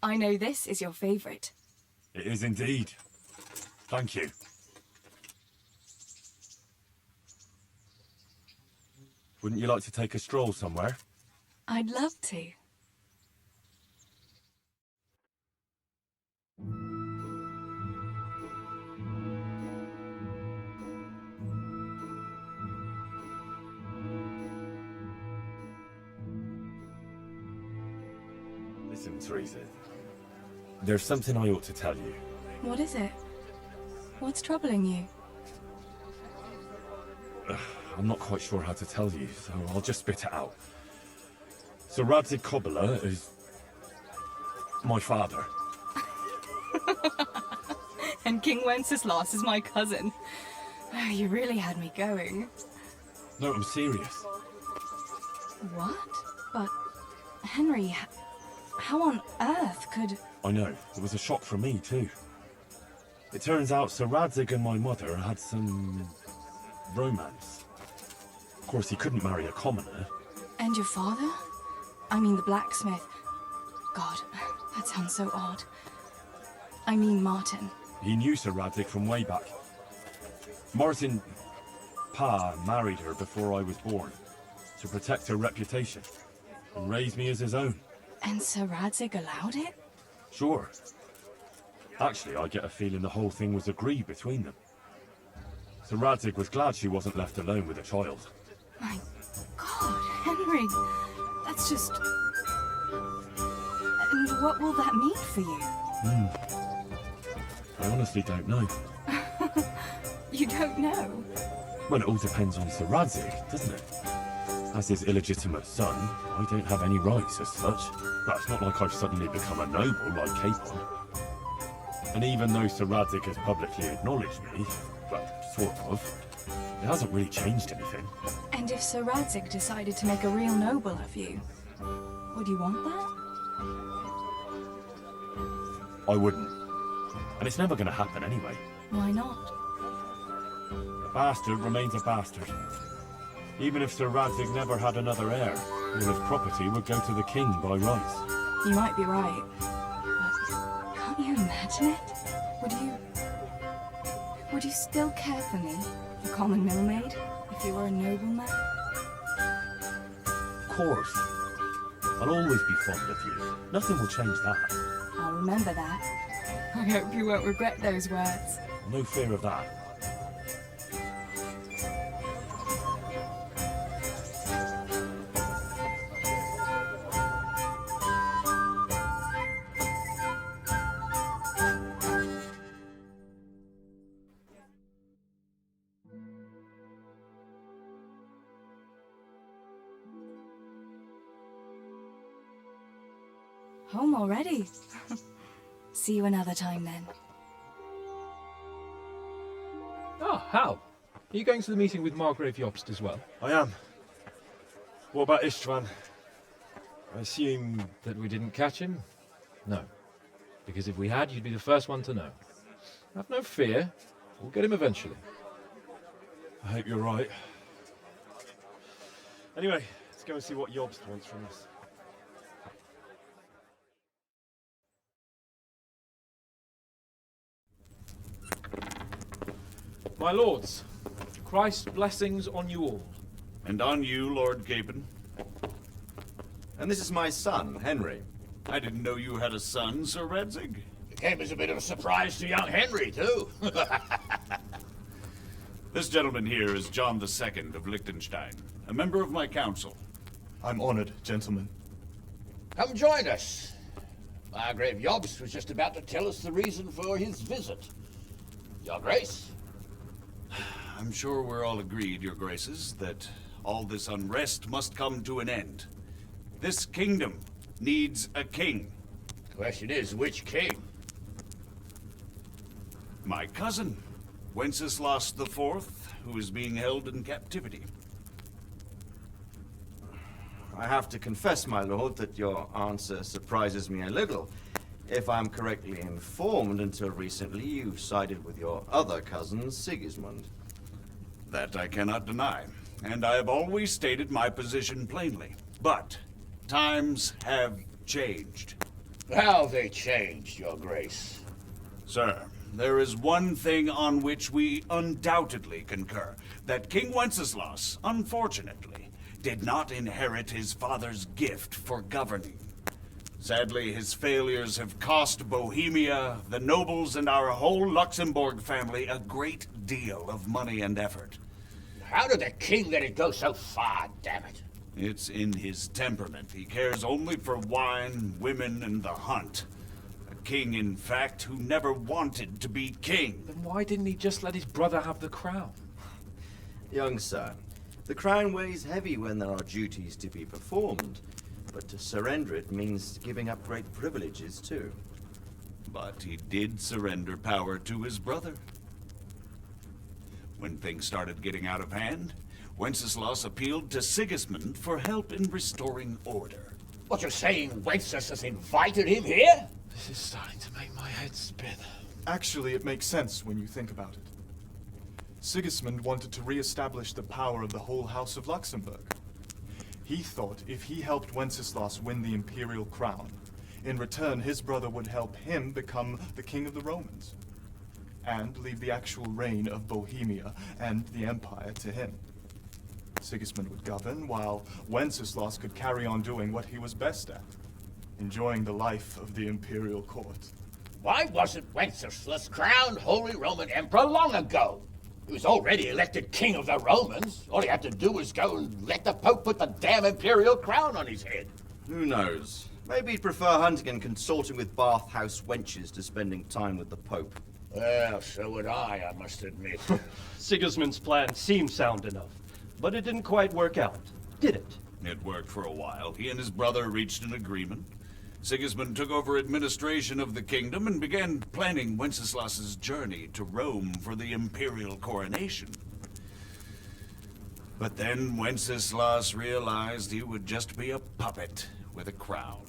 I know this is your favourite. It is indeed. Thank you. Wouldn't you like to take a stroll somewhere? I'd love to. Listen, Teresa. There's something I ought to tell you. What is it? What's troubling you? I'm not quite sure how to tell you, so I'll just spit it out. So Radzig Kobyla is... my father. And King Wenceslas is my cousin. Oh, you really had me going. No, I'm serious. What? But, Henry, how on earth could... I know, it was a shock for me too. It turns out Sir Radzig and my mother had some... romance. Of course, he couldn't marry a commoner. And your father? I mean the blacksmith. God, that sounds so odd. I mean Martin. He knew Sir Radzig from way back. Martin... Pa married her before I was born, to protect her reputation, and raise me as his own. And Sir Radzig allowed it? Sure. Actually, I get a feeling the whole thing was agreed between them. Sir Radzig was glad she wasn't left alone with a child. My God, Henry, that's just... And what will that mean for you? I honestly don't know. You don't know? Well, it all depends on Sir Radzig, doesn't it? As his illegitimate son, I don't have any rights as such. But it's not like I've suddenly become a noble like Capon. And even though Sir Radzig has publicly acknowledged me, well, sort of, it hasn't really changed anything. And if Sir Radzig decided to make a real noble of you, would you want that? I wouldn't. And it's never going to happen anyway. Why not? A bastard remains a bastard. Even if Sir Radzig never had another heir, all his property would go to the king by rights. You might be right. But can't you imagine it? Would you still care for me, the common millmaid, if you were a nobleman? Of course. I'll always be fond of you. Nothing will change that. I'll remember that. I hope you won't regret those words. No fear of that. Home already. See you another time then. Ah, Hal. Are you going to the meeting with Margrave Jobst as well? I am. What about Istvan? I assume... That we didn't catch him? No. Because if we had, you'd be the first one to know. Have no fear. We'll get him eventually. I hope you're right. Anyway, let's go and see what Jobst wants from us. My lords, Christ's blessings on you all. And on you, Lord Gaben. And this is my son, Henry. I didn't know you had a son, Sir Radzig. It came as a bit of a surprise to young Henry, too. This gentleman here is John II of Liechtenstein, a member of my council. I'm honored, gentlemen. Come join us. Margrave Jobst was just about to tell us the reason for his visit. Your Grace? I'm sure we're all agreed, Your Graces, that all this unrest must come to an end. This kingdom needs a king. The question is, which king? My cousin, Wenceslas IV, who is being held in captivity. I have to confess, my lord, that your answer surprises me a little. If I'm correctly informed, until recently you sided with your other cousin, Sigismund. That I cannot deny, and I have always stated my position plainly. But times have changed. How have they changed, Your Grace? Sir, there is one thing on which we undoubtedly concur, that King Wenceslas, unfortunately, did not inherit his father's gift for governing. Sadly, his failures have cost Bohemia, the nobles, and our whole Luxembourg family a great deal of money and effort. How did the king let it go so far, damn it? It's in his temperament. He cares only for wine, women, and the hunt. A king, in fact, who never wanted to be king. Then why didn't he just let his brother have the crown? Young sir, the crown weighs heavy when there are duties to be performed, but to surrender it means giving up great privileges too. But he did surrender power to his brother. When things started getting out of hand, Wenceslas appealed to Sigismund for help in restoring order. What you're saying, Wenceslas has invited him here? This is starting to make my head spin. Actually, it makes sense when you think about it. Sigismund wanted to re-establish the power of the whole House of Luxembourg. He thought if he helped Wenceslas win the imperial crown, in return his brother would help him become the king of the Romans, and leave the actual reign of Bohemia and the empire to him. Sigismund would govern, while Wenceslas could carry on doing what he was best at, enjoying the life of the imperial court. Why wasn't Wenceslas crowned Holy Roman Emperor long ago? He was already elected king of the Romans. All he had to do was go and let the Pope put the damn imperial crown on his head. Who knows? Maybe he'd prefer hunting and consorting with bathhouse wenches to spending time with the Pope. Well, so would I must admit. Sigismund's plan seemed sound enough, but it didn't quite work out, did it? It worked for a while. He and his brother reached an agreement. Sigismund took over administration of the kingdom and began planning Wenceslas's journey to Rome for the imperial coronation. But then Wenceslas realized he would just be a puppet with a crown.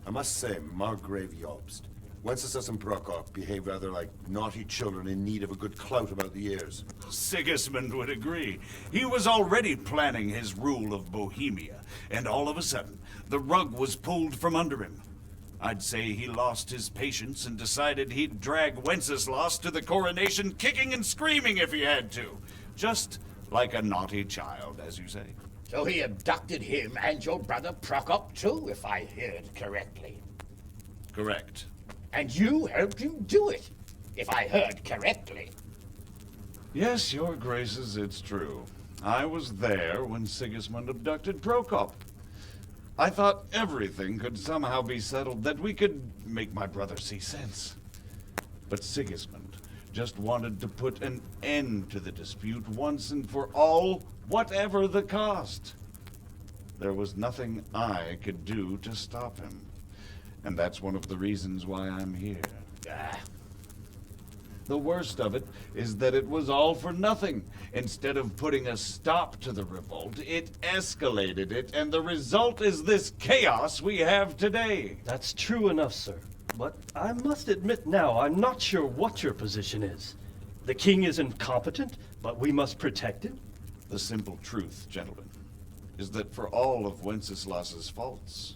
I must say, Margrave Jobst, Wenceslas and Prokop behave rather like naughty children in need of a good clout about the ears. Sigismund would agree. He was already planning his rule of Bohemia, and all of a sudden, the rug was pulled from under him. I'd say he lost his patience and decided he'd drag Wenceslas to the coronation kicking and screaming if he had to. Just like a naughty child, as you say. So he abducted him and your brother Prokop too, if I heard correctly. Correct. And you helped him do it, if I heard correctly. Yes, your graces, it's true. I was there when Sigismund abducted Prokop. I thought everything could somehow be settled, that we could make my brother see sense. But Sigismund just wanted to put an end to the dispute once and for all, whatever the cost. There was nothing I could do to stop him. And that's one of the reasons why I'm here. The worst of it is that it was all for nothing. Instead of putting a stop to the revolt, it escalated it, and the result is this chaos we have today. That's true enough, sir. But I must admit now, I'm not sure what your position is. The king is incompetent, but we must protect him? The simple truth, gentlemen, is that for all of Wenceslas's faults,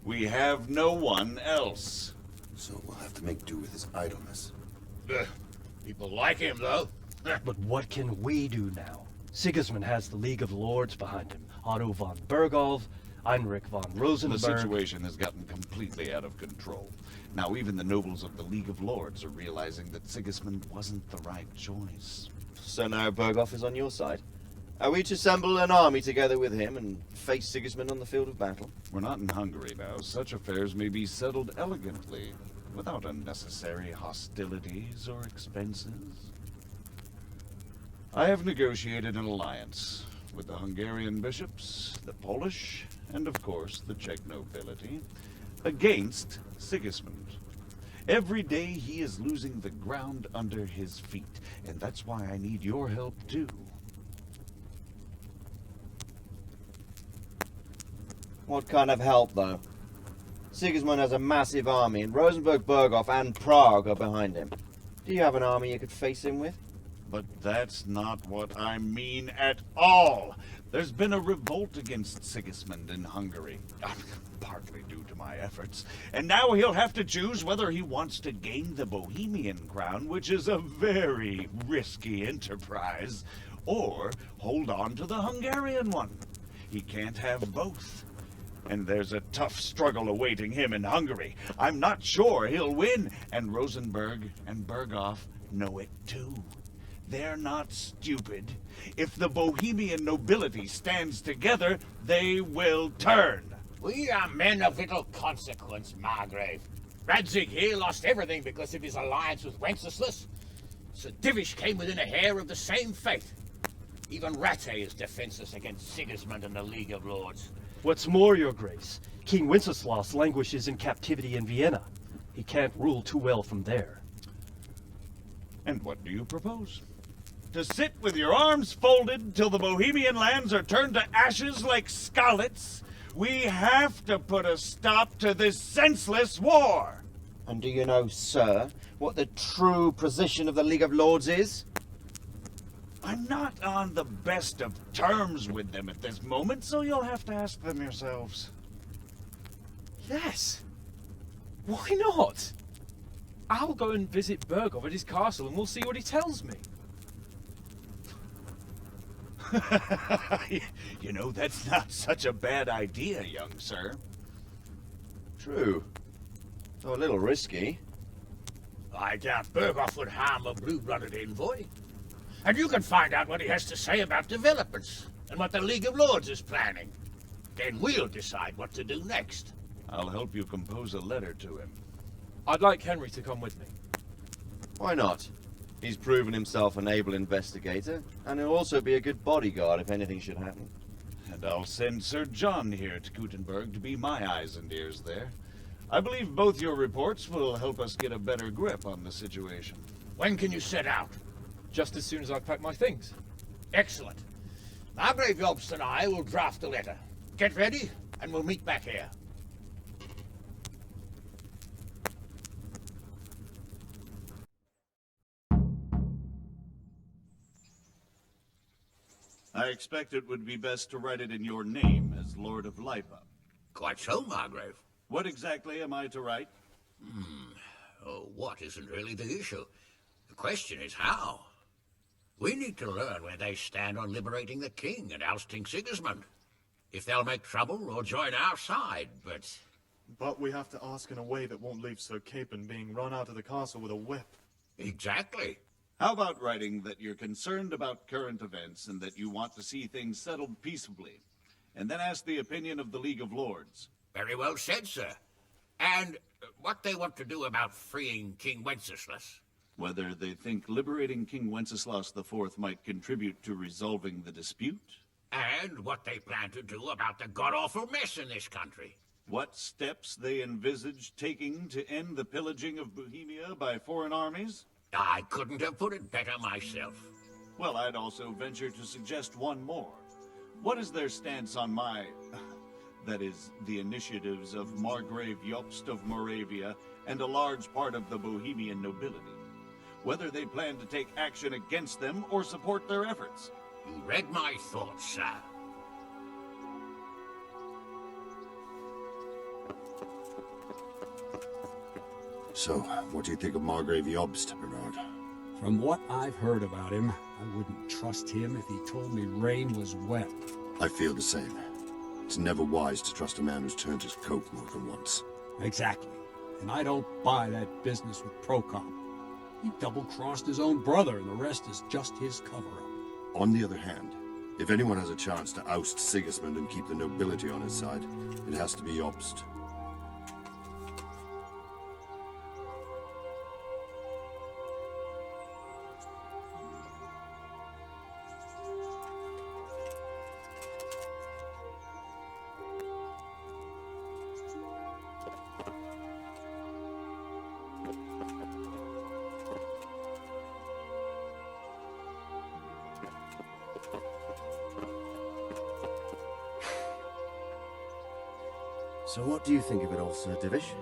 we have no one else. So we'll have to make do with his idleness. People like him, though. But what can we do now? Sigismund has the League of Lords behind him. Otto von Bergolf, Heinrich von Rosenberg. The situation has gotten completely out of control. Now even the nobles of the League of Lords are realizing that Sigismund wasn't the right choice. So now Bergolf is on your side. Are we to assemble an army together with him and face Sigismund on the field of battle? We're not in Hungary now. Such affairs may be settled elegantly, without unnecessary hostilities or expenses. I have negotiated an alliance with the Hungarian bishops, the Polish, and of course the Czech nobility, against Sigismund. Every day he is losing the ground under his feet, and that's why I need your help too. What kind of help, though? Sigismund has a massive army, and Rosenberg, Berghoff, and Prague are behind him. Do you have an army you could face him with? But that's not what I mean at all. There's been a revolt against Sigismund in Hungary, partly due to my efforts. And now he'll have to choose whether he wants to gain the Bohemian crown, which is a very risky enterprise, or hold on to the Hungarian one. He can't have both. And there's a tough struggle awaiting him in Hungary. I'm not sure he'll win, and Rosenberg and Berghoff know it too. They're not stupid. If the Bohemian nobility stands together, they will turn. We are men of little consequence, Margrave. Radzig here lost everything because of his alliance with Wenceslas. Sir Divish came within a hair of the same fate. Even Rattay is defenseless against Sigismund and the League of Lords. What's more, your grace, King Wenceslas languishes in captivity in Vienna. He can't rule too well from there. And what do you propose? To sit with your arms folded till the Bohemian lands are turned to ashes like Skalitz? We have to put a stop to this senseless war! And do you know, sir, what the true position of the League of Lords is? I'm not on the best of terms with them at this moment, so you'll have to ask them yourselves. Yes. Why not? I'll go and visit Berghoff at his castle and we'll see what he tells me. You know, that's not such a bad idea, young sir. True. Though a little risky. I doubt Berghoff would harm a blue-blooded envoy. And you can find out what he has to say about developments and what the League of Lords is planning. Then we'll decide what to do next. I'll help you compose a letter to him. I'd like Henry to come with me. Why not? He's proven himself an able investigator, and he'll also be a good bodyguard if anything should happen. And I'll send Sir John here to Gutenberg to be my eyes and ears there. I believe both your reports will help us get a better grip on the situation. When can you set out? Just as soon as I've packed my things. Excellent. Margrave Jobst and I will draft the letter. Get ready, and we'll meet back here. I expect it would be best to write it in your name as Lord of Lipa. Quite so, Margrave. What exactly am I to write? Oh, what isn't really the issue. The question is how. We need to learn where they stand on liberating the king and ousting Sigismund. If they'll make trouble or join our side, but... But we have to ask in a way that won't leave Sir Capon being run out of the castle with a whip. Exactly. How about writing that you're concerned about current events and that you want to see things settled peaceably, and then ask the opinion of the League of Lords? Very well said, sir. And what they want to do about freeing King Wenceslas. Whether they think liberating King Wenceslas IV might contribute to resolving the dispute? And what they plan to do about the god-awful mess in this country. What steps they envisage taking to end the pillaging of Bohemia by foreign armies? I couldn't have put it better myself. Well, I'd also venture to suggest one more. What is their stance on that is, the initiatives of Margrave Jobst of Moravia and a large part of the Bohemian nobility? Whether they plan to take action against them or support their efforts? You read my thoughts, sir. So, what do you think of Margrave Jobst, Bernard? From what I've heard about him, I wouldn't trust him if he told me rain was wet. I feel the same. It's never wise to trust a man who's turned his coat more than once. Exactly. And I don't buy that business with Prokop. He double-crossed his own brother, and the rest is just his cover-up. On the other hand, if anyone has a chance to oust Sigismund and keep the nobility on his side, it has to be Jobst. So what do you think of it all, Sir Divish?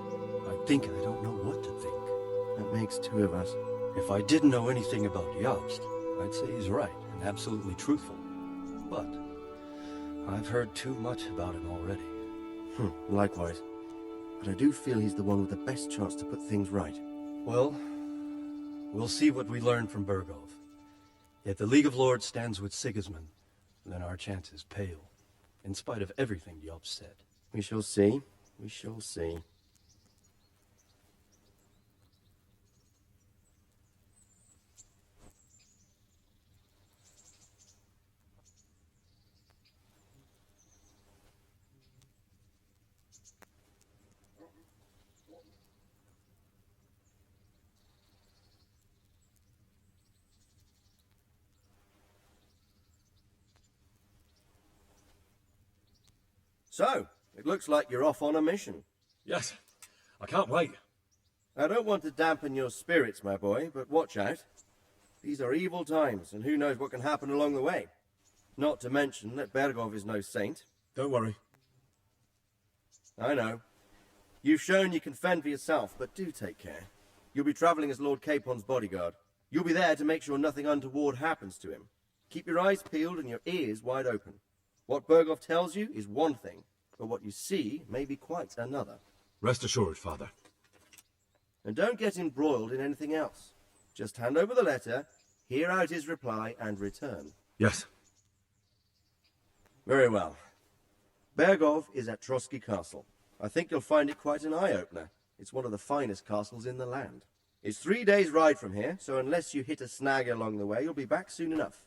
I think I don't know what to think. That makes two of us. If I didn't know anything about Jobst, I'd say he's right and absolutely truthful. But I've heard too much about him already. Likewise. But I do feel he's the one with the best chance to put things right. Well, we'll see what we learn from Bergov. If the League of Lords stands with Sigismund, then our chances pale, in spite of everything Jobst said. We shall see. We shall see. So, it looks like you're off on a mission. Yes, I can't wait. I don't want to dampen your spirits, my boy, but watch out. These are evil times, and who knows what can happen along the way. Not to mention that Bergov is no saint. Don't worry. I know. You've shown you can fend for yourself, but do take care. You'll be travelling as Lord Capon's bodyguard. You'll be there to make sure nothing untoward happens to him. Keep your eyes peeled and your ears wide open. What Bergov tells you is one thing, but what you see may be quite another. Rest assured, Father. And don't get embroiled in anything else. Just hand over the letter, hear out his reply, and return. Yes. Very well. Bergov is at Trotsky Castle. I think you'll find it quite an eye-opener. It's one of the finest castles in the land. It's 3 days' ride from here, so unless you hit a snag along the way, you'll be back soon enough.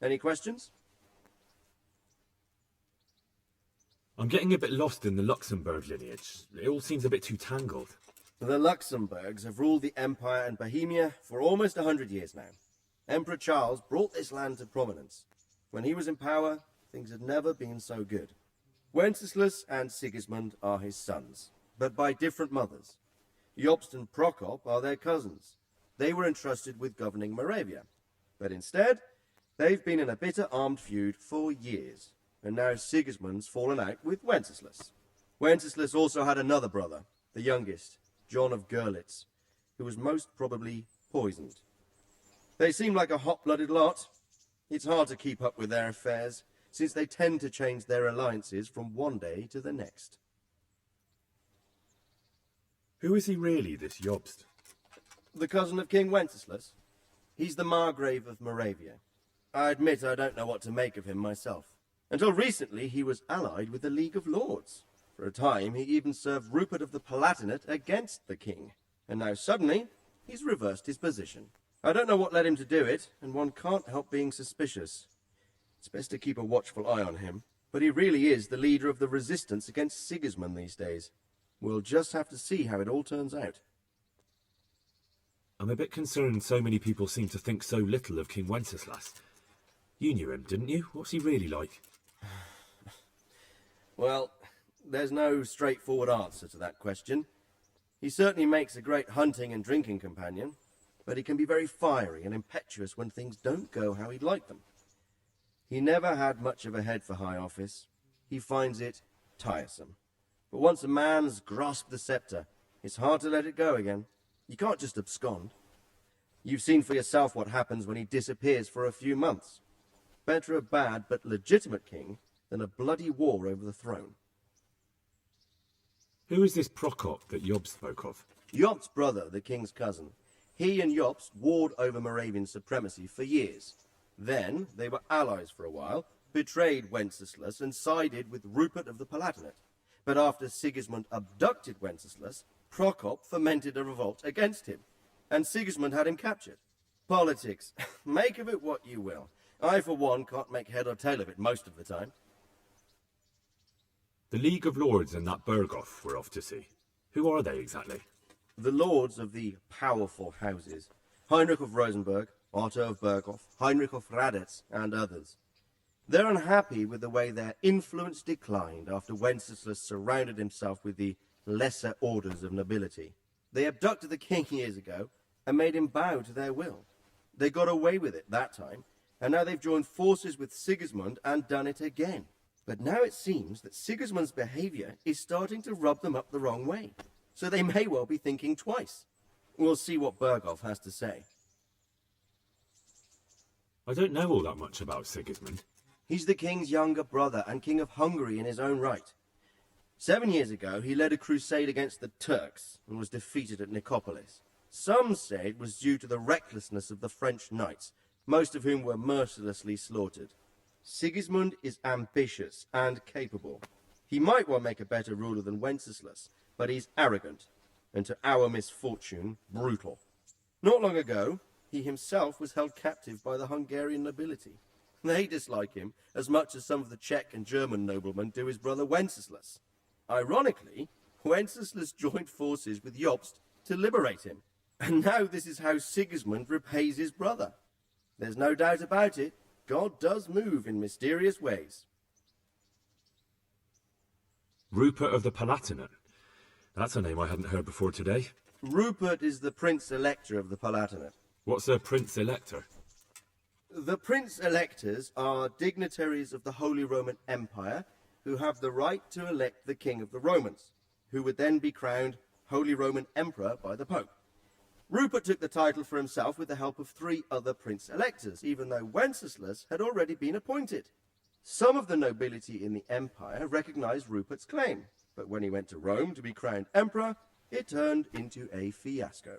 Any questions? I'm getting a bit lost in the Luxembourg lineage. It all seems a bit too tangled. The Luxembourgs have ruled the Empire and Bohemia for almost 100 years now. Emperor Charles brought this land to prominence. When he was in power, things had never been so good. Wenceslas and Sigismund are his sons, but by different mothers. Jobst and Prokop are their cousins. They were entrusted with governing Moravia. But instead, they've been in a bitter armed feud for years. And now Sigismund's fallen out with Wenceslas. Wenceslas also had another brother, the youngest, John of Görlitz, who was most probably poisoned. They seem like a hot-blooded lot. It's hard to keep up with their affairs, since they tend to change their alliances from one day to the next. Who is he really, this Jobst? The cousin of King Wenceslas. He's the Margrave of Moravia. I admit I don't know what to make of him myself. Until recently, he was allied with the League of Lords. For a time, he even served Rupert of the Palatinate against the king. And now suddenly, he's reversed his position. I don't know what led him to do it, and one can't help being suspicious. It's best to keep a watchful eye on him, but he really is the leader of the resistance against Sigismund these days. We'll just have to see how it all turns out. I'm a bit concerned so many people seem to think so little of King Wenceslas. You knew him, didn't you? What's he really like? Well, there's no straightforward answer to that question. He certainly makes a great hunting and drinking companion, but he can be very fiery and impetuous when things don't go how he'd like them. He never had much of a head for high office. He finds it tiresome. But once a man's grasped the scepter, it's hard to let it go again. You can't just abscond. You've seen for yourself what happens when he disappears for a few months. Better a bad but legitimate king than a bloody war over the throne. Who is this Prokop that Job spoke of? Jobst's brother, the king's cousin. He and Jobst warred over Moravian supremacy for years. Then they were allies for a while, betrayed Wenceslas and sided with Rupert of the Palatinate. But after Sigismund abducted Wenceslas, Prokop fomented a revolt against him, and Sigismund had him captured. Politics. Make of it what you will. I, for one, can't make head or tail of it most of the time. The League of Lords and that Berghoff we're off to see. Who are they exactly? The lords of the powerful houses. Heinrich of Rosenberg, Otto of Berghoff, Heinrich of Radetz, and others. They're unhappy with the way their influence declined after Wenceslas surrounded himself with the lesser orders of nobility. They abducted the king years ago and made him bow to their will. They got away with it that time, and now they've joined forces with Sigismund and done it again. But now it seems that Sigismund's behavior is starting to rub them up the wrong way, so they may well be thinking twice. We'll see what Berghoff has to say. I don't know all that much about Sigismund. He's the king's younger brother and king of Hungary in his own right. 7 years ago, he led a crusade against the Turks and was defeated at Nicopolis. Some say it was due to the recklessness of the French knights, most of whom were mercilessly slaughtered. Sigismund is ambitious and capable. He might well make a better ruler than Wenceslas, but he's arrogant, and to our misfortune, brutal. Not long ago, he himself was held captive by the Hungarian nobility. They dislike him as much as some of the Czech and German noblemen do his brother Wenceslas. Ironically, Wenceslas joined forces with Jobst to liberate him, and now this is how Sigismund repays his brother. There's no doubt about it, God does move in mysterious ways. Rupert of the Palatinate. That's a name I hadn't heard before today. Rupert is the Prince-Elector of the Palatinate. What's a Prince-Elector? The Prince-Electors are dignitaries of the Holy Roman Empire who have the right to elect the King of the Romans, who would then be crowned Holy Roman Emperor by the Pope. Rupert took the title for himself with the help of 3 other Prince-Electors, even though Wenceslas had already been appointed. Some of the nobility in the empire recognized Rupert's claim, but when he went to Rome to be crowned emperor, it turned into a fiasco.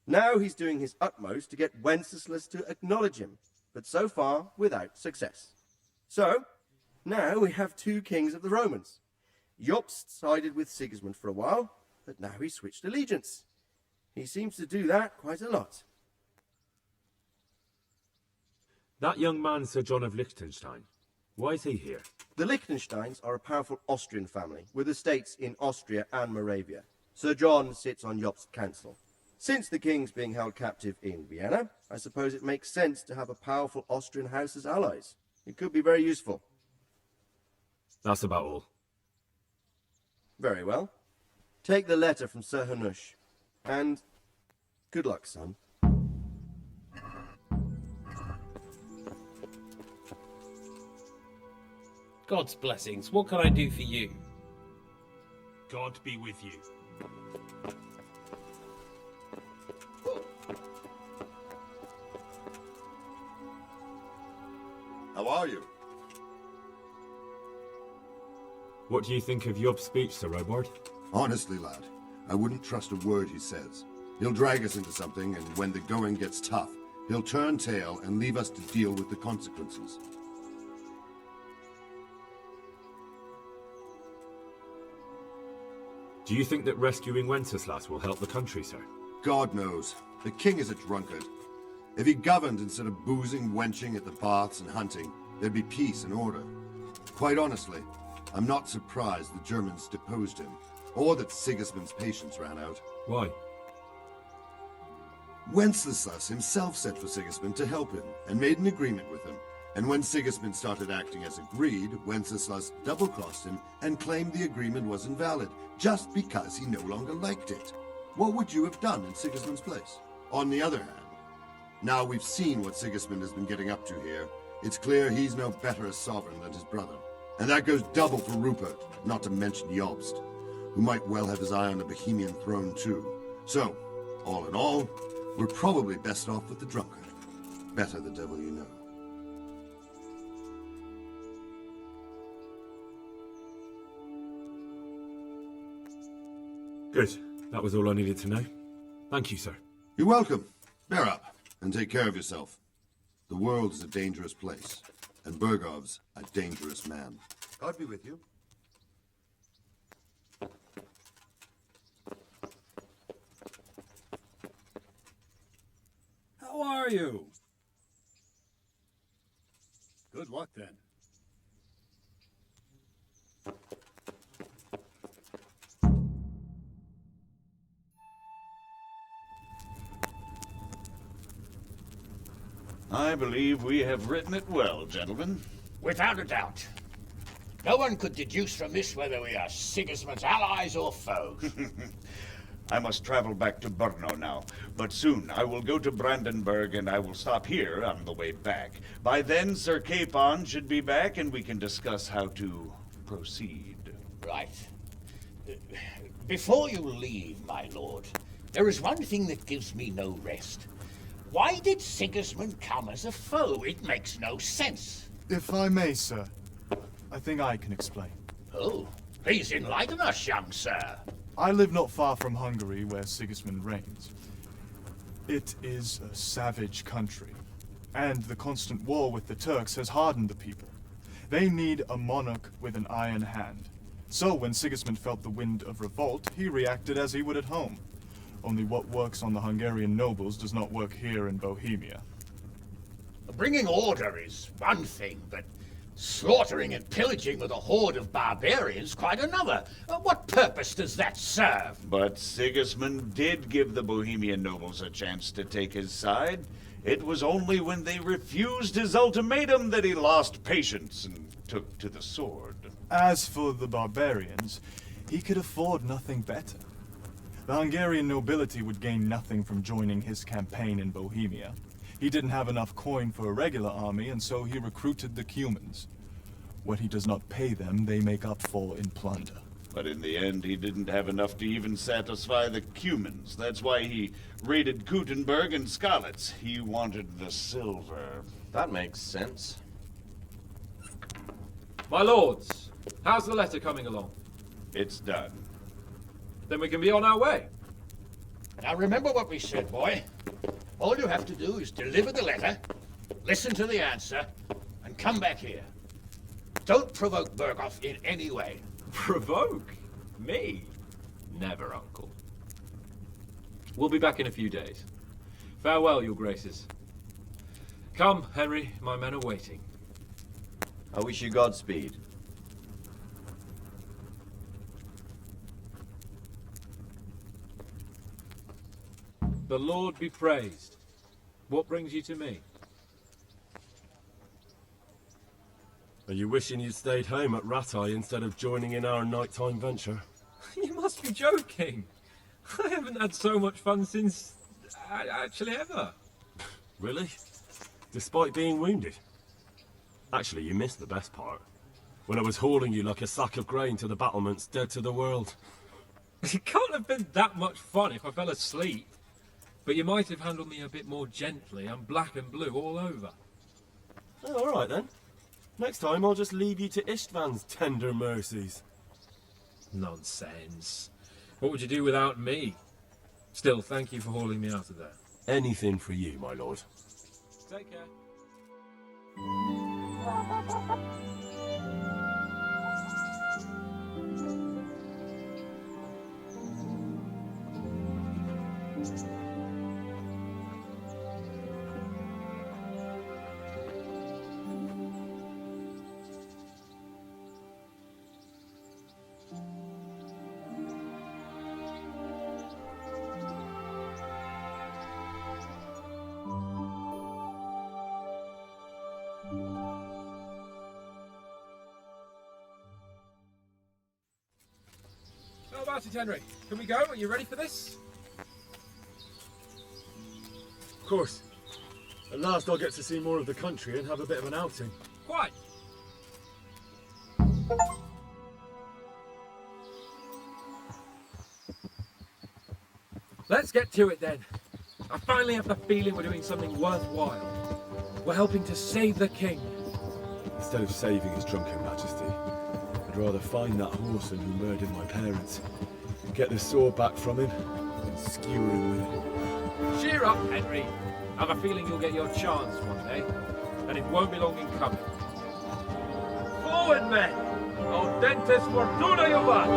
Now he's doing his utmost to get Wenceslas to acknowledge him, but so far without success. So, now we have 2 kings of the Romans. Jobst sided with Sigismund for a while, but now he's switched allegiance. He seems to do that quite a lot. That young man, Sir John of Liechtenstein. Why is he here? The Liechtensteins are a powerful Austrian family, with estates in Austria and Moravia. Sir John sits on Jobst's council. Since the king's being held captive in Vienna, I suppose it makes sense to have a powerful Austrian house as allies. It could be very useful. That's about all. Very well. Take the letter from Sir Hanush. And good luck, son. God's blessings. What can I do for you? God be with you. How are you? What do you think of Job's speech, Sir Robard? Honestly, lad, I wouldn't trust a word he says. He'll drag us into something, and when the going gets tough, he'll turn tail and leave us to deal with the consequences. Do you think that rescuing Wenceslas will help the country, sir? God knows. The king is a drunkard. If he governed instead of boozing, wenching at the baths and hunting, there'd be peace and order. Quite honestly, I'm not surprised the Germans deposed him, or that Sigismund's patience ran out. Why? Wenceslas himself sent for Sigismund to help him, and made an agreement with him. And when Sigismund started acting as agreed, Wenceslas double-crossed him and claimed the agreement was invalid, just because he no longer liked it. What would you have done in Sigismund's place? On the other hand, now we've seen what Sigismund has been getting up to here, it's clear he's no better a sovereign than his brother. And that goes double for Rupert, not to mention Jobst, who might well have his eye on the Bohemian throne too. So, all in all, we're probably best off with the drunkard. Better the devil you know. Good. That was all I needed to know. Thank you, sir. You're welcome. Bear up, and take care of yourself. The world's a dangerous place, and Bergov's a dangerous man. God be with you. How are you? Good luck, then. I believe we have written it well, gentlemen. Without a doubt. No one could deduce from this whether we are Sigismund's allies or foes. I must travel back to Brno now, but soon I will go to Brandenburg and I will stop here on the way back. By then, Sir Capon should be back and we can discuss how to proceed. Right. Before you leave, my lord, there is one thing that gives me no rest. Why did Sigismund come as a foe? It makes no sense. If I may, sir, I think I can explain. Oh, please enlighten us, young sir. I live not far from Hungary, where Sigismund reigns. It is a savage country, and the constant war with the Turks has hardened the people. They need a monarch with an iron hand. So when Sigismund felt the wind of revolt, he reacted as he would at home. Only what works on the Hungarian nobles does not work here in Bohemia. Bringing order is one thing, but slaughtering and pillaging with a horde of barbarians quite another. What purpose does that serve? But Sigismund did give the Bohemian nobles a chance to take his side. It was only when they refused his ultimatum that he lost patience and took to the sword. As for the barbarians, he could afford nothing better. The Hungarian nobility would gain nothing from joining his campaign in Bohemia. He didn't have enough coin for a regular army, and so he recruited the Cumans. What he does not pay them, they make up for in plunder. But in the end, he didn't have enough to even satisfy the Cumans. That's why he raided Gutenberg and Skalitz. He wanted the silver. That makes sense. My lords, how's the letter coming along? It's done. Then we can be on our way. Now remember what we said, boy. All you have to do is deliver the letter, listen to the answer, and come back here. Don't provoke Berghoff in any way. Provoke? Me? Never, Uncle. We'll be back in a few days. Farewell, your graces. Come, Henry, my men are waiting. I wish you Godspeed. The Lord be praised. What brings you to me? Are you wishing you'd stayed home at Rattay instead of joining in our nighttime venture? You must be joking. I haven't had so much fun since... actually ever. Really? Despite being wounded? Actually, you missed the best part. When I was hauling you like a sack of grain to the battlements, dead to the world. It can't have been that much fun if I fell asleep. But you might have handled me a bit more gently. I'm black and blue all over. Oh, all right then. Next time I'll just leave you to Istvan's tender mercies. Nonsense. What would you do without me? Still, thank you for hauling me out of there. Anything for you, my lord. Take care. How about it, Henry? Can we go? Are you ready for this? Of course. At last I'll get to see more of the country and have a bit of an outing. Quite. Let's get to it then. I finally have the feeling we're doing something worthwhile. We're helping to save the king. Instead of saving his drunken majesty, I'd rather find that whoreson who murdered my parents, get the sword back from him, and skewer him with it. Cheer up, Henry. I have a feeling you'll get your chance one day, and it won't be long in coming. Forward, men! Audentes fortuna juvat!